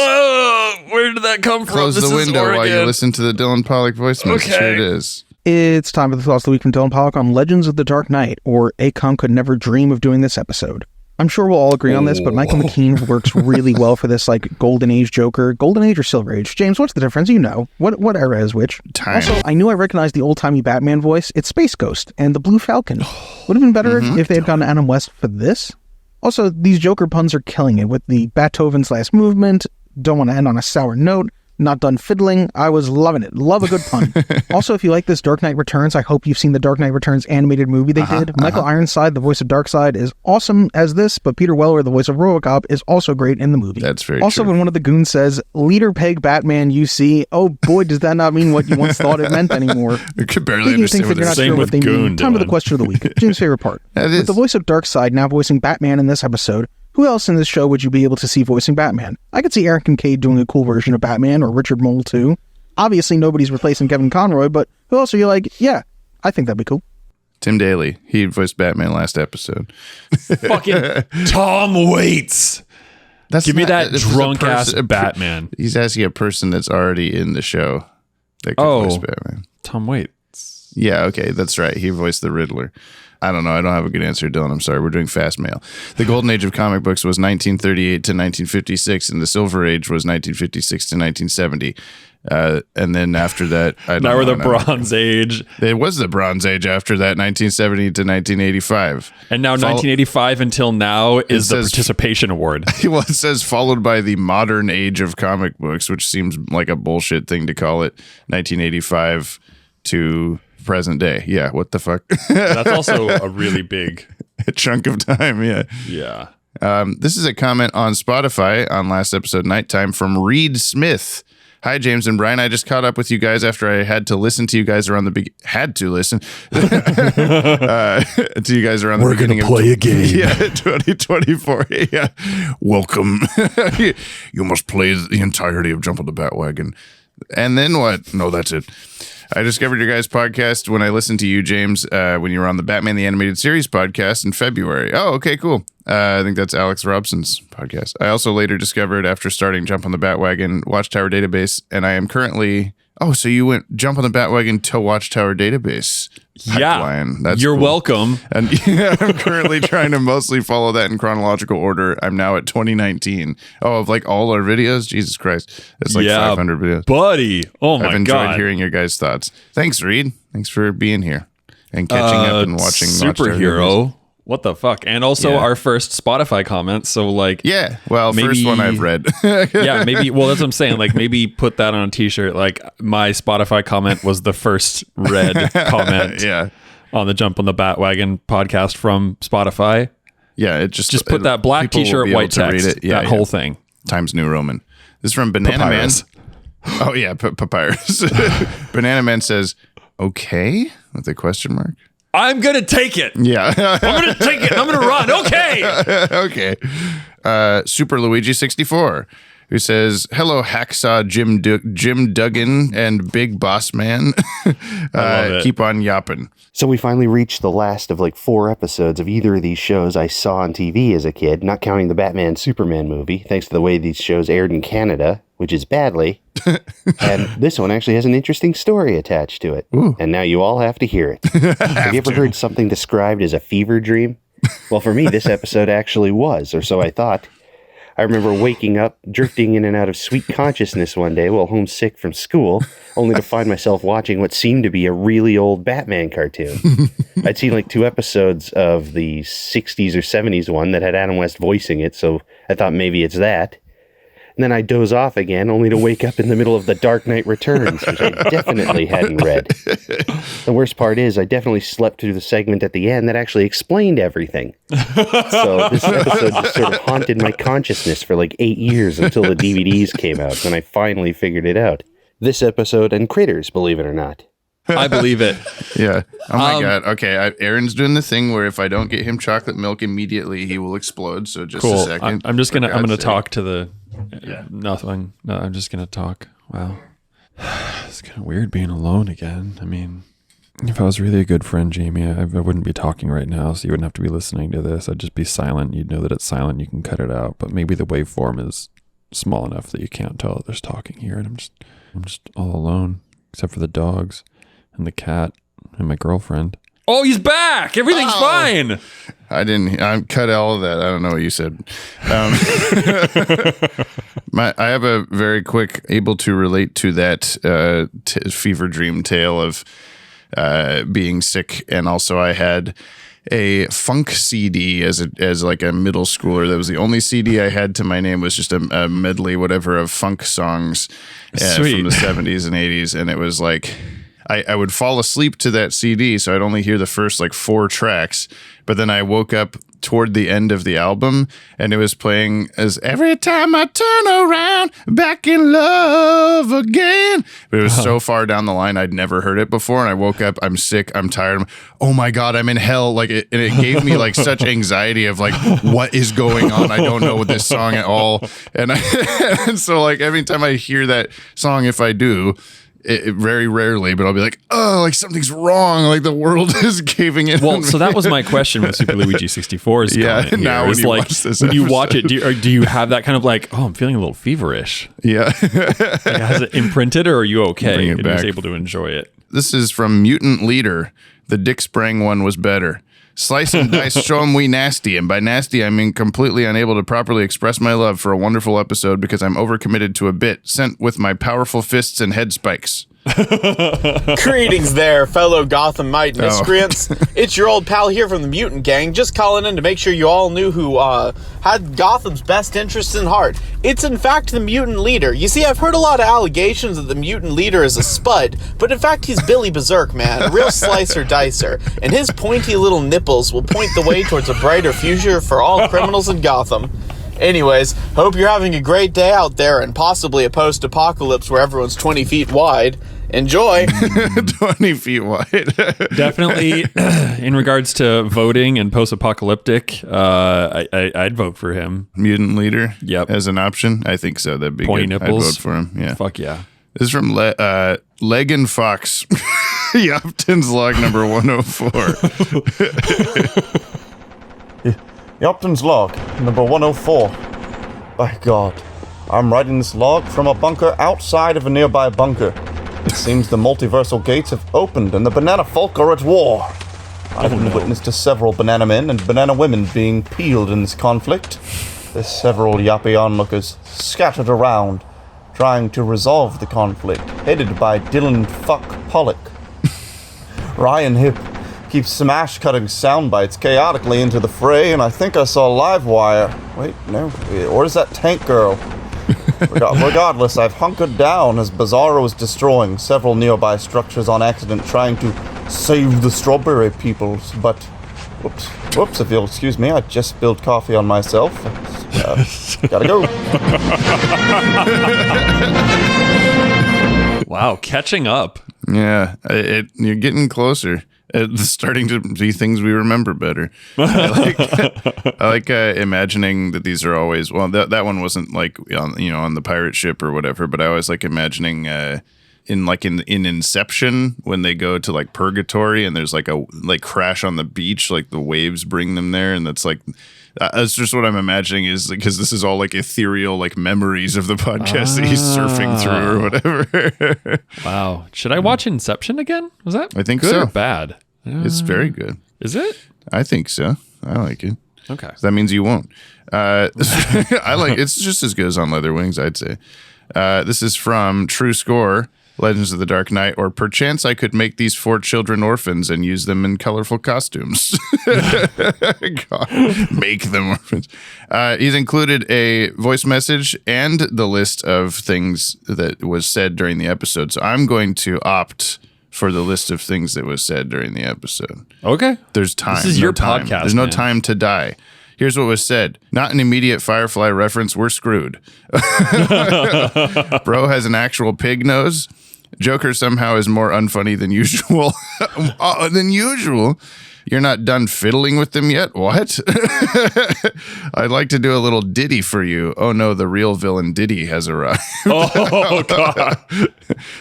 Where did that come from? Close the window while you listen to the Dylan Pollock voice message. Here it is. It's time for the Thoughts of the Week from Dylan Pollock on Legends of the Dark Knight, or ACOM could never dream of doing this episode. I'm sure we'll all agree on this, but Michael McKean works really well for this like Golden Age Joker. Golden Age or Silver Age? James, what's the difference? You know. What era is which? Time. Also, I knew I recognized the old-timey Batman voice. It's Space Ghost and the Blue Falcon. Would have been better if they had gone to Adam West for this. Also, these Joker puns are killing it with the Beethoven's Last Movement, Don't want to end on a sour note. Not done fiddling. I was loving it. Love a good pun. Also, if you like this Dark Knight Returns, I hope you've seen the Dark Knight Returns animated movie they did. Michael Ironside, the voice of Darkseid, is awesome as this, but Peter Weller, the voice of RoboCop, is also great in the movie. That's very also, true. when one of the goons says, "Leader Peg Batman UC," oh boy, does that not mean what you once thought it meant anymore. I could barely understand what you're not sure what they mean. Time for the question of the week. James' favorite part. With the voice of Darkseid now voicing Batman in this episode, who else in this show would you be able to see voicing Batman? I could see Aaron Kincaid doing a cool version of Batman, or Richard Mole too. Obviously, nobody's replacing Kevin Conroy, but who else are you like, yeah, I think that'd be cool. Tim Daly. He voiced Batman last episode. Fucking Tom Waits. Give me that drunk-ass Batman. He's asking a person that's already in the show that could voice Batman. Tom Waits. Yeah, okay, that's right. He voiced the Riddler. I don't know. I don't have a good answer, Dylan. I'm sorry. We're doing fast mail. The golden age of comic books was 1938 to 1956, and the silver age was 1956 to 1970. And then after that, now we're the Bronze Age. It was the Bronze Age after that, 1970 to 1985. And now 1985 until now is the Participation Award. Well, it says followed by the modern age of comic books, which seems like a bullshit thing to call it, 1985 to present day. Yeah, what the fuck? That's also a really big chunk of time. Yeah. Yeah. This is a comment on Spotify on last episode, Nighttime, from Reed Smith. Hi, James and Brian. I just caught up with you guys after I had to listen to you guys around the had to listen to you guys around the beginning. We're going to play a game. Yeah, 2024. Yeah. Welcome. You must play the entirety of Jump on the Bat-Wagon. And then what? No, that's it. I discovered your guys' podcast when I listened to you, James, when you were on the Batman the Animated Series podcast in February. Oh, okay, cool. I think that's Alex Robson's podcast. I also later discovered after starting Jump on the Bat-Wagon, Watchtower Database, and I am currently... Oh, so you went Jump on the Bat-Wagon to Watchtower Database. Yeah, that's you're cool. Welcome. And I'm currently trying to mostly follow that in chronological order. I'm now at 2019. Oh, of like all our videos? Jesus Christ. That's like 500 videos. Buddy. Oh my God. I've enjoyed hearing your guys' thoughts. Thanks, Reed. Thanks for being here and catching up and watching Superhero. What the fuck? And also our first Spotify comment. So like, yeah, well, maybe, first one I've read. Yeah, maybe. Well, that's what I'm saying. Like maybe put that on a t-shirt. Like my Spotify comment was the first read comment. Yeah. On the Jump on the Batwagon podcast from Spotify. Yeah. It just put that black t-shirt, white text. Read it. Yeah, that whole thing. Times New Roman. This is from Banana Papyrus. Man. Oh yeah. Papyrus. Banana Man says, okay, with a question mark. I'm going to take it. Yeah. I'm going to take it. I'm going to run. Okay. Okay. Super Luigi 64, who says, hello, Hacksaw Jim Duggan and Big Boss Man. Keep on yapping. So we finally reached the last of like 4 episodes of either of these shows I saw on TV as a kid, not counting the Batman Superman movie, thanks to the way these shows aired in Canada, which is badly. And this one actually has an interesting story attached to it. Ooh. And now you all have to hear it. Have you ever heard something described as a fever dream? Well, for me, this episode actually was, or so I thought. I remember waking up, drifting in and out of sweet consciousness one day while homesick from school, only to find myself watching what seemed to be a really old Batman cartoon. I'd seen like 2 episodes of the 60s or 70s one that had Adam West voicing it, so I thought maybe it's that. And then I doze off again, only to wake up in the middle of The Dark Knight Returns, which I definitely hadn't read. The worst part is I definitely slept through the segment at the end that actually explained everything. So this episode just sort of haunted my consciousness for like 8 years until the DVDs came out, when I finally figured it out. This episode and Critters, believe it or not. I believe it. Yeah. Oh my God. Okay. Aaron's doing the thing where if I don't get him chocolate milk immediately, he will explode. So just a second. I'm gonna talk to the nothing. No, I'm just gonna talk. Wow. It's kind of weird being alone again. I mean, if I was really a good friend, Jamie, I wouldn't be talking right now, so you wouldn't have to be listening to this. I'd just be silent. You'd know that it's silent. You can cut it out. But maybe the waveform is small enough that you can't tell that there's talking here, and I'm just all alone, except for the dogs and the cat and my girlfriend. Oh, he's back! Everything's fine! I cut all of that. I don't know what you said. I have a very quick, able to relate to that fever dream tale of being sick. And also I had a funk CD as like a middle schooler. That was the only CD I had to my name, was just a medley, whatever, of funk songs from the 70s and 80s. And it was like, I would fall asleep to that CD, so I'd only hear the first like 4 tracks. But then I woke up toward the end of the album, and it was playing as every time I turn around, back in love again. But it was so far down the line, I'd never heard it before. And I woke up, I'm sick, I'm tired. Oh my God, I'm in hell. Like and it gave me like such anxiety of like, what is going on? I don't know this song at all. And so like every time I hear that song, if I do, it very rarely, but I'll be like, oh, like something's wrong. Like the world is caving in. Well, so that was my question with Super Luigi 64's. Yeah, now when you like, watch this when you watch it, do you have that kind of like, oh, I'm feeling a little feverish? Yeah. Like, has it imprinted, or are you okay? Bring it and back. you're able to enjoy it. This is from Mutant Leader. The Dick Sprang one was better. Slice and dice, show 'em we nasty. And by nasty, I mean completely unable to properly express my love for a wonderful episode because I'm overcommitted to a bit sent with my powerful fists and head spikes. Greetings there, fellow Gothamite miscreants. It's your old pal here from the Mutant Gang, just calling in to make sure you all knew who had Gotham's best interests in heart. It's in fact the Mutant Leader. You see, I've heard a lot of allegations that the Mutant Leader is a spud, but in fact he's Billy Berserk, man, a real slicer dicer, and his pointy little nipples will point the way towards a brighter future for all criminals in Gotham. Anyways, hope you're having a great day out there and possibly a post-apocalypse where everyone's 20 feet wide. Enjoy. 20 feet wide. Definitely, in regards to voting and post-apocalyptic, I'd vote for him. Mutant Leader? Yep. As an option? I think so. That'd be Pointy good. nipples. I'd vote for him. Yeah. Fuck yeah. This is from Leg and Fox. Yopton's log number 104. Yopton's log, number 104. By God, I'm writing this log from a bunker outside of a nearby bunker. It seems the multiversal gates have opened and the banana folk are at war. I've been witness to several banana men and banana women being peeled in this conflict. There's several Yoppie onlookers scattered around, trying to resolve the conflict, headed by Dylan Fuck Pollock. Ryan Hip keeps smash-cutting sound bites chaotically into the fray, and I think I saw Livewire. Wait, no. Or is that Tank Girl? Regardless, I've hunkered down as Bizarro is destroying several nearby structures on accident, trying to save the strawberry peoples. But, whoops, if you'll excuse me, I just spilled coffee on myself. Gotta go. Wow, catching up. Yeah, you're getting closer. It's starting to be things we remember better. I like imagining that these are always, well, that one wasn't like on the pirate ship or whatever, but I always like imagining in Inception when they go to like purgatory and there's like crash on the beach, like the waves bring them there, and that's like that's just what I'm imagining, is because this is all like ethereal, like memories of the podcast that he's surfing through or whatever. Wow. Should I watch Inception again? Was that I think good so. or bad? It's very good. Is it? I think so. I like it. Okay. That means you won't. I like it's just as good as On Leather Wings, I'd say. This is from True Score, Legends of the Dark Knight, or perchance I could make these 4 children orphans and use them in colorful costumes. God, make them orphans. He's included a voice message and the list of things that was said during the episode. So I'm going to opt for the list of things that was said during the episode. Okay. There's time. This is your podcast. There's no time to die. Here's what was said. Not an immediate Firefly reference. We're screwed. Bro has an actual pig nose. Joker somehow is more unfunny than usual. You're not done fiddling with them yet? What? I'd like to do a little ditty for you. Oh no, the real villain Diddy has arrived. Oh, God.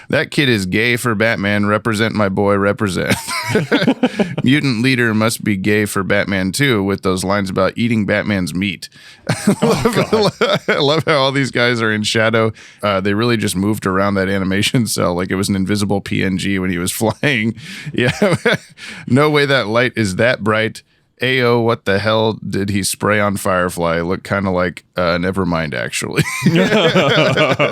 That kid is gay for Batman. Represent my boy, represent. Mutant Leader must be gay for Batman too, with those lines about eating Batman's meat. I love how all these guys are in shadow. They really just moved around that animation cell like it was an invisible PNG when he was flying. Yeah. No way that light is that bright. Ayo, what the hell did he spray on Firefly? Look kind of like, never mind, actually.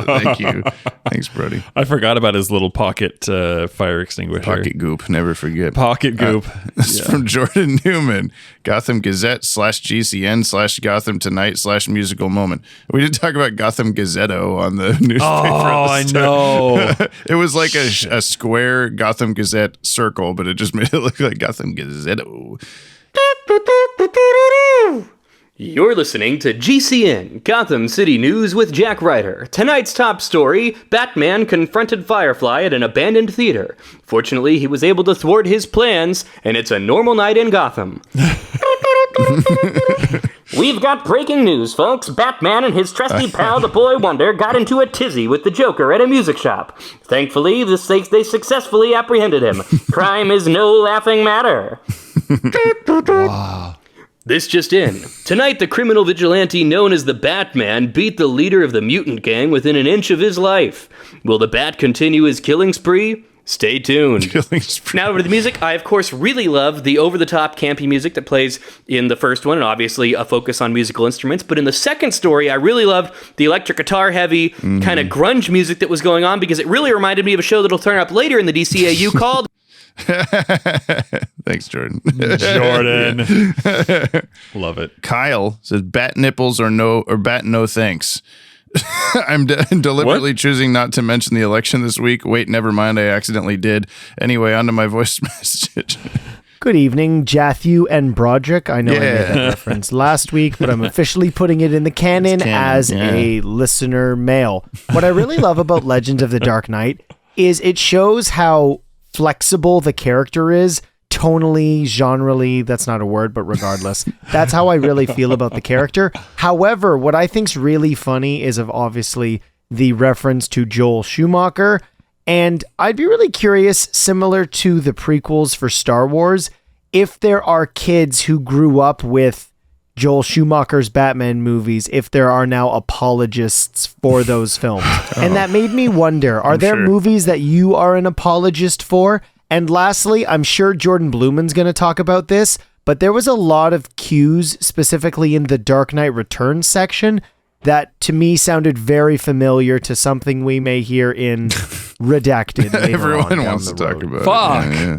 Thank you. Thanks, Brody. I forgot about his little pocket fire extinguisher. Pocket goop. Never forget. Pocket goop. This is from Jordan Newman. Gotham Gazette /GCN/Gotham Tonight /musical moment. We did talk about Gotham Gazetto on the newspaper. Oh, I know. It was like a square Gotham Gazette circle, but it just made it look like Gotham Gazetto. You're listening to GCN, Gotham City News with Jack Ryder. Tonight's top story, Batman confronted Firefly at an abandoned theater. Fortunately, he was able to thwart his plans, and it's a normal night in Gotham. We've got breaking news, folks. Batman and his trusty pal, the Boy Wonder, got into a tizzy with the Joker at a music shop. Thankfully, they successfully apprehended him. Crime is no laughing matter. Wow. This just in. Tonight, the criminal vigilante known as the Batman beat the leader of the mutant gang within an inch of his life. Will the Bat continue his killing spree? Stay tuned. Now over to the music. I, of course, really love the over-the-top campy music that plays in the first one, and obviously a focus on musical instruments. But in the second story, I really loved the electric guitar-heavy kind of grunge music that was going on, because it really reminded me of a show that'll turn up later in the DCAU called... Thanks, Jordan. Love it. Kyle says bat nipples or bat no thanks. I'm deliberately choosing not to mention the election this week. Wait, never mind. I accidentally did. Anyway, on to my voice message. Good evening, Jathu and Broderick. I know I made that reference last week, but I'm officially putting it in the canon as a listener mail. What I really love about Legends of the Dark Knight is it shows how flexible the character is, tonally, genrely, that's not a word, but regardless, that's how I really feel about the character. However, what I think's really funny is obviously the reference to Joel Schumacher, and I'd be really curious, similar to the prequels for Star Wars, if there are kids who grew up with Joel Schumacher's Batman movies, if there are now apologists for those films. And that made me wonder, are there movies that you are an apologist for? And lastly, I'm sure Jordan Blumen's going to talk about this, but there was a lot of cues, specifically in the Dark Knight Returns section, that to me sounded very familiar to something we may hear in Redacted. Everyone wants to talk about Fuck. it. Yeah.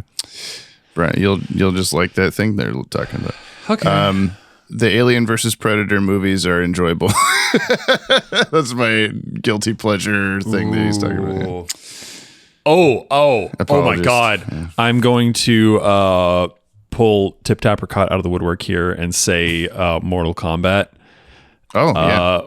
Brian, you'll just like that thing they're talking about. Okay. The Alien versus Predator movies are enjoyable. That's my guilty pleasure thing that he's talking about. Yeah. Oh my God. Yeah. I'm going to pull Tip Tappercott out of the woodwork here and say Mortal Kombat. Oh, yeah.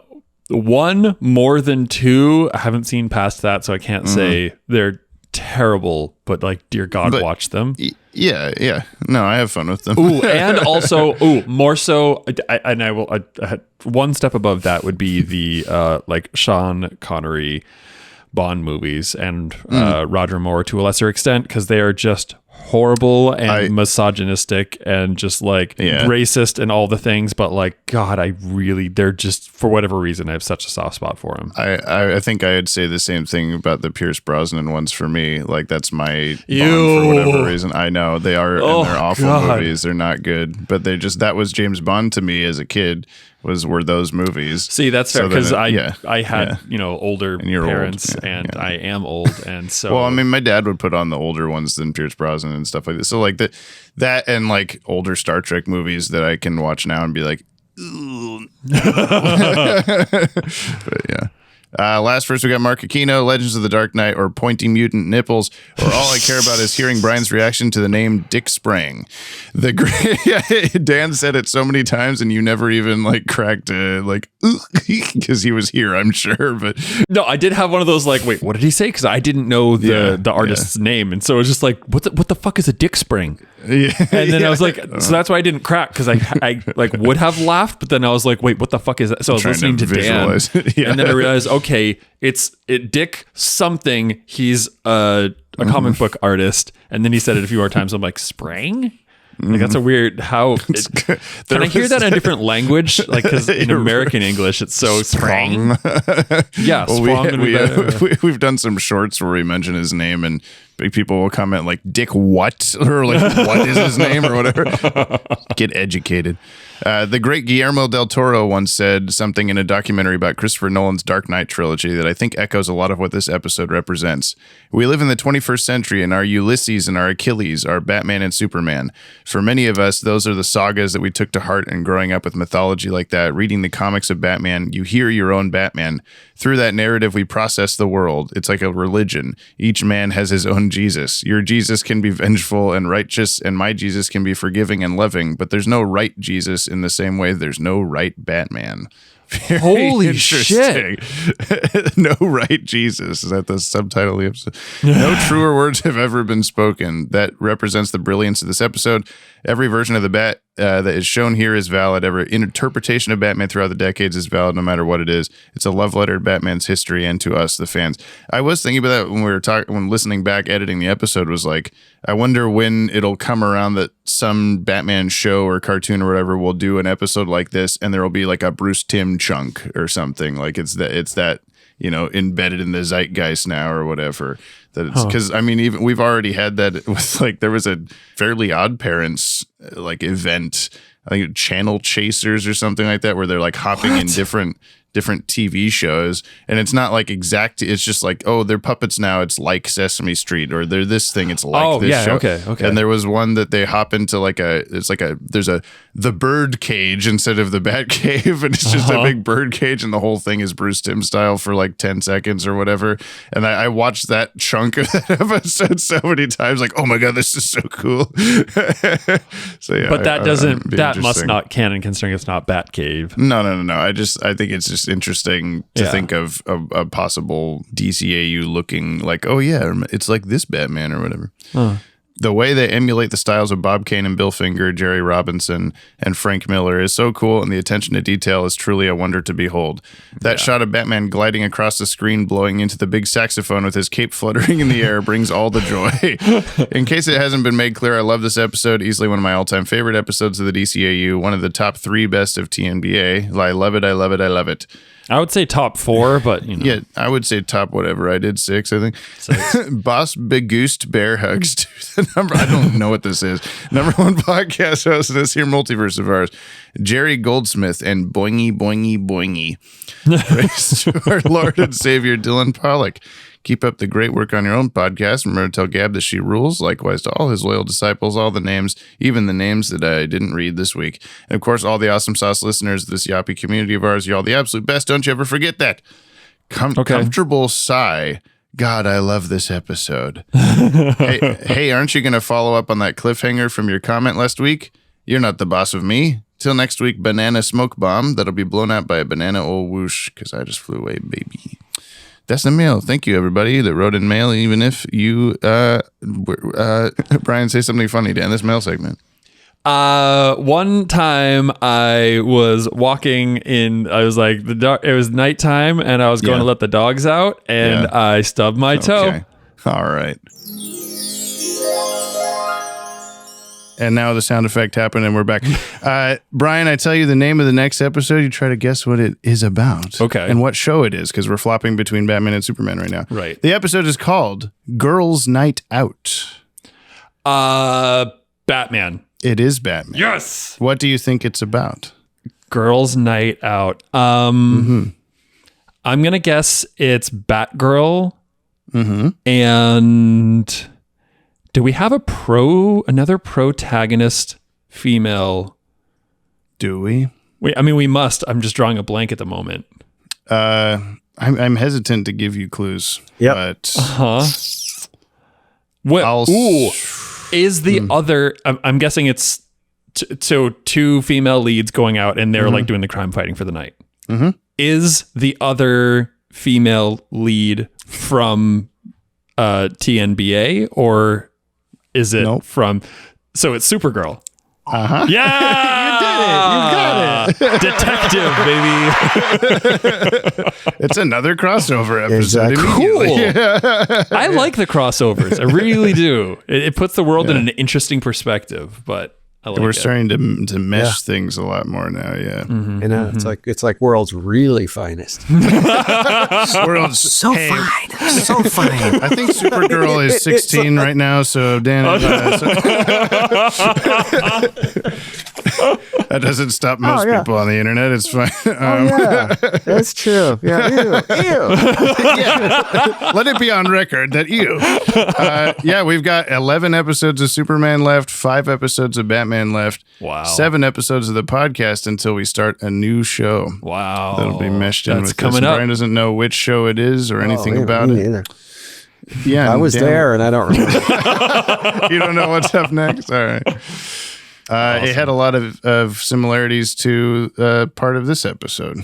One more than two. I haven't seen past that, so I can't say they're terrible, but like, dear God, watch them. Yeah. No, I have fun with them. Ooh, and also, more so, I will, one step above that would be the like Sean Connery Bond movies and Roger Moore to a lesser extent, because they are just horrible and misogynistic and just like racist and all the things, but like, God, they're just, for whatever reason, I have such a soft spot for them. I think I'd say the same thing about the Pierce Brosnan ones for me. Like, that's my Bond for whatever reason. I know they are, and they're awful movies. They're not good, but that was James Bond to me as a kid. Were those movies? See, that's fair, because I had older parents, and I am old, and so. Well, I mean, my dad would put on the older ones than Pierce Brosnan and stuff like this. So like that and like older Star Trek movies that I can watch now and be like, ooh. But yeah. Last verse, we got Mark Aquino, Legends of the Dark Knight, or Pointy Mutant Nipples, or all I care about is hearing Brian's reaction to the name Dick Sprang. Dan said it so many times, and you never even like cracked because he was here, I'm sure. But no, I did have one of those like, wait, what did he say? Because I didn't know the artist's name, and so it was just like, what the fuck is a Dick Sprang? Yeah. And then I was like, so that's why I didn't crack, because I like would have laughed, but then I was like, wait, what the fuck is that? So I was listening to Dan, and then I realized, okay, it's Dick something. He's a comic book artist, and then he said it a few more times. I'm like, Sprang? Like, that's a weird how. Can I hear that in a different language? Like, because in American English, it's so Sprang. Yeah, well, we've done some shorts where we mention his name, and people will comment like Dick what? Or like what is his name or whatever. Get educated. The great Guillermo del Toro once said something in a documentary about Christopher Nolan's Dark Knight trilogy that I think echoes a lot of what this episode represents. We live in the 21st century, and our Ulysses and our Achilles are Batman and Superman. For many of us, those are the sagas that we took to heart, and growing up with mythology like that, reading the comics of Batman, you hear your own Batman. Through that narrative, we process the world. It's like a religion. Each man has his own Jesus. Your Jesus can be vengeful and righteous, and my Jesus can be forgiving and loving, but there's no right Jesus in the same way there's no right Batman. Very Holy shit. No right Jesus. Is that the subtitle of the episode? No truer words have ever been spoken. That represents the brilliance of this episode. Every version of the Bat that is shown here is valid. Every interpretation of Batman throughout the decades is valid, no matter what it is. It's a love letter to Batman's history and to us, the fans. I was thinking about that when we were when listening back, editing the episode, was like, I wonder when it'll come around that some Batman show or cartoon or whatever will do an episode like this, and there will be like a Bruce Timm chunk or something. Like it's that embedded in the zeitgeist now or whatever. That it's because I mean, even we've already had that with like there was a Fairly Odd Parents like event, I think Channel Chasers or something like that, where they're like hopping in different TV shows, and it's not like exact. It's just like, oh, they're puppets now. It's like Sesame Street, or they're this thing. It's like this show. Okay. And there was one that they hop into there's the bird cage instead of the bat cave, and it's just a big bird cage, and the whole thing is Bruce Timm style for like 10 seconds or whatever. And I watched that chunk of that episode so many times, like, oh my god, this is so cool. So yeah, but that must not canon considering it's not Batcave. No. I think it's just interesting to think of a possible DCAU looking like, oh yeah, it's like this Batman or whatever. The way they emulate the styles of Bob Kane and Bill Finger, Jerry Robinson, and Frank Miller is so cool, and the attention to detail is truly a wonder to behold. That shot of Batman gliding across the screen, blowing into the big saxophone with his cape fluttering in the air, brings all the joy. In case it hasn't been made clear, I love this episode. Easily one of my all-time favorite episodes of the DCAU. One of the top 3 best of TNBA. I love it. I love it. I love it. I would say top 4, but yeah, I would say top whatever. I did 6, I think. 6. Boss Begoost Bear Hugs to the number. I don't know what this is. Number 1 podcast host of this here multiverse of ours, Jerry Goldsmith and Boingy Boingy Boingy. Praise to our Lord and Savior Dylan Pollock. Keep up the great work on your own podcast. Remember to tell Gab that she rules. Likewise to all his loyal disciples, all the names, even the names that I didn't read this week. And of course, all the Awesome Sauce listeners of this Yoppie community of ours, you're all the absolute best. Don't you ever forget that. Comfortable sigh. God, I love this episode. hey, aren't you going to follow up on that cliffhanger from your comment last week? You're not the boss of me. Till next week, banana smoke bomb. That'll be blown out by a banana old whoosh because I just flew away, baby. That's the mail. Thank you, everybody that wrote in mail, even if you, Brian, say something funny to end this mail segment. One time I was walking in, I was like, it was nighttime, and I was going to let the dogs out, and I stubbed my toe. All right. And now the sound effect happened, and we're back. Brian, I tell you the name of the next episode. You try to guess what it is about. Okay. And what show it is, because we're flopping between Batman and Superman right now. Right. The episode is called Girls' Night Out. Batman. It is Batman. Yes. What do you think it's about? Girls' Night Out. I'm going to guess it's Batgirl. And... do we have another protagonist female? Do we? We must. I'm just drawing a blank at the moment. I'm hesitant to give you clues. Yep. But what? Is the other? I'm guessing it's so 2 female leads going out, and they're like doing the crime fighting for the night. Is the other female lead from TNBA or? Is it from... So it's Supergirl. Uh-huh. Yeah! You did it. You got it. Detective, baby. It's another crossover episode. Exactly. Cool. I like the crossovers. I really do. It puts the world in an interesting perspective, but... We're starting to mesh things a lot more now. Yeah, you know, it's like world's really finest. World's so fine. I think Supergirl is 16 right now, so Dan. That doesn't stop most people on the internet. It's fine. That's true. Yeah, ew. Let it be on record that we've got 11 episodes of Superman left, 5 episodes of Batman left. Wow. 7 episodes of the podcast until we start a new show. Wow. That'll be meshed in with coming this. up. Brian doesn't know which show it is or anything about it. Either. Yeah, I was there and I don't remember. You don't know what's up next? All right. Awesome. It had a lot of similarities to part of this episode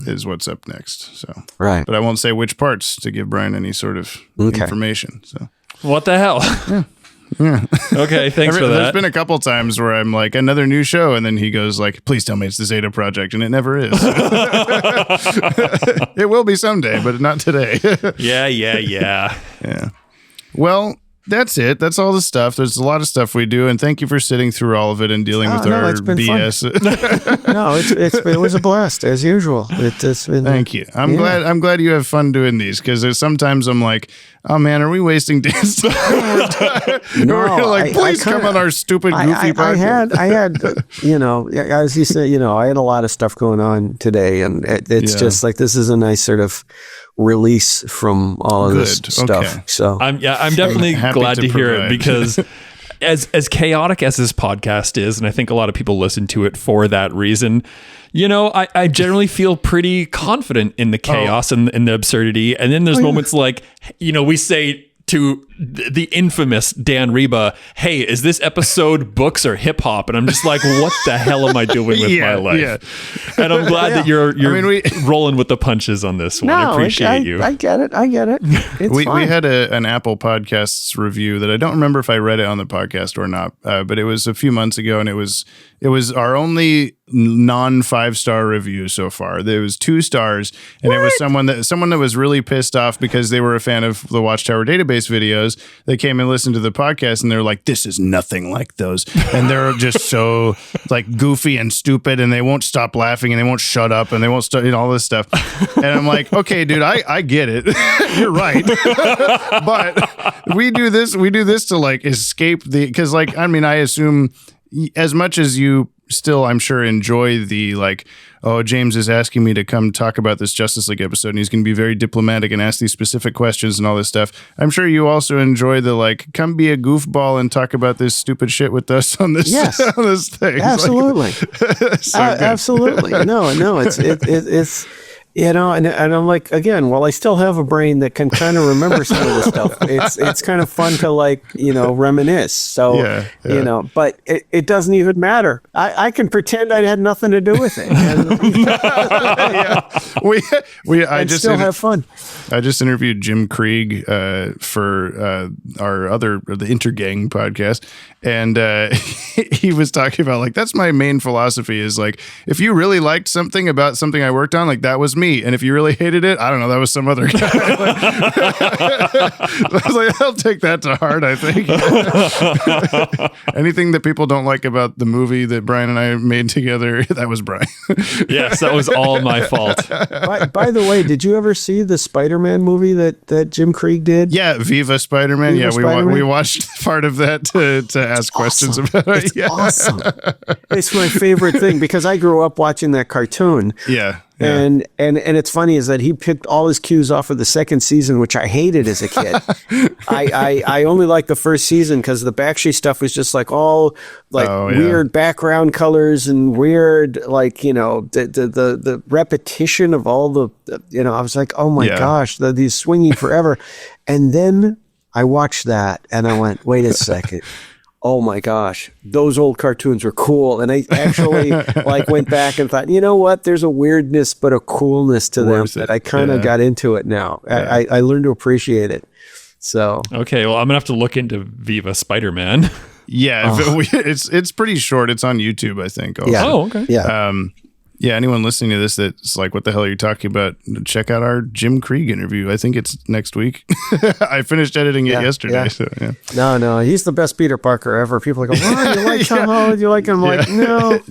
is what's up next. So right, but I won't say which parts to give Brian any sort of information. So what the hell? Yeah. Okay, thanks for that. There's been a couple times where I'm like, another new show, and then he goes like, please tell me it's the Zeta Project, and it never is. It will be someday, but not today. Yeah. Well, that's it. That's all the stuff. There's a lot of stuff we do, and thank you for sitting through all of it and dealing with our BS. No, it was a blast as usual. It's been. Thank you. I'm glad you have fun doing these, because sometimes I'm like, oh man, are we wasting Dan's time? We're like, please come on our stupid goofy podcast. I had, you know, as you said, you know, I had a lot of stuff going on today, and it's just like this is a nice sort of release from all of this stuff. Okay. So I'm definitely glad to hear it, because as chaotic as this podcast is, and I think a lot of people listen to it for that reason, you know, I generally feel pretty confident in the chaos and the absurdity. And then there's moments like, you know, we say to the infamous Dan Riba, hey, is this episode books or hip hop? And I'm just like, what the hell am I doing with my life? Yeah. And I'm glad that you're rolling with the punches on this one. I appreciate you. I get it. We had an Apple Podcasts review that I don't remember if I read it on the podcast or not, but it was a few months ago, and it was our only non 5-star review so far. There was 2 stars, and it was someone that was really pissed off because they were a fan of the Watchtower Database videos. They came and listened to the podcast, and they're like, this is nothing like those, and they're just so like goofy and stupid, and they won't stop laughing, and they won't shut up, and they won't start, you know, all this stuff. And I'm like, okay, dude, I get it. You're right. But we do this to like escape because like, I mean, I assume as much as you still, I'm sure, enjoy the like, oh, James is asking me to come talk about this Justice League episode, and he's going to be very diplomatic and ask these specific questions and all this stuff. I'm sure you also enjoy the like, come be a goofball and talk about this stupid shit with us on this, on this thing. Absolutely. Absolutely. No, it's you know, and I'm like, again, while I still have a brain that can kind of remember some of this stuff, it's kind of fun to like, you know, reminisce. So, you know, but it doesn't even matter. I can pretend I had nothing to do with it. I just still have fun. I just interviewed Jim Krieg for the Intergang podcast, and he was talking about like, that's my main philosophy is like, if you really liked something about something I worked on, like that was me. And if you really hated it, I don't know, that was some other guy. I was like, I'll take that to heart, I think. Anything that people don't like about the movie that Brian and I made together, that was Brian. Yes, that was all my fault. By the way, did you ever see the Spider-Man movie that Jim Krieg did? Yeah, Viva Spider-Man. We watched part of that to ask questions about it. It's awesome. It's my favorite thing because I grew up watching that cartoon. Yeah. And it's funny is that he picked all his cues off of the second season, which I hated as a kid. I only liked the first season because the Bakshi stuff was just like all like weird background colors and weird, like, you know, the repetition of all the, you know, I was like, oh my gosh, these swinging forever. And then I watched that and I went, wait a second. Oh my gosh, those old cartoons were cool. And I actually like went back and thought, you know what? There's a weirdness, but a coolness to them that I kind of got into it now. Yeah. I learned to appreciate it. So. Okay. Well, I'm gonna have to look into Viva Spider-Man. Yeah. It's pretty short. It's on YouTube, I think. Also. Yeah. Oh, okay. Yeah. Yeah, anyone listening to this that's like, what the hell are you talking about? Check out our Jim Krieg interview. I think it's next week. I finished editing it yesterday. Yeah. So, yeah. No, he's the best Peter Parker ever. People go, oh, you like Tom Holland? You like him? I'm like, no,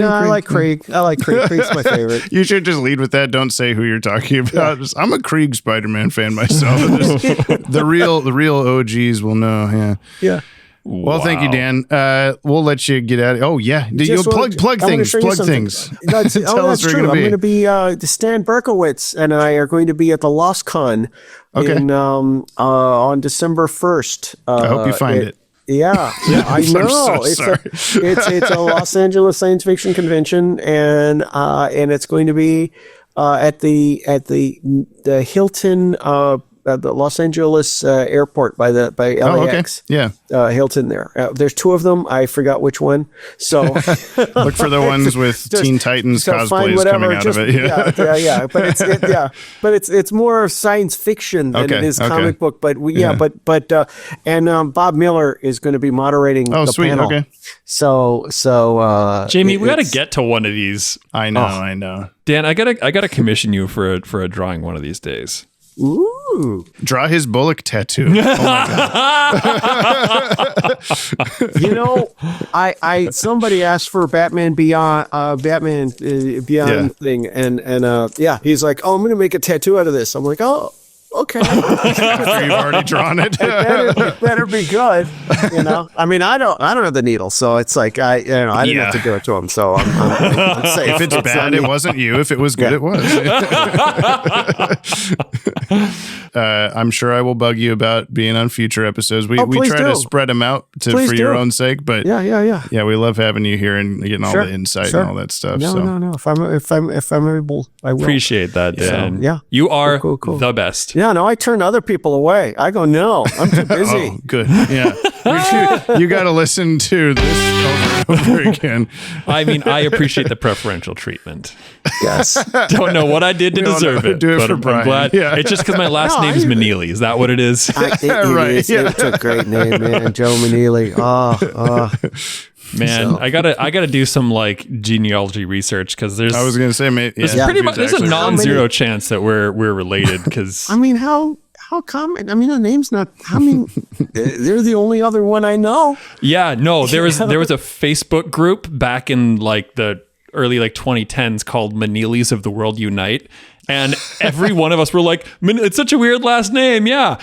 I like Krieg. I like Krieg. Krieg's my favorite. You should just lead with that. Don't say who you're talking about. Just, I'm a Krieg Spider-Man fan myself. the real OGs will know. Yeah. Yeah. Well, thank you, Dan. We'll let you get at it. Oh, yeah. You'll plug things. Plug things. That's true. I'm going to be Stan Berkowitz and I are going to be at the Lost Con on December 1st. I hope you find it. Yeah, I know. It's a Los Angeles science fiction convention, and it's going to be at the Hilton. The Los Angeles airport by LAX. Oh, okay. Yeah. Hilton there. There's two of them. I forgot which one. So look for the ones with Teen Titans cosplays coming out of it. Yeah. But it's more of science fiction than it is comic book. But Bob Miller is going to be moderating the panel. Okay. So Jamie, we got to get to one of these. I know. Dan, I gotta commission you for a drawing one of these days. Ooh! Draw his Bullock tattoo. Oh my God. Somebody asked for Batman Beyond thing, and he's like, oh, I'm going to make a tattoo out of this. I'm like, oh. Okay. After you've already drawn it. It better be good. I mean, I don't have the needle, so it's like I didn't have to do it to him. So I'm safe. If it's bad, it wasn't you. If it was good, it was. I'm sure I will bug you about being on future episodes. We try to spread them out for your own sake, but yeah, we love having you here and getting all the insight and all that stuff. No. If I'm able, I will. Appreciate that, Dan. Yeah, you are the best. Yeah, no, I turn other people away. I go, no, I'm too busy. Oh, good. Yeah. You got to listen to this over and over again. I mean, I appreciate the preferential treatment. Yes. Don't know what I did to deserve it. Do it for Brian. I'm glad. Yeah. It's just because my last name is Manili. Is that what it is? Right. It's a great name, man. Joe Manili. Man, I gotta do some like genealogy research because there's. I was gonna say, there's a non-zero chance that we're related because. I mean, how common? I mean, the name's not. I mean, they're the only other one I know. Yeah, no, there was a Facebook group back in like the early 2010s called Manilis of the World Unite. And every one of us were like, it's such a weird last name. Yeah.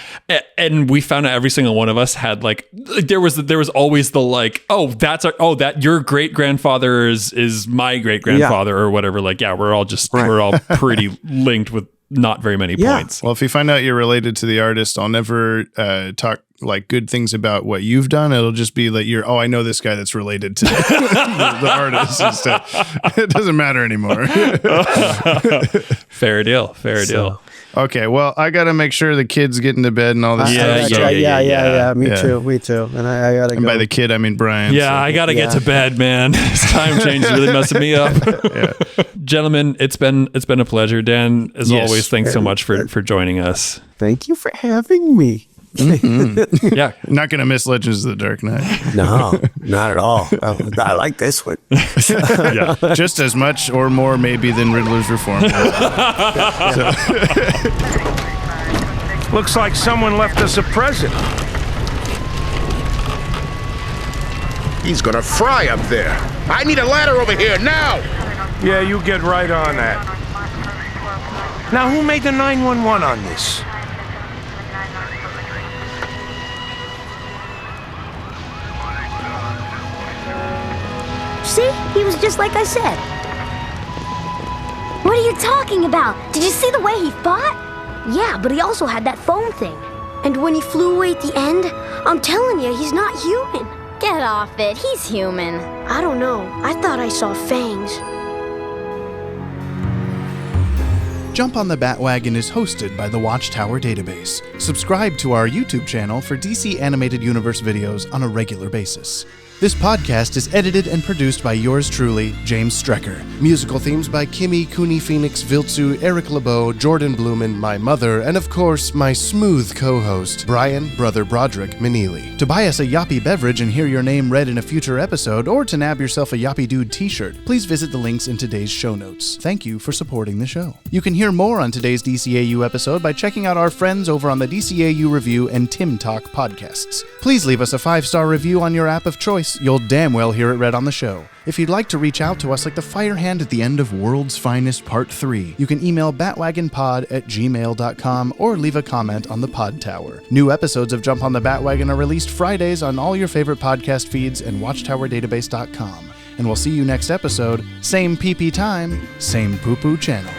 And we found out every single one of us had like, there was always the like, that your great grandfather is my great grandfather or whatever. Like, yeah, we're all pretty linked with not very many points. Well, if you find out you're related to the artist, I'll never talk like good things about what you've done. It'll just be like I know this guy that's related to the artist and stuff. It doesn't matter anymore. Fair deal. Okay, well, I got to make sure the kids get into bed and all this stuff. Yeah. Me too. And I got to go. And by the kid, I mean Brian. Yeah, so. I got to get to bed, man. This time change is really messing me up. Gentlemen, it's been a pleasure. Dan, as always, thanks so much for joining us. Thank you for having me. Mm-hmm. Yeah, not gonna miss Legends of the Dark Knight. No, not at all. I like this one. Yeah, just as much or more maybe than Riddler's Reform. Looks like someone left us a present. He's gonna fry up there. I need a ladder over here now. Yeah, you get right on that. Now, who made the 911 on this? See? He was just like I said. What are you talking about? Did you see the way he fought? Yeah, but he also had that phone thing. And when he flew away at the end, I'm telling you, he's not human. Get off it. He's human. I don't know. I thought I saw fangs. Jump on the Bat-Wagon is hosted by the Watchtower Database. Subscribe to our YouTube channel for DC Animated Universe videos on a regular basis. This podcast is edited and produced by yours truly, James Strecker. Musical themes by Kimmy, Cooney Phoenix, Viltsu, Eric LeBeau, Jordan Blumen, my mother, and of course, my smooth co-host, Brian, Brother Broderick Meneely. To buy us a Yoppie beverage and hear your name read in a future episode, or to nab yourself a Yoppie Dude t-shirt, please visit the links in today's show notes. Thank you for supporting the show. You can hear more on today's DCAU episode by checking out our friends over on the DCAU Review and Tim Talk podcasts. Please leave us a 5-star review on your app of choice. You'll damn well hear it read on the show. If you'd like to reach out to us like the fire hand at the end of World's Finest Part 3, you can email batwagonpod@gmail.com or leave a comment on the Pod Tower. New episodes of Jump on the Bat-Wagon are released Fridays on all your favorite podcast feeds and watchtowerdatabase.com. And we'll see you next episode, same PP time, same poo-poo channel.